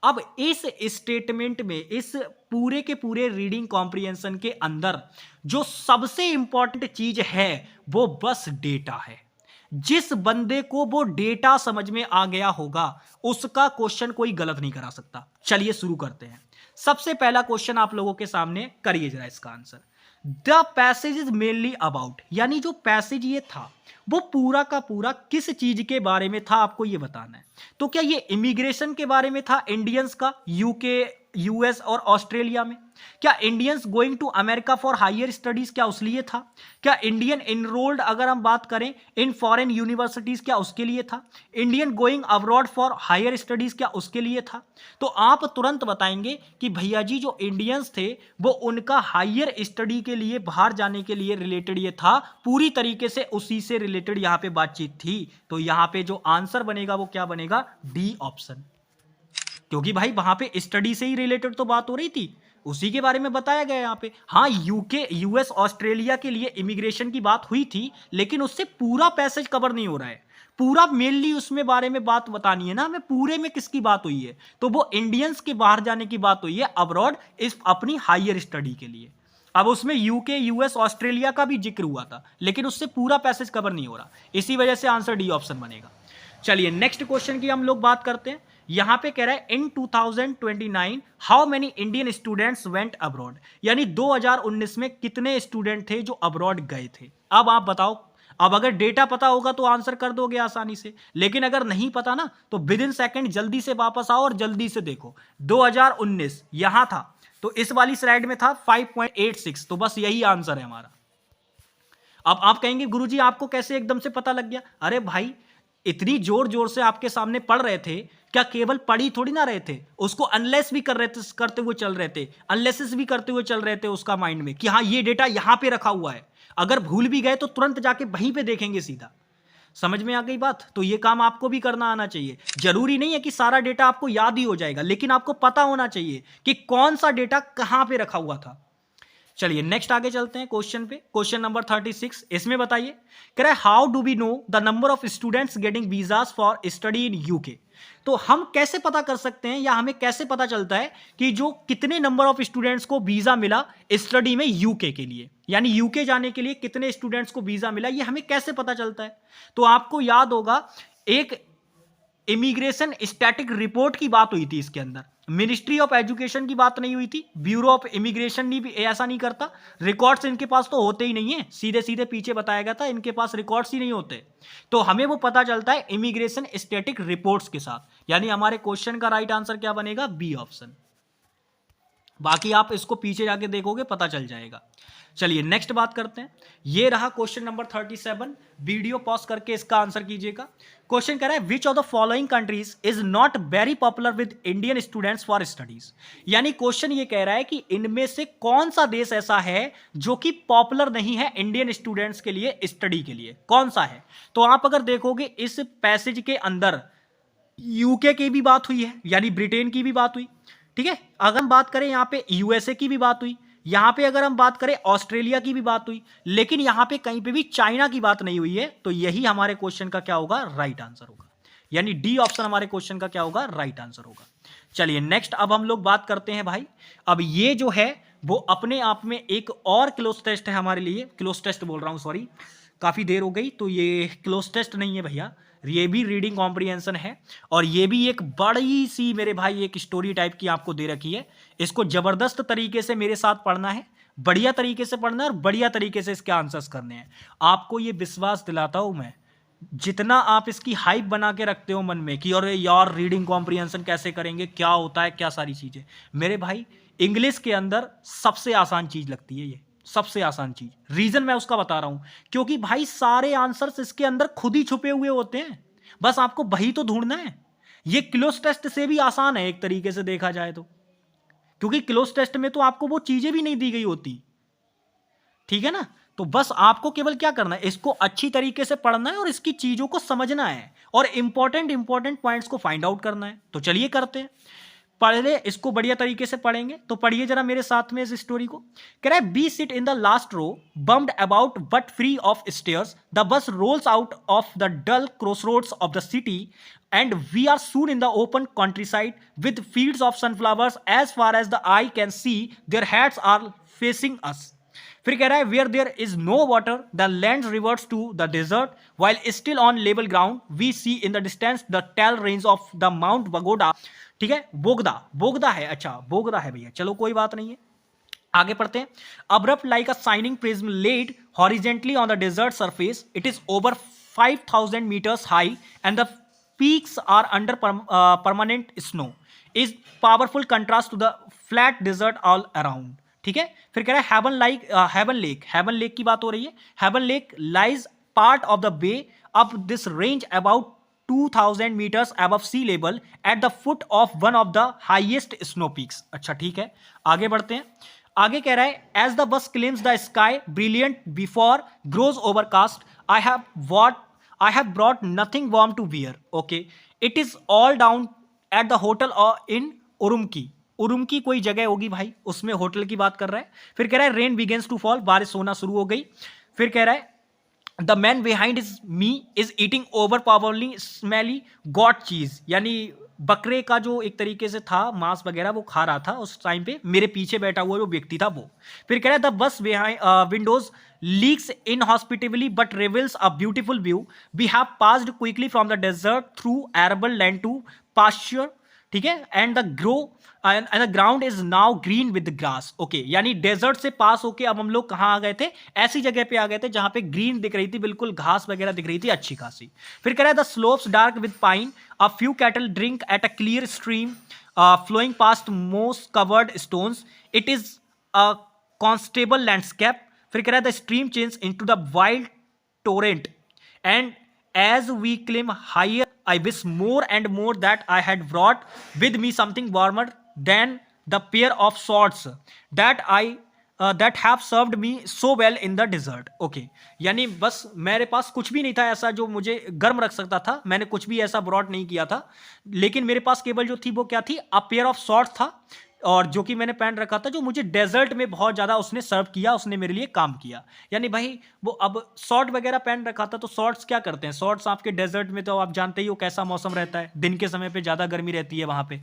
अब इस statement में, इस पूरे के पूरे reading comprehension के अंदर जो सबसे इंपॉर्टेंट चीज है वो बस डेटा है। जिस बंदे को वो डेटा समझ में आ गया होगा उसका क्वेश्चन कोई गलत नहीं करा सकता। चलिए शुरू करते हैं। सबसे पहला क्वेश्चन आप लोगों के सामने करिए जरा इसका answer. The passage is mainly about, यानी जो पैसेज ये था वो पूरा का पूरा किस चीज के बारे में था, आपको ये बताना है। तो क्या ये इमिग्रेशन के बारे में था इंडियंस का यूके, यूएस और ऑस्ट्रेलिया में? क्या Indians going to America for higher studies, क्या उस लिए था? क्या इंडियन इनरोल्ड अगर हम बात करें इन फॉरेन यूनिवर्सिटीज, क्या उसके लिए था? Indian going abroad for higher studies, क्या उसके लिए था? तो आप तुरंत बताएंगे कि भैया जी जो इंडियंस थे वो उनका हायर स्टडी के लिए, बाहर जाने के लिए रिलेटेड ये था, पूरी तरीके से उसी से रिलेटेड यहाँ पे बातचीत थी। तो यहाँ पे जो आंसर बनेगा वो क्या बनेगा? डी ऑप्शन, क्योंकि भाई वहां पे स्टडी से ही रिलेटेड तो बात हो रही थी, उसी के बारे में बताया गया यहाँ पे। हाँ, यूके, यूएस, ऑस्ट्रेलिया के लिए इमिग्रेशन की बात हुई थी, लेकिन उससे पूरा पैसेज कवर नहीं हो रहा है। पूरा मेनली उसमें बारे में बात बतानी है ना हमें, पूरे में किसकी बात हुई है? तो वो इंडियंस के बाहर जाने की बात हुई है अब्रॉड, इस अपनी हायर स्टडी के लिए। अब उसमें यूके, यूएस, ऑस्ट्रेलिया का भी जिक्र हुआ था, लेकिन उससे पूरा पैसेज कवर नहीं हो रहा, इसी वजह से आंसर डी ऑप्शन बनेगा। चलिए नेक्स्ट क्वेश्चन की हम लोग बात करते हैं। यहां पे कह रहा है इन 2029 how many Indian students went abroad, यानी 2019 में कितने स्टूडेंट थे जो अब्रॉड गए थे। अब आप बताओ, अब अगर डेटा पता होगा तो आंसर कर दोगे आसानी से, लेकिन अगर नहीं पता ना तो विद इन सेकंड जल्दी से वापस आओ और जल्दी से देखो। 2019 यहां था तो इस वाली स्लाइड में था 5.86, तो बस यही आंसर है हमारा। अब आप कहेंगे गुरुजी आपको कैसे एकदम से पता लग गया? अरे भाई इतनी जोर जोर से आपके सामने पढ़ रहे थे, क्या केवल पढ़ी थोड़ी ना रहे थे, उसको अनलेस भी कर रहे थे, करते हुए चल रहे थे, अनलेसेस भी करते हुए चल रहे थे उसका माइंड में कि हाँ ये डेटा यहां पे रखा हुआ है, अगर भूल भी गए तो तुरंत जाके वहीं पे देखेंगे सीधा। समझ में आ गई बात? तो ये काम आपको भी करना आना चाहिए। जरूरी नहीं है कि सारा डेटा आपको याद ही हो जाएगा, लेकिन आपको पता होना चाहिए कि कौन सा डेटा कहां पे रखा हुआ था। चलिए नेक्स्ट आगे चलते हैं क्वेश्चन पे। क्वेश्चन नंबर 36, इसमें बताइए, कह रहा है how do we know the number of students getting visas for study in UK. तो हम कैसे पता कर सकते हैं या हमें कैसे पता चलता है कि जो कितने नंबर ऑफ स्टूडेंट्स को वीजा मिला स्टडी में यूके के लिए, यानी यूके जाने के लिए कितने स्टूडेंट्स को वीजा मिला, ये हमें कैसे पता चलता है? तो आपको याद होगा एक इमिग्रेशन स्टैटिक रिपोर्ट की बात हुई थी, इसके अंदर मिनिस्ट्री ऑफ एजुकेशन की बात नहीं हुई थी, ब्यूरो ऑफ इमिग्रेशन भी ऐसा नहीं करता, रिकॉर्ड्स इनके पास तो होते ही नहीं है, सीधे सीधे पीछे बताया गया था इनके पास रिकॉर्ड्स ही नहीं होते। तो हमें वो पता चलता है इमिग्रेशन स्टैटिक रिपोर्ट्स के साथ, यानी हमारे क्वेश्चन का राइट आंसर क्या बनेगा? B option. बाकी आप इसको पीछे जाके देखोगे पता चल जाएगा। चलिए नेक्स्ट बात करते हैं। ये रहा क्वेश्चन नंबर 37, वीडियो पॉज करके इसका आंसर कीजिएगा। क्वेश्चन कह रहा है which of the following countries is not very popular with Indian students for studies, यानी क्वेश्चन ये कह रहा है कि इनमें से कौन सा देश ऐसा है जो कि पॉपुलर नहीं है इंडियन स्टूडेंट्स के लिए स्टडी के लिए, कौन सा है? तो आप अगर देखोगे इस पैसेज के अंदर यूके की भी बात हुई है, यानी ब्रिटेन की भी बात हुई, ठीक है। अगर हम बात करें यहाँ पे यूएसए की भी बात हुई, यहां पे अगर हम बात करें ऑस्ट्रेलिया की भी बात हुई, लेकिन यहां पे कहीं पे भी चाइना की बात नहीं हुई है। तो यही हमारे क्वेश्चन का क्या होगा? राइट आंसर होगा, यानी डी ऑप्शन हमारे क्वेश्चन का क्या होगा? राइट आंसर होगा। चलिए नेक्स्ट अब हम लोग बात करते हैं भाई, अब ये जो है वो अपने आप में एक और क्लोज टेस्ट है हमारे लिए, क्लोज टेस्ट बोल रहा हूं सॉरी, काफी देर हो गई, तो ये क्लोज टेस्ट नहीं है भैया, ये भी रीडिंग कॉम्प्रिहेंशन है, और ये भी एक बड़ी सी मेरे भाई एक स्टोरी टाइप की आपको दे रखी है। इसको जबरदस्त तरीके से मेरे साथ पढ़ना है, बढ़िया तरीके से पढ़ना है और बढ़िया तरीके से इसके आंसर्स करने हैं। आपको ये विश्वास दिलाता हूं मैं, जितना आप इसकी हाइप बना के रखते हो मन में कि और यार रीडिंग कॉम्प्रिहेंशन कैसे करेंगे, क्या होता है, क्या सारी चीजें, मेरे भाई इंग्लिश के अंदर सबसे आसान चीज लगती है ये, सबसे आसान चीज। रीजन मैं उसका बता रहा हूं, क्योंकि भाई सारे आंसर्स इसके अंदर खुद ही छुपे हुए होते हैं, बस आपको वही तो ढूंढना है। ये क्लोज टेस्ट से भी आसान है एक तरीके से देखा जाए तो, क्योंकि क्लोज टेस्ट में तो आपको वो चीजें भी नहीं दी गई होती, ठीक है ना। तो बस आपको केवल क्या करना है, इसको अच्छी तरीके से पढ़ना है और इसकी चीजों को समझना है और इंपॉर्टेंट पॉइंट्स को फाइंड आउट करना है। तो चलिए करते हैं, पहले इसको बढ़िया तरीके से पढ़ेंगे। तो पढ़िए जरा मेरे साथ में इस स्टोरी को। कह रहा है we sit in the last row bumped about but free of stares, the bus rolls out of the dull crossroads of the city and we are soon in the open countryside with fields of sunflowers as far as the eye can see, their heads are facing us. फिर कह रहा है where there is no water the land reverts to the desert while still on level ground we see in the distance the tail range of the mount Bogda. ठीक है, बोगदा है, अच्छा बोगदा है भैया, चलो कोई बात नहीं है, आगे पढ़ते हैं। Abrupt like a shining prism laid horizontally on the desert surface, it is over 5000 metres high and the peaks are under permanent snow, is powerful contrast to the flat desert all around। ठीक है, फिर कह रहा है Heaven lake की बात हो रही है। Heaven Lake lies part of the bay up this range about 2000 meters above sea level at the foot of one of the highest snow peaks। अच्छा ठीक है, आगे बढ़ते हैं। आगे कह रहा है as the bus climbs the sky brilliant before grows overcast, I have brought nothing warm to wear. Okay, it is all down at the hotel in Urumqi। Urumqi कोई जगह होगी भाई, उसमें होटल की बात कर रहा है। फिर कह रहा है रेन बिगेन्स टू फॉल, बारिश होना शुरू हो गई। फिर कह रहा है the man behind me is eating overpoweringly smelly goat cheese, यानी बकरे का जो एक तरीके से था मांस वगैरह वो खा रहा था उस टाइम पे, मेरे पीछे बैठा हुआ जो व्यक्ति था वो। फिर कह रहा है the bus Windows leaks inhospitably but reveals a beautiful view, we have passed quickly from the desert through arable land to pasture, ठीक है, and the ground is now green with grass. Okay, यानी desert से पास होके अब हम लोग कहाँ आ गए थे, ऐसी जगह पे आ गए थे जहां पे ग्रीन दिख रही थी, बिल्कुल घास वगैरह दिख रही थी अच्छी खासी। फिर कह रहा है the slopes dark with pine, a few cattle drink at a clear stream flowing past moss covered stones, it is a Constable landscape. फिर कह रहा है the stream change into the wild torrent, and as we climb higher I wish more and more that I had brought with me something warmer than the pair of swords that have served me so well in the desert. Okay, यानी बस मेरे पास कुछ भी नहीं था ऐसा जो मुझे गर्म रख सकता था, मैंने कुछ भी ऐसा ब्रॉड नहीं किया था, लेकिन मेरे पास केवल जो थी वो क्या थी, अ पेयर ऑफ सॉर्ड्स था, और जो कि मैंने पहन रखा था, जो मुझे डेजर्ट में बहुत ज़्यादा उसने सर्व किया, उसने मेरे लिए काम किया। यानी भाई वो अब शॉर्ट वगैरह पहन रखा था, तो शॉर्ट्स क्या करते हैं, शॉर्ट्स आपके डेजर्ट में तो आप जानते ही हो कैसा मौसम रहता है, दिन के समय पे ज़्यादा गर्मी रहती है वहाँ पे,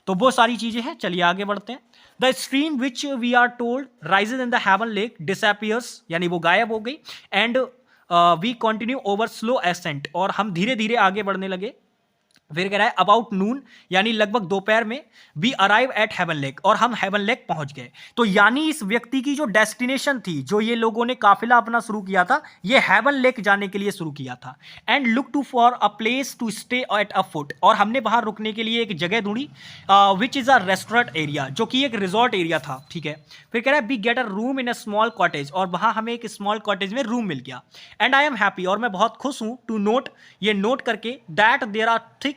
तो वो सारी चीज़ें हैं। चलिए आगे बढ़ते हैं। The stream which we are told rises in the Heaven Lake disappears, यानी वो गायब हो गई, and we continue over slow ascent, और हम धीरे धीरे आगे बढ़ने लगे। फिर कह रहा है अबाउट नून, यानी लगभग दोपहर में, we arrive at Heaven Lake, और हम हेवन लेक पहुंच गए। तो यानी इस व्यक्ति की जो डेस्टिनेशन थी, जो ये लोगों ने काफिला अपना शुरू किया था, ये हेवन लेक जाने के लिए शुरू किया था। And look to for a place to stay at a foot, और हमने वहां रुकने के लिए एक जगह ढूंढी, which is a restaurant area, जो कि एक रिजॉर्ट एरिया था, ठीक है। फिर कह रहा है we get a room in a small cottage, और वहां हमें एक स्मॉल कॉटेज में रूम मिल गया। एंड आई एम हैप्पी, और मैं बहुत खुश हूं, टू नोट, ये नोट करके, that there are thick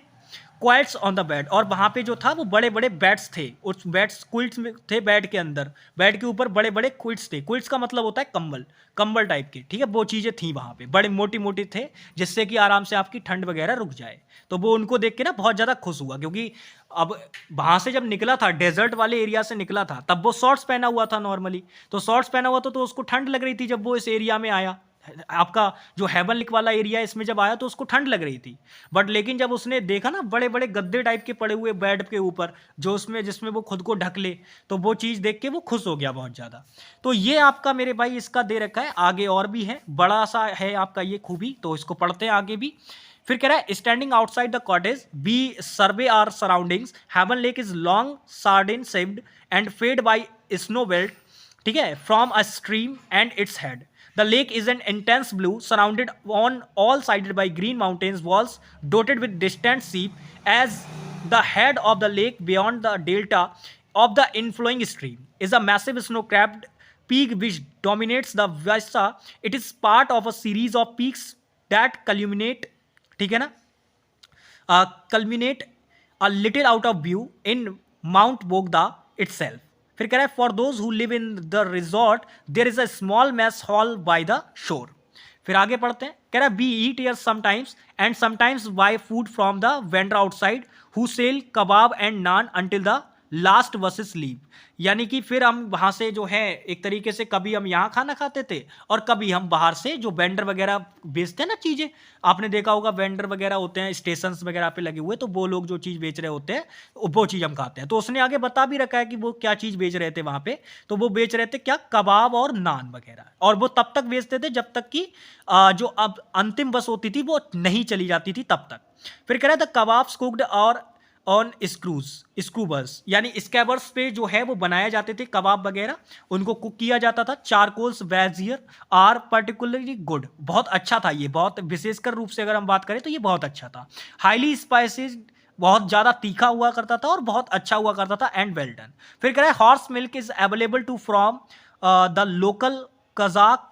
quilts on the bed, और वहाँ पे जो था वो बड़े बड़े बेड्स थे, उस बेड्स क्विल्ट्स में थे, बेड के अंदर, बेड के ऊपर बड़े बड़े क्विल्ट्स थे। क्विल्ट्स का मतलब होता है कंबल, कंबल टाइप के, ठीक है, वो चीज़ें थी वहाँ पे, बड़े मोटी मोटी थे, जिससे कि आराम से आपकी ठंड वगैरह रुक जाए। तो वो उनको देख के ना बहुत ज़्यादा खुश हुआ, क्योंकि अब वहाँ से जब निकला था, डेजर्ट वाले एरिया से निकला था, तब वो शॉर्ट्स पहना हुआ था नॉर्मली, तो शॉर्ट्स पहना हुआ था, तो उसको ठंड लग रही थी जब वो इस एरिया में आया। आपका जो हेवन लेक वाला एरिया इसमें जब आया तो उसको ठंड लग रही थी, बट लेकिन जब उसने देखा ना बड़े बड़े गद्दे टाइप के पड़े हुए बेड के ऊपर, जो उसमें जिसमें वो खुद को ढक ले, तो वो चीज़ देख के वो खुश हो गया बहुत ज़्यादा। तो ये आपका मेरे भाई इसका दे रखा है, आगे और भी है, बड़ा सा है आपका ये खूबी, तो इसको पढ़ते हैं आगे भी। फिर कह रहा है standing outside the cottage we survey our surroundings, Heaven Lake is long sardine shaped and fed by snow belt, ठीक है, from a stream and its head. The lake is an intense blue, surrounded on all sides by green mountains walls dotted with distant sea. As the head of the lake beyond the delta of the inflowing stream is a massive snow-capped peak which dominates the vista. It is part of a series of peaks that culminate, ठीक है ना, culminate a little out of view in Mount Bogda itself. फिर कह रहा है for those who live in the resort there is a small mess hall by the shore. फिर आगे पढ़ते हैं, कह रहा है we eat here sometimes and sometimes buy food from the vendor outside who sell kebab and naan until the last buses leave. यानी कि फिर हम वहाँ से जो है एक तरीके से कभी हम यहाँ खाना खाते थे, और कभी हम बाहर से जो वेंडर वगैरह बेचते हैं ना चीज़ें, आपने देखा होगा वेंडर वगैरह होते हैं स्टेशन वगैरह पे लगे हुए, तो वो लोग जो चीज़ बेच रहे होते हैं वो चीज़ हम खाते हैं। तो उसने आगे बता भी रखा है कि वो क्या चीज़ बेच रहे थे वहाँ पे, तो वो बेच रहे थे क्या, कबाब और नान वगैरह, और वो तब तक बेचते थे जब तक कि जो अब अंतिम बस होती थी वो नहीं चली जाती थी तब तक। फिर कह रहा था कबाब्स कुक्ड और ऑन स्क्रूबर्स, यानी स्कैबर्स पे जो है वो बनाए जाते थे कबाब वगैरह, उनको कुक किया जाता था। चारकोल्स वेजियर आर पर्टिकुलरली गुड, बहुत अच्छा था ये, बहुत विशेषकर रूप से अगर हम बात करें तो ये बहुत अच्छा था। हाईली स्पाइसेस, बहुत ज़्यादा तीखा हुआ करता था और बहुत अच्छा हुआ करता था, एंड वेल डन। फिर कह रहा है horse milk is available too from the local Kazakh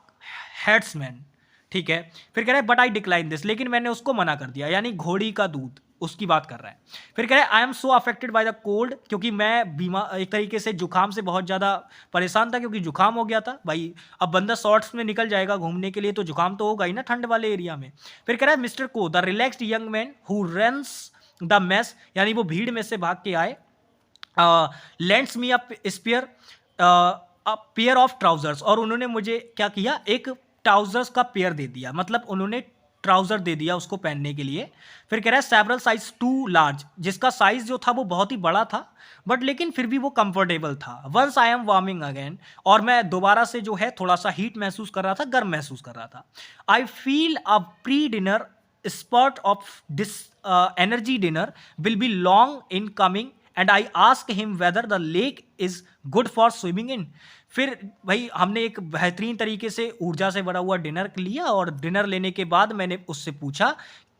herdsman, ठीक है। फिर कह रहा है बट आई डिक्लाइन दिस, लेकिन मैंने उसको मना कर दिया, यानी घोड़ी का दूध उसकी बात कर रहा है। फिर कह रहा है I am so affected by the cold, क्योंकि मैं बीमार, एक तरीके से जुकाम से बहुत ज़्यादा परेशान था, क्योंकि जुकाम हो गया था भाई। अब बंदा शॉर्ट्स में निकल जाएगा घूमने के लिए तो जुकाम तो होगा ही ना ठंड वाले एरिया में। फिर कह रहा है मिस्टर को the relaxed young man who runs the mess, यानी वो भीड़ में से भाग के आए, lends me a pair of trousers, और उन्होंने मुझे क्या किया, एक ट्राउजर्स का पेयर दे दिया, मतलब उन्होंने ट्राउजर दे दिया उसको पहनने के लिए। फिर कह रहा है सेवरल साइज टू लार्ज, जिसका साइज जो था वो बहुत ही बड़ा था, बट लेकिन फिर भी वो कंफर्टेबल था। Once I am warming again, और मैं दोबारा से जो है थोड़ा सा हीट महसूस कर रहा था, गर्म महसूस कर रहा था। I feel a pre dinner spurt of this energy dinner will be long in coming and I asked him whether the lake is good for swimming in. फिर भाई हमने एक बेहतरीन तरीके से ऊर्जा से भरा हुआ डिनर लिया और डिनर लेने के बाद मैंने उससे पूछा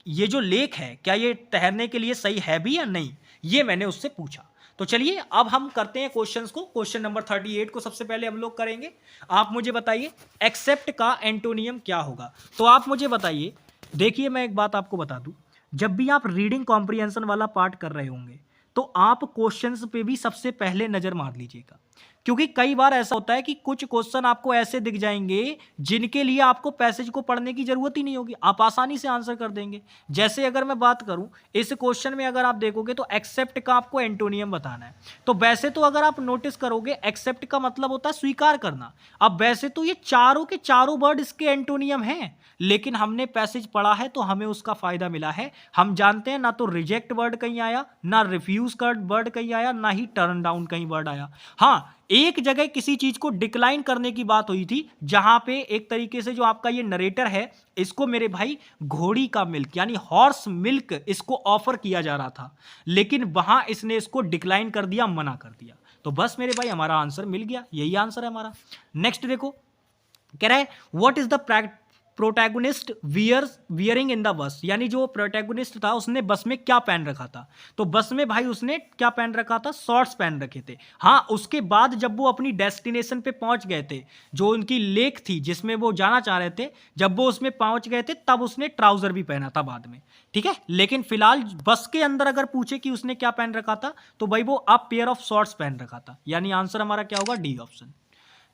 ये जो लेक है क्या ये तैरने के लिए सही है भी या नहीं, ये मैंने उससे पूछा। तो चलिए अब हम करते हैं क्वेश्चंस को। क्वेश्चन नंबर 38 को सबसे पहले हम लोग करेंगे। आप मुझे बताइए एक्सेप्ट का एंटोनियम क्या होगा। तो आप मुझे बताइए, देखिए मैं एक बात आपको बता दूं, जब भी आप रीडिंग कॉम्प्रिहेंशन वाला पार्ट कर रहे होंगे तो आप क्वेश्चंस पे भी सबसे पहले नजर मार लीजिएगा, क्योंकि कई बार ऐसा होता है कि कुछ क्वेश्चन आपको ऐसे दिख जाएंगे जिनके लिए आपको पैसेज को पढ़ने की जरूरत ही नहीं होगी, आप आसानी से आंसर कर देंगे। जैसे अगर मैं बात करूं इस क्वेश्चन में अगर आप देखोगे तो एक्सेप्ट का आपको एंटोनियम बताना है। तो वैसे तो अगर आप नोटिस करोगे एक्सेप्ट का मतलब होता है स्वीकार करना। अब वैसे तो ये चारों के चारों वर्ड इसके एंटोनियम हैं, लेकिन हमने पैसेज पढ़ा है तो हमें उसका फायदा मिला है। हम जानते हैं ना तो रिजेक्ट वर्ड कहीं आया, ना रिफ्यूज का वर्ड कहीं आया, ना ही टर्न डाउन कहीं वर्ड आया। हाँ, एक जगह किसी चीज को डिक्लाइन करने की बात हुई थी, जहां पे एक तरीके से जो आपका ये नरेटर है इसको मेरे भाई घोड़ी का मिल्क यानी हॉर्स मिल्क इसको ऑफर किया जा रहा था, लेकिन वहां इसने इसको डिक्लाइन कर दिया, मना कर दिया। तो बस मेरे भाई हमारा आंसर मिल गया, यही आंसर है हमारा। नेक्स्ट देखो, कह रहा है what is the protagonist wearing in the bus, यानी जो प्रोटैगोनिस्ट था उसने बस में क्या पहन रखा था। तो बस में भाई उसने क्या पहन रखा था, शॉर्ट्स पहन रखे थे। हाँ, उसके बाद जब वो अपनी डेस्टिनेशन पे पहुंच गए थे, जो उनकी लेक थी जिसमें वो जाना चाह रहे थे, जब वो उसमें पहुंच गए थे तब उसने ट्राउजर भी पहना था बाद में, ठीक है। लेकिन फिलहाल बस के अंदर अगर पूछे कि उसने क्या पहन रखा था तो भाई वो अ पेयर ऑफ शॉर्ट्स पहन रखा था, यानी आंसर हमारा क्या होगा, डी ऑप्शन।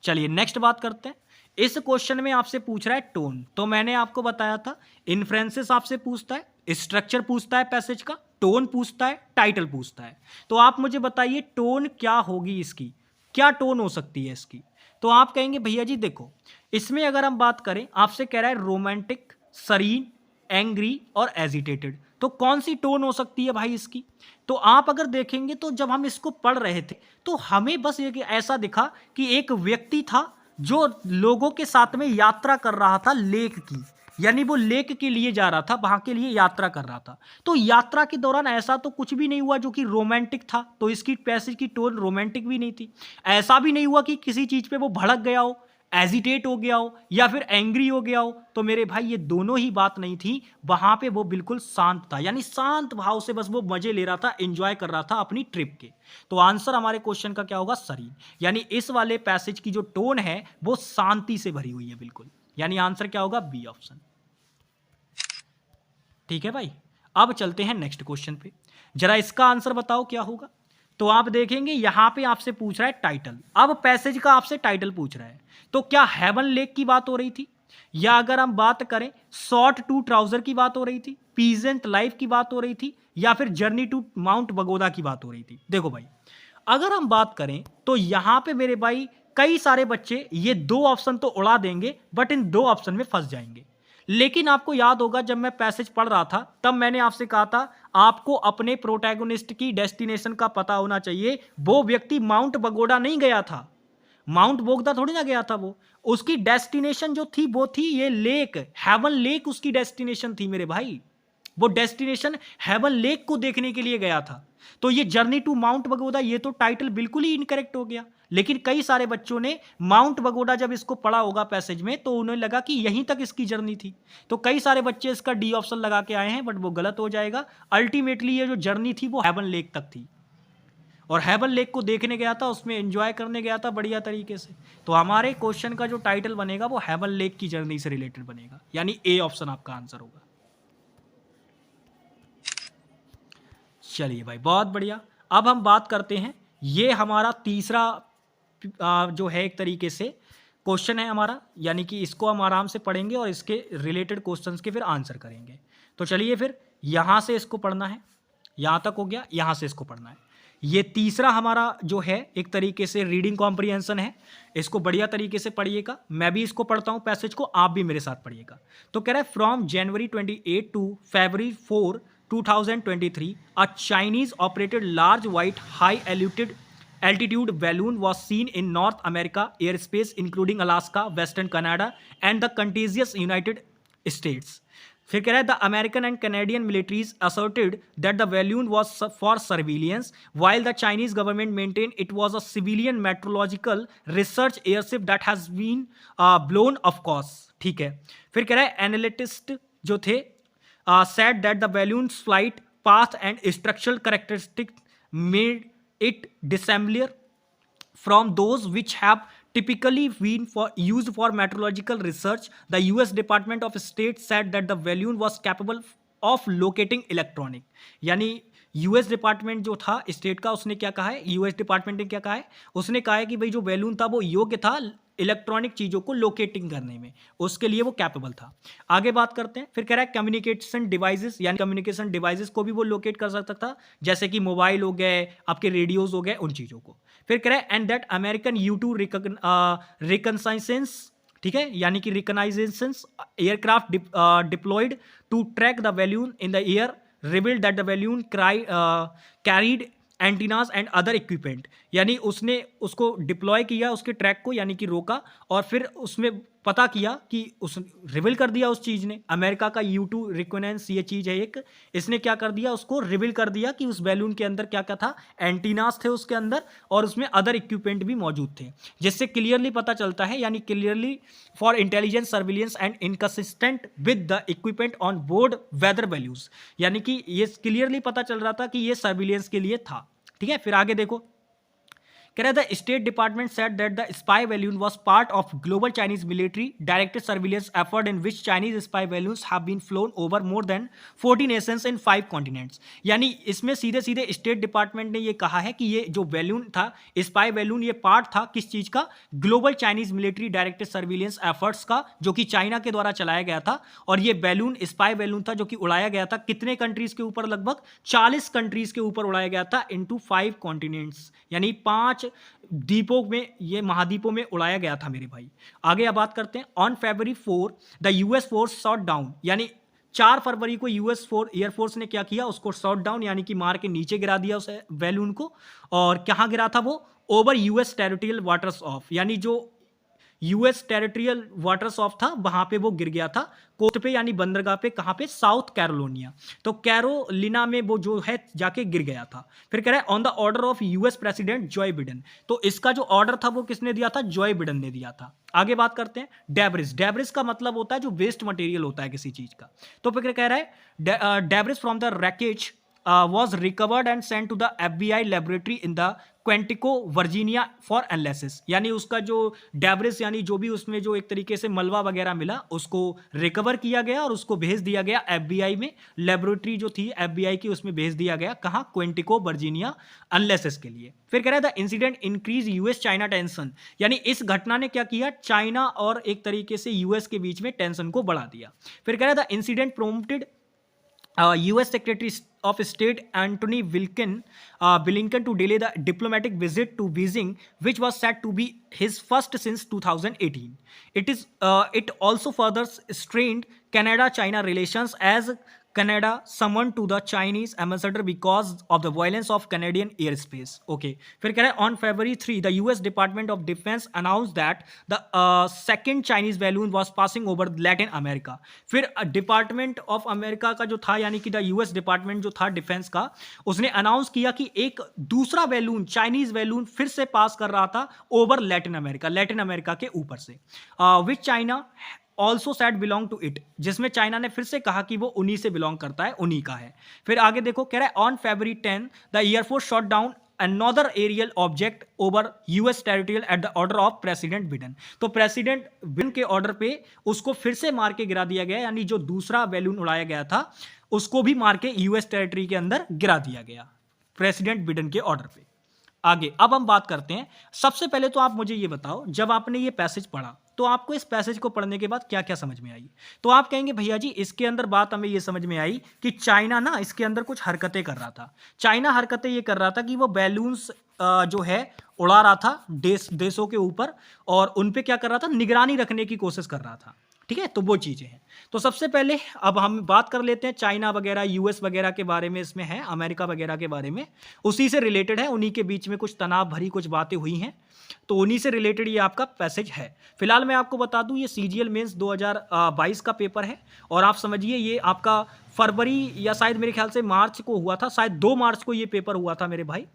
चलिए नेक्स्ट बात करते हैं। इस क्वेश्चन में आपसे पूछ रहा है टोन, तो मैंने आपको बताया था इन्फ्रेंसेस आपसे पूछता है, स्ट्रक्चर पूछता है पैसेज का, टोन पूछता है, टाइटल पूछता है। तो आप मुझे बताइए टोन क्या होगी इसकी, क्या टोन हो सकती है इसकी। तो आप कहेंगे भैया जी देखो, इसमें अगर हम बात करें आपसे कह रहा है रोमांटिक, सरीन, एंग्री और एजिटेटेड, तो कौन सी टोन हो सकती है भाई इसकी। तो आप अगर देखेंगे तो जब हम इसको पढ़ रहे थे तो हमें बस ये ऐसा दिखा कि एक व्यक्ति था जो लोगों के साथ में यात्रा कर रहा था लेक की, यानी वो लेक के लिए जा रहा था, वहां के लिए यात्रा कर रहा था। तो यात्रा के दौरान ऐसा तो कुछ भी नहीं हुआ जो कि रोमांटिक था, तो इसकी पैसेज की टोन रोमांटिक भी नहीं थी। ऐसा भी नहीं हुआ कि किसी चीज पे वो भड़क गया हो, एजिटेट हो गया हो या फिर एंग्री हो गया हो। तो मेरे भाई ये दोनों ही बात नहीं थी, वहां पे वो बिल्कुल शांत था, यानी शांत भाव से बस वो मजे ले रहा था, एंजॉय कर रहा था अपनी ट्रिप के। तो आंसर हमारे क्वेश्चन का क्या होगा, सरीन, यानी इस वाले पैसेज की जो टोन है वो शांति से भरी हुई है बिल्कुल, यानी आंसर क्या होगा, बी ऑप्शन। ठीक है भाई, अब चलते हैं नेक्स्ट क्वेश्चन पे, जरा इसका आंसर बताओ क्या होगा। तो आप देखेंगे यहां पे आपसे पूछ रहा है टाइटल, अब पैसेज का आपसे टाइटल पूछ रहा है, तो क्या हेवन लेक की बात हो रही थी, या अगर हम बात करें शॉर्ट टू ट्राउजर की बात हो रही थी, पीजेंट लाइफ की बात हो रही थी, या फिर जर्नी टू माउंट बगोदा की बात हो रही थी। देखो भाई, अगर हम बात करें तो यहां पे मेरे भाई कई सारे बच्चे ये दो ऑप्शन तो उड़ा देंगे, बट इन दो ऑप्शन में फंस जाएंगे। लेकिन आपको याद होगा जब मैं पैसेज पढ़ रहा था तब मैंने आपसे कहा था आपको अपने प्रोटैगोनिस्ट की डेस्टिनेशन का पता होना चाहिए। वो व्यक्ति माउंट बगोडा नहीं गया था, माउंट बोगदा थोड़ी ना गया था, वो उसकी डेस्टिनेशन जो थी वो थी ये लेक, हेवन लेक उसकी डेस्टिनेशन थी मेरे भाई। वो डेस्टिनेशन हेवन लेक को देखने के लिए गया था। तो ये जर्नी टू माउंट बगोडा ये तो टाइटल बिल्कुल ही इनकरेक्ट हो गया। लेकिन कई सारे बच्चों ने माउंट बगोडा जब इसको पढ़ा होगा पैसेज में तो उन्हें लगा कि यहीं तक इसकी जर्नी थी, तो कई सारे बच्चे इसका डी ऑप्शन लगा के आए हैं, बट वो गलत हो जाएगा। अल्टीमेटली ये जो जर्नी थी वो हेवन लेक तक थी, और हेवन लेक को देखने गया था, उसमें एंजॉय करने गया था बढ़िया तरीके से। तो हमारे क्वेश्चन का जो टाइटल बनेगा वो हेवन लेक की जर्नी से रिलेटेड बनेगा, यानी ए ऑप्शन आपका आंसर होगा। चलिए भाई बहुत बढ़िया, अब हम बात करते हैं, ये हमारा तीसरा जो है एक तरीके से क्वेश्चन है हमारा, यानी कि इसको हम आराम से पढ़ेंगे और इसके रिलेटेड क्वेश्चंस के फिर आंसर करेंगे। तो चलिए फिर यहाँ से इसको पढ़ना है, यहाँ तक हो गया, यहाँ से इसको पढ़ना है। ये तीसरा हमारा जो है एक तरीके से रीडिंग कॉम्प्रिहेंशन है, इसको बढ़िया तरीके से पढ़िएगा। मैं भी इसको पढ़ता हूँ पैसेज को, आप भी मेरे साथ पढ़िएगा। तो कह रहा है from January 28 to February 4, 2023 a Chinese operated large white high altitude balloon was seen in North America airspace including Alaska, Western Canada and the contiguous United States. फिर कह रहा है the American and Canadian militaries asserted that the balloon was for surveillance while the Chinese government maintain it was a civilian meteorological research airship that has been blown off course. ठीक है, फिर कह रहा है एनालिटिस्ट जो थे said that the balloon's flight path and structural characteristics made it dissimilar from those which have typically been used for meteorological research. The US Department of State said that the balloon was capable of locating electronic. यानी US department जो था state का, उसने क्या कहा है, US department ने क्या कहा है, उसने कहा है कि भाई जो बैलून था वो योग्य था इलेक्ट्रॉनिक चीज़ों को लोकेटिंग करने में, उसके लिए वो कैपेबल था। आगे बात करते हैं, फिर कह रहा है कम्युनिकेशन डिवाइसेस, यानी कम्युनिकेशन डिवाइसेस को भी वो लोकेट कर सकता था, जैसे कि मोबाइल हो गए, आपके रेडियोज हो गए, उन चीज़ों को। फिर कह रहा है एंड दैट अमेरिकन U2 रिकनसाइजेंस, ठीक है, यानी कि reconnaissance aircraft deployed to track the balloon in the air revealed that the balloon carried antennas and other equipment, यानी उसने उसको डिप्लॉय किया, उसके ट्रैक को यानी कि रोका, और फिर उसमें पता किया कि उस रिवील कर दिया उस चीज़ ने, अमेरिका का U2 रिकोनेंस ये चीज़ है एक, इसने क्या कर दिया, उसको रिवील कर दिया कि उस बैलून के अंदर क्या क्या था, एंटीनास थे उसके अंदर, और उसमें अदर इक्विपमेंट भी मौजूद थे, जिससे क्लियरली पता चलता है, यानी clearly for intelligence surveillance and inconsistent with the equipment on board weather values, यानी कि ये क्लियरली पता चल रहा था कि ये सर्विलियंस के लिए था। ठीक है, फिर आगे देखो, कह रहा है the State Department said that the spy balloon was part of global Chinese military directed surveillance effort in which Chinese spy balloons have been flown over more than 40 nations in 5 continents. यानी इसमें सीधे सीधे state department ने ये कहा है कि ये जो बैलून था, स्पाई बैलून, ये पार्ट था किस चीज का, global Chinese military directed surveillance efforts का, जो कि चाइना के द्वारा चलाया गया था। और ये बैलून स्पाई बैलून था जो कि उड़ाया गया था कितने कंट्रीज के ऊपर, लगभग 40 कंट्रीज के ऊपर उड़ाया गया था, इनटू 5 कॉन्टिनेंट्स, यानी 5 द्वीपों में, ये महाद्वीपों में उड़ाया गया था मेरे भाई। आगे अब बात करते हैं, on February 4 the US force shot down, यानी 4 फरवरी को यूएस एयरफोर्स ने क्या किया, उसको शॉट डाउन यानी कि मार के नीचे गिरा दिया उस बैलून को। और कहाँ गिरा था वो, over US territorial waters of, यानी जो यूएस टेरिटोरियल वाटर्स ऑफ था वहां पे वो गिर गया था, कोस्ट पे यानी बंदरगाह पे, कहां पे, साउथ कैरोलिना, तो कैरोलिना में वो जो है जाके गिर गया था। फिर कह रहा है on the order of US president Joy Biden, तो इसका जो ऑर्डर था वो किसने दिया था, जॉय बिडेन ने दिया था। आगे बात करते हैं, डेब्रिस, डेब्रिस का मतलब होता है जो वेस्ट मटेरियल होता है किसी चीज का, तो फिर कह रहा है debris from the wreckage was recovered and sent to the FBI laboratory in the Quantico Virginia for analysis, यानी उसका जो डेब्रिस, यानी जो भी उसमें जो एक तरीके से मलबा वगैरह मिला, उसको रिकवर किया गया और उसको भेज दिया गया FBI में, लेबोरेटरी जो थी FBI की, उसमें भेज दिया गया, कहाँ, क्वेंटिको वर्जीनिया, एनालिसिस के लिए। फिर कह रहा है the incident increase US China tension, यानी इस घटना ने क्या किया, चाइना और एक तरीके से यूएस के बीच में टेंशन को बढ़ा दिया। फिर कह रहा है the incident prompted US Secretary of State Antony Blinken to delay the diplomatic visit to Beijing, which was said to be his first since 2018. It also further strained Canada-China relations as Canada summoned to the Chinese ambassador because of the violence of Canadian airspace. Okay. फिर कह रहा है on February 3 the US Department of Defense announced that the second Chinese balloon was passing over Latin America. फिर department of America का जो था, यानी कि द यूएस डिपार्टमेंट जो था डिफेंस का, उसने अनाउंस किया कि एक दूसरा बैलून, चाइनीज बैलून फिर से पास कर रहा था ओवर लैटिन अमेरिका के ऊपर से, which China also set belong to it, जिसमें चाइना ने फिर से कहा कि वो उन्हीं से बिलोंग करता है, उन्हीं का है। फिर आगे देखो, कह रहा है on February 10 the air force shot down another aerial object over US territorial at the order of president Biden, तो प्रेसिडेंट बिडेन के ऑर्डर पे उसको फिर से मार के गिरा दिया गया, यानी जो दूसरा बैलून उड़ाया गया था उसको भी मार के यूएस टेरिटरी के अंदर गिरा दिया गया प्रेसिडेंट बिडेन के ऑर्डर पे। आगे अब हम बात करते हैं, सबसे पहले तो आप मुझे ये बताओ, जब आपने ये पैसेज पढ़ा तो आपको इस पैसेज को पढ़ने के बाद क्या क्या समझ में आई। तो आप कहेंगे भैया जी इसके अंदर बात हमें ये समझ में आई कि चाइना ना इसके अंदर कुछ हरकतें कर रहा था। चाइना हरकतें ये कर रहा था कि वो बैलून्स जो है उड़ा रहा था देशों के ऊपर, और उन पे क्या कर रहा था, निगरानी रखने की कोशिश कर रहा था। ठीक है, तो वो चीज़ें हैं। तो सबसे पहले अब हम बात कर लेते हैं चाइना वगैरह, यूएस वगैरह के बारे में, इसमें है अमेरिका वगैरह के बारे में, उसी से रिलेटेड है, उन्हीं के बीच में कुछ तनाव भरी कुछ बातें हुई हैं, तो उन्हीं से रिलेटेड ये आपका पैसेज है। फिलहाल मैं आपको बता दूं ये सीजीएल मेंस 2022 का पेपर है, और आप समझिए ये आपका फरवरी या शायद मेरे ख्याल से मार्च को हुआ था, शायद 2 मार्च को ये पेपर हुआ था मेरे भाई,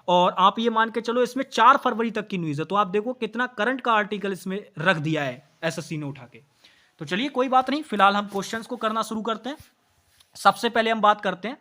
और आप ये मान के चलो इसमें 4 फरवरी तक की न्यूज़ है, तो आप देखो कितना करंट का आर्टिकल इसमें रख दिया है एसएससी ने उठा के। तो चलिए कोई बात नहीं, फिलहाल हम क्वेश्चंस को करना शुरू करते हैं। सबसे पहले हम बात करते हैं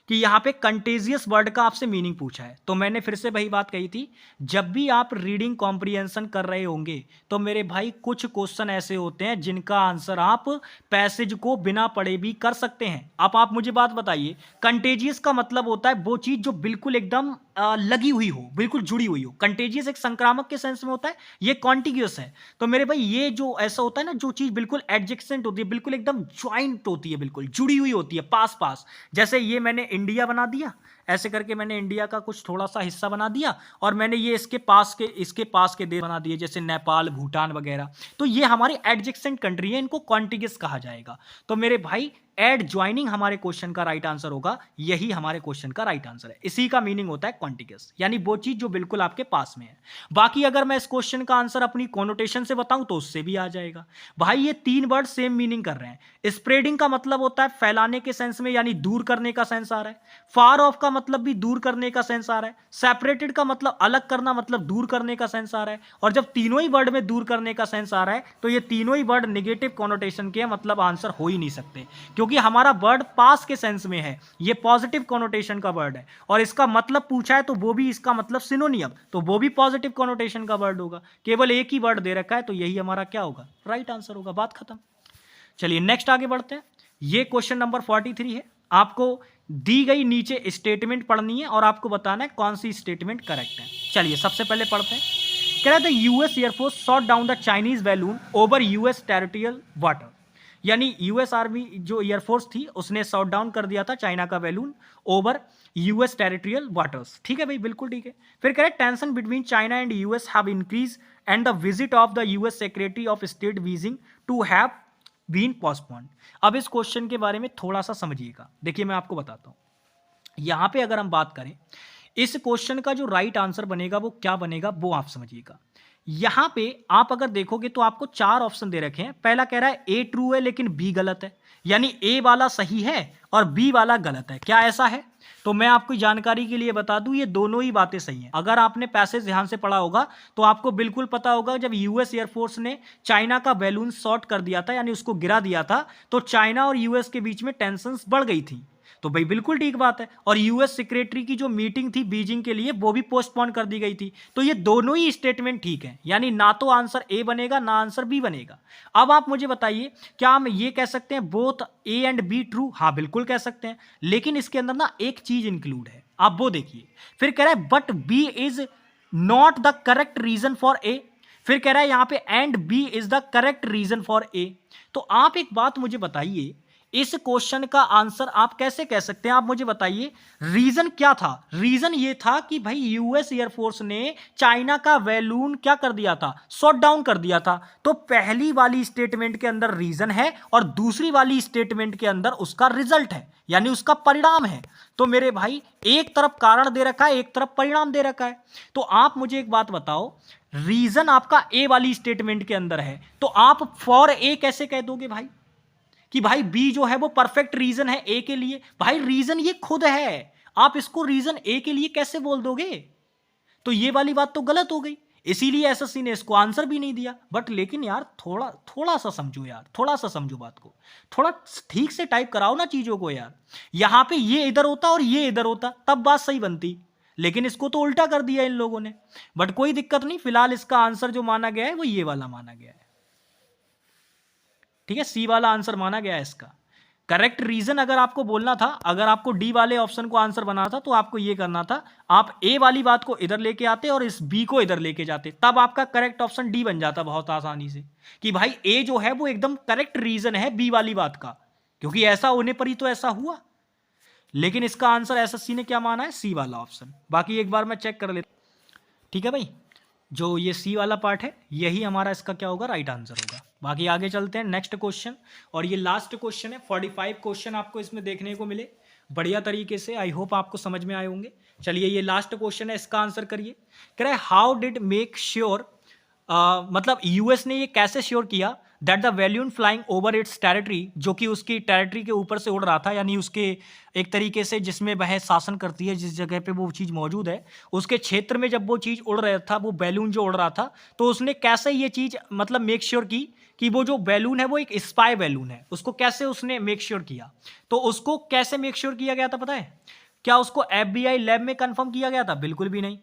कि यहाँ पे कंटेजियस वर्ड का आपसे मीनिंग पूछा है, तो मैंने फिर से वही बात कही थी, जब भी आप रीडिंग कॉम्प्रिहेंशन कर रहे होंगे तो मेरे भाई कुछ क्वेश्चन ऐसे होते हैं जिनका आंसर आप पैसेज को बिना पढ़े भी कर सकते हैं। अब आप मुझे बात बताइए, कंटेजियस का मतलब होता है वो चीज जो बिल्कुल एकदम लगी हुई हो, बिल्कुल जुड़ी हुई हो। कंटेजियस एक संक्रामक के सेंस में होता है, ये कॉन्टिग्यूस है। तो मेरे भाई ये जो ऐसा होता है ना, जो चीज बिल्कुल एडजेसेंट होती है, बिल्कुल एकदम ज्वाइंट होती है, बिल्कुल जुड़ी हुई होती है, पास पास। जैसे ये मैंने इंडिया बना दिया, ऐसे करके मैंने इंडिया का कुछ थोड़ा सा हिस्सा बना दिया, और मैंने ये इसके पास के देश बना दिए, जैसे नेपाल, भूटान वगैरह। तो ये हमारी एडजेसेंट कंट्री है, इनको कॉन्टिग्यूस कहा जाएगा। तो मेरे भाई एड ज्वाइनिंग हमारे क्वेश्चन का राइट आंसर होगा, यही हमारे क्वेश्चन का राइट आंसर है। इसी का मीनिंग होता है कॉन्टिग्यूस, यानी वो चीज जो बिल्कुल आपके पास में है। बाकी अगर मैं इस क्वेश्चन का आंसर अपनी कॉनोटेशन से बताऊं तो उससे भी आ जाएगा। भाई ये 3 वर्ड सेम मीनिंग कर रहे हैं। स्प्रेडिंग का मतलब होता है फैलाने के सेंस में, यानी दूर करने का सेंस आ रहा है। फार ऑफ का मतलब भी दूर करने का सेंस आ रहा है। सेपरेटेड का मतलब अलग करना, मतलब दूर करने का सेंस आ रहा है। और जब तीनों ही वर्ड में दूर करने का सेंस आ रहा है, तो ये तीनों ही वर्ड नेगेटिव कॉनोटेशन के मतलब आंसर हो ही नहीं सकते, क्योंकि हमारा वर्ड पास के सेंस में है, ये पॉजिटिव कॉनोटेशन का वर्ड है। और इसका मतलब पूछा है तो वो भी इसका मतलब सिनोनियम, तो वो भी पॉजिटिव कॉनोटेशन का वर्ड होगा। केवल एक ही वर्ड दे रखा है, तो यही हमारा क्या होगा, राइट आंसर होगा। बात खत्म। चलिए नेक्स्ट आगे बढ़ते हैं। ये क्वेश्चन नंबर 43 है। आपको दी गई नीचे स्टेटमेंट पढ़नी है और आपको बताना है कौन सी स्टेटमेंट करेक्ट है। चलिए सबसे पहले पढ़ते हैं। कह रहा था US air force shot down the Chinese balloon over US territorial water, यानी यूएस आर्मी जो एयरफोर्स थी उसने शॉट डाउन कर दिया था चाइना का balloon over US territorial waters. ठीक है भाई, बिल्कुल ठीक है। फिर कह रहे tension between China and US have increase and the visit of the US secretary of state Beijing to have been postponed. अब इस क्वेश्चन के बारे में थोड़ा सा समझिएगा। देखिए मैं आपको बताता हूं, यहां पे अगर हम बात करें इस क्वेश्चन का जो राइट आंसर बनेगा वो क्या बनेगा, वो आप समझिएगा। यहां पे आप अगर देखोगे तो आपको 4 ऑप्शन दे रखे हैं। पहला कह रहा है ए ट्रू है लेकिन बी गलत है, यानी ए वाला सही है और बी वाला गलत है। क्या ऐसा है? तो मैं आपको जानकारी के लिए बता दूं, ये दोनों ही बातें सही हैं। अगर आपने पैसेज ध्यान से पढ़ा होगा तो आपको बिल्कुल पता होगा, जब यूएस एयरफोर्स ने चाइना का बैलून शॉट कर दिया था, यानी उसको गिरा दिया था, तो चाइना और यूएस के बीच में टेंशंस बढ़ गई थी। तो भाई बिल्कुल ठीक बात है। और यूएस सेक्रेटरी की जो मीटिंग थी बीजिंग के लिए, वो भी पोस्टपोन कर दी गई थी। तो ये दोनों ही स्टेटमेंट ठीक है, यानी ना तो आंसर ए बनेगा ना आंसर बी बनेगा। अब आप मुझे बताइए, क्या हम ये कह सकते हैं both A and be true? हाँ बिल्कुल कह सकते हैं, लेकिन इसके अंदर ना एक चीज इंक्लूड है, आप वो देखिए। फिर कह रहा है but B is not the correct reason for A. फिर कह रहा है यहां पे and B is the correct reason for A. तो आप एक बात मुझे बताइए, इस क्वेश्चन का आंसर आप कैसे कह सकते हैं? आप मुझे बताइए रीजन क्या था। रीजन ये था कि भाई यूएस एयरफोर्स ने चाइना का बैलून क्या कर दिया था, शॉट डाउन कर दिया था। तो पहली वाली स्टेटमेंट के अंदर रीजन है और दूसरी वाली स्टेटमेंट के अंदर उसका रिजल्ट है, यानी उसका परिणाम है। तो मेरे भाई एक तरफ कारण दे रखा है, एक तरफ परिणाम दे रखा है। तो आप मुझे एक बात बताओ, रीजन आपका ए वाली स्टेटमेंट के अंदर है, तो आप फॉर ए कैसे कह दोगे भाई कि भाई बी जो है वो परफेक्ट रीजन है ए के लिए? भाई रीजन ये खुद है, आप इसको रीजन ए के लिए कैसे बोल दोगे? तो ये वाली बात तो गलत हो गई, इसीलिए एसएससी ने इसको आंसर भी नहीं दिया। बट लेकिन यार थोड़ा सा समझो यार, थोड़ा सा समझो बात को, थोड़ा ठीक से टाइप कराओ ना चीजों को यार। यहां पे ये इधर होता और ये इधर होता तब बात सही बनती, लेकिन इसको तो उल्टा कर दिया इन लोगों ने। बट कोई दिक्कत नहीं, फिलहाल इसका आंसर जो माना गया है वो ये वाला माना गया है। ठीक है, सी वाला आंसर माना गया है इसका। करेक्ट रीजन अगर आपको बोलना था, अगर आपको डी वाले ऑप्शन को आंसर बनाना था, तो आपको ये करना था, आप ए वाली बात को इधर लेके आते और इस बी को इधर लेके जाते, तब आपका करेक्ट ऑप्शन डी बन जाता बहुत आसानी से, कि भाई ए जो है वो एकदम करेक्ट रीजन है बी वाली बात का, क्योंकि ऐसा होने पर ही तो ऐसा हुआ। लेकिन इसका आंसर एसएससी ने क्या माना है, सी वाला ऑप्शन। बाकी एक बार मैं चेक कर लेता। ठीक है भाई, जो ये सी वाला पार्ट है यही हमारा इसका क्या होगा, राइट आंसर होगा। बाकी आगे चलते हैं नेक्स्ट क्वेश्चन, और ये लास्ट क्वेश्चन है। 45 क्वेश्चन आपको इसमें देखने को मिले बढ़िया तरीके से, आई होप आपको समझ में आए होंगे। चलिए ये लास्ट क्वेश्चन है, इसका आंसर करिए। कह रहा है हाउ डिड मेक श्योर, मतलब यूएस ने ये कैसे श्योर किया that the balloon flying over it's territory, जो कि उसकी टेरिटरी के ऊपर से उड़ रहा था, यानी उसके एक तरीके से जिसमें वह शासन करती है, जिस जगह पे वो चीज़ मौजूद है उसके क्षेत्र में जब वो चीज़ उड़ रहा था, वो बैलून जो उड़ रहा था, तो उसने कैसे ये चीज़ मतलब मेक श्योर की कि वो जो बैलून है वो एक स्पाई बैलून है, उसको कैसे उसने मेक श्योर किया। तो उसको कैसे मेक श्योर किया गया था पता है? क्या उसको एफबीआई लैब में कंफर्म किया गया था? बिल्कुल भी नहीं।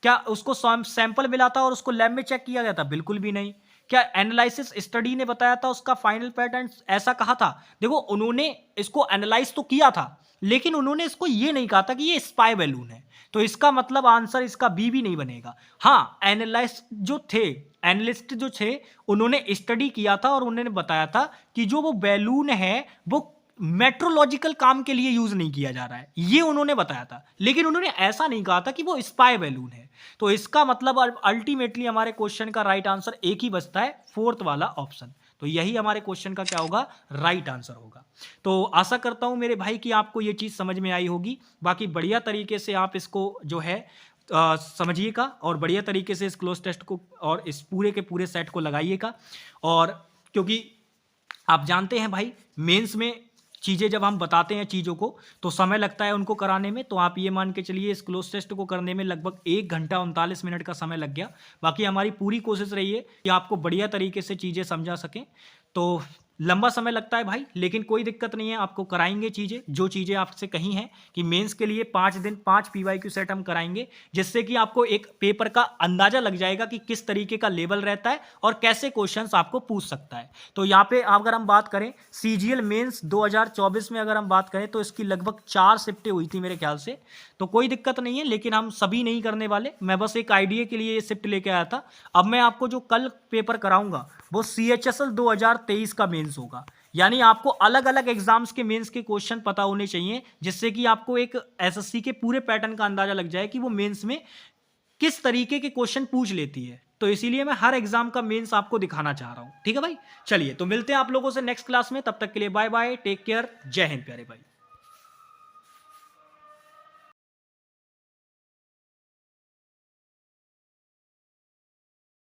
क्या उसको सैंपल मिला था और उसको लैब में चेक किया गया था? बिल्कुल भी नहीं। क्या एनालिसिस स्टडी ने बताया था उसका फाइनल पैटर्न ऐसा कहा था? देखो उन्होंने इसको एनालाइज तो किया था, लेकिन उन्होंने इसको ये नहीं कहा था कि ये स्पाई बैलून है। तो इसका मतलब आंसर इसका बी भी नहीं बनेगा। हाँ, एनालिस्ट जो थे उन्होंने स्टडी किया था और उन्होंने बताया था कि जो वो बैलून है वो मेट्रोलॉजिकल काम के लिए यूज नहीं किया जा रहा है, ये उन्होंने बताया था, लेकिन उन्होंने ऐसा नहीं कहा था कि वो स्पाई बैलून है। तो इसका मतलब अल्टीमेटली हमारे क्वेश्चन का राइट आंसर एक ही बचता है, फोर्थ वाला ऑप्शन। तो यही हमारे क्वेश्चन का क्या होगा, राइट आंसर होगा। तो आशा करता हूं मेरे भाई कि आपको ये चीज समझ में आई होगी। बाकी बढ़िया तरीके से आप इसको जो है समझिएगा और बढ़िया तरीके से इस क्लोज टेस्ट को और इस पूरे के पूरे सेट को लगाइएगा। और क्योंकि आप जानते हैं भाई, मेंस में चीज़ें जब हम बताते हैं चीज़ों को तो समय लगता है उनको कराने में। तो आप ये मान के चलिए इस क्लोज टेस्ट को करने में लगभग 1 घंटा 39 मिनट का समय लग गया। बाकी हमारी पूरी कोशिश रही है कि आपको बढ़िया तरीके से चीज़ें समझा सकें। तो लंबा समय लगता है भाई, लेकिन कोई दिक्कत नहीं है, आपको कराएंगे चीज़ें, जो चीज़ें आपसे कही हैं कि मेंस के लिए 5 दिन 5 पीवाईक्यू सेट हम कराएंगे, जिससे कि आपको एक पेपर का अंदाजा लग जाएगा कि किस तरीके का लेवल रहता है और कैसे क्वेश्चंस आपको पूछ सकता है। तो यहाँ पे अगर हम बात करें सीजीएल मेंस 2024 में अगर हम बात करें तो इसकी लगभग 4 शिफ्टें हुई थी मेरे ख्याल से। तो कोई दिक्कत नहीं है, लेकिन हम सभी नहीं करने वाले, मैं बस एक आइडिया के लिए ये शिफ्ट लेके आया था। अब मैं आपको जो कल पेपर कराऊंगा वो CHSL 2023 का मेंस होगा, यानी आपको अलग अलग एग्जाम्स के मेंस के क्वेश्चन पता होने चाहिए, जिससे कि आपको एक एसएससी के पूरे पैटर्न का अंदाजा लग जाए कि वो मेंस में किस तरीके के क्वेश्चन पूछ लेती है। तो इसीलिए मैं हर एग्जाम का मेंस आपको दिखाना चाह रहा हूं। ठीक है भाई, चलिए तो मिलते हैं आप लोगों से नेक्स्ट क्लास में, तब तक के लिए बाय बाय, टेक केयर, जय हिंद प्यारे भाई।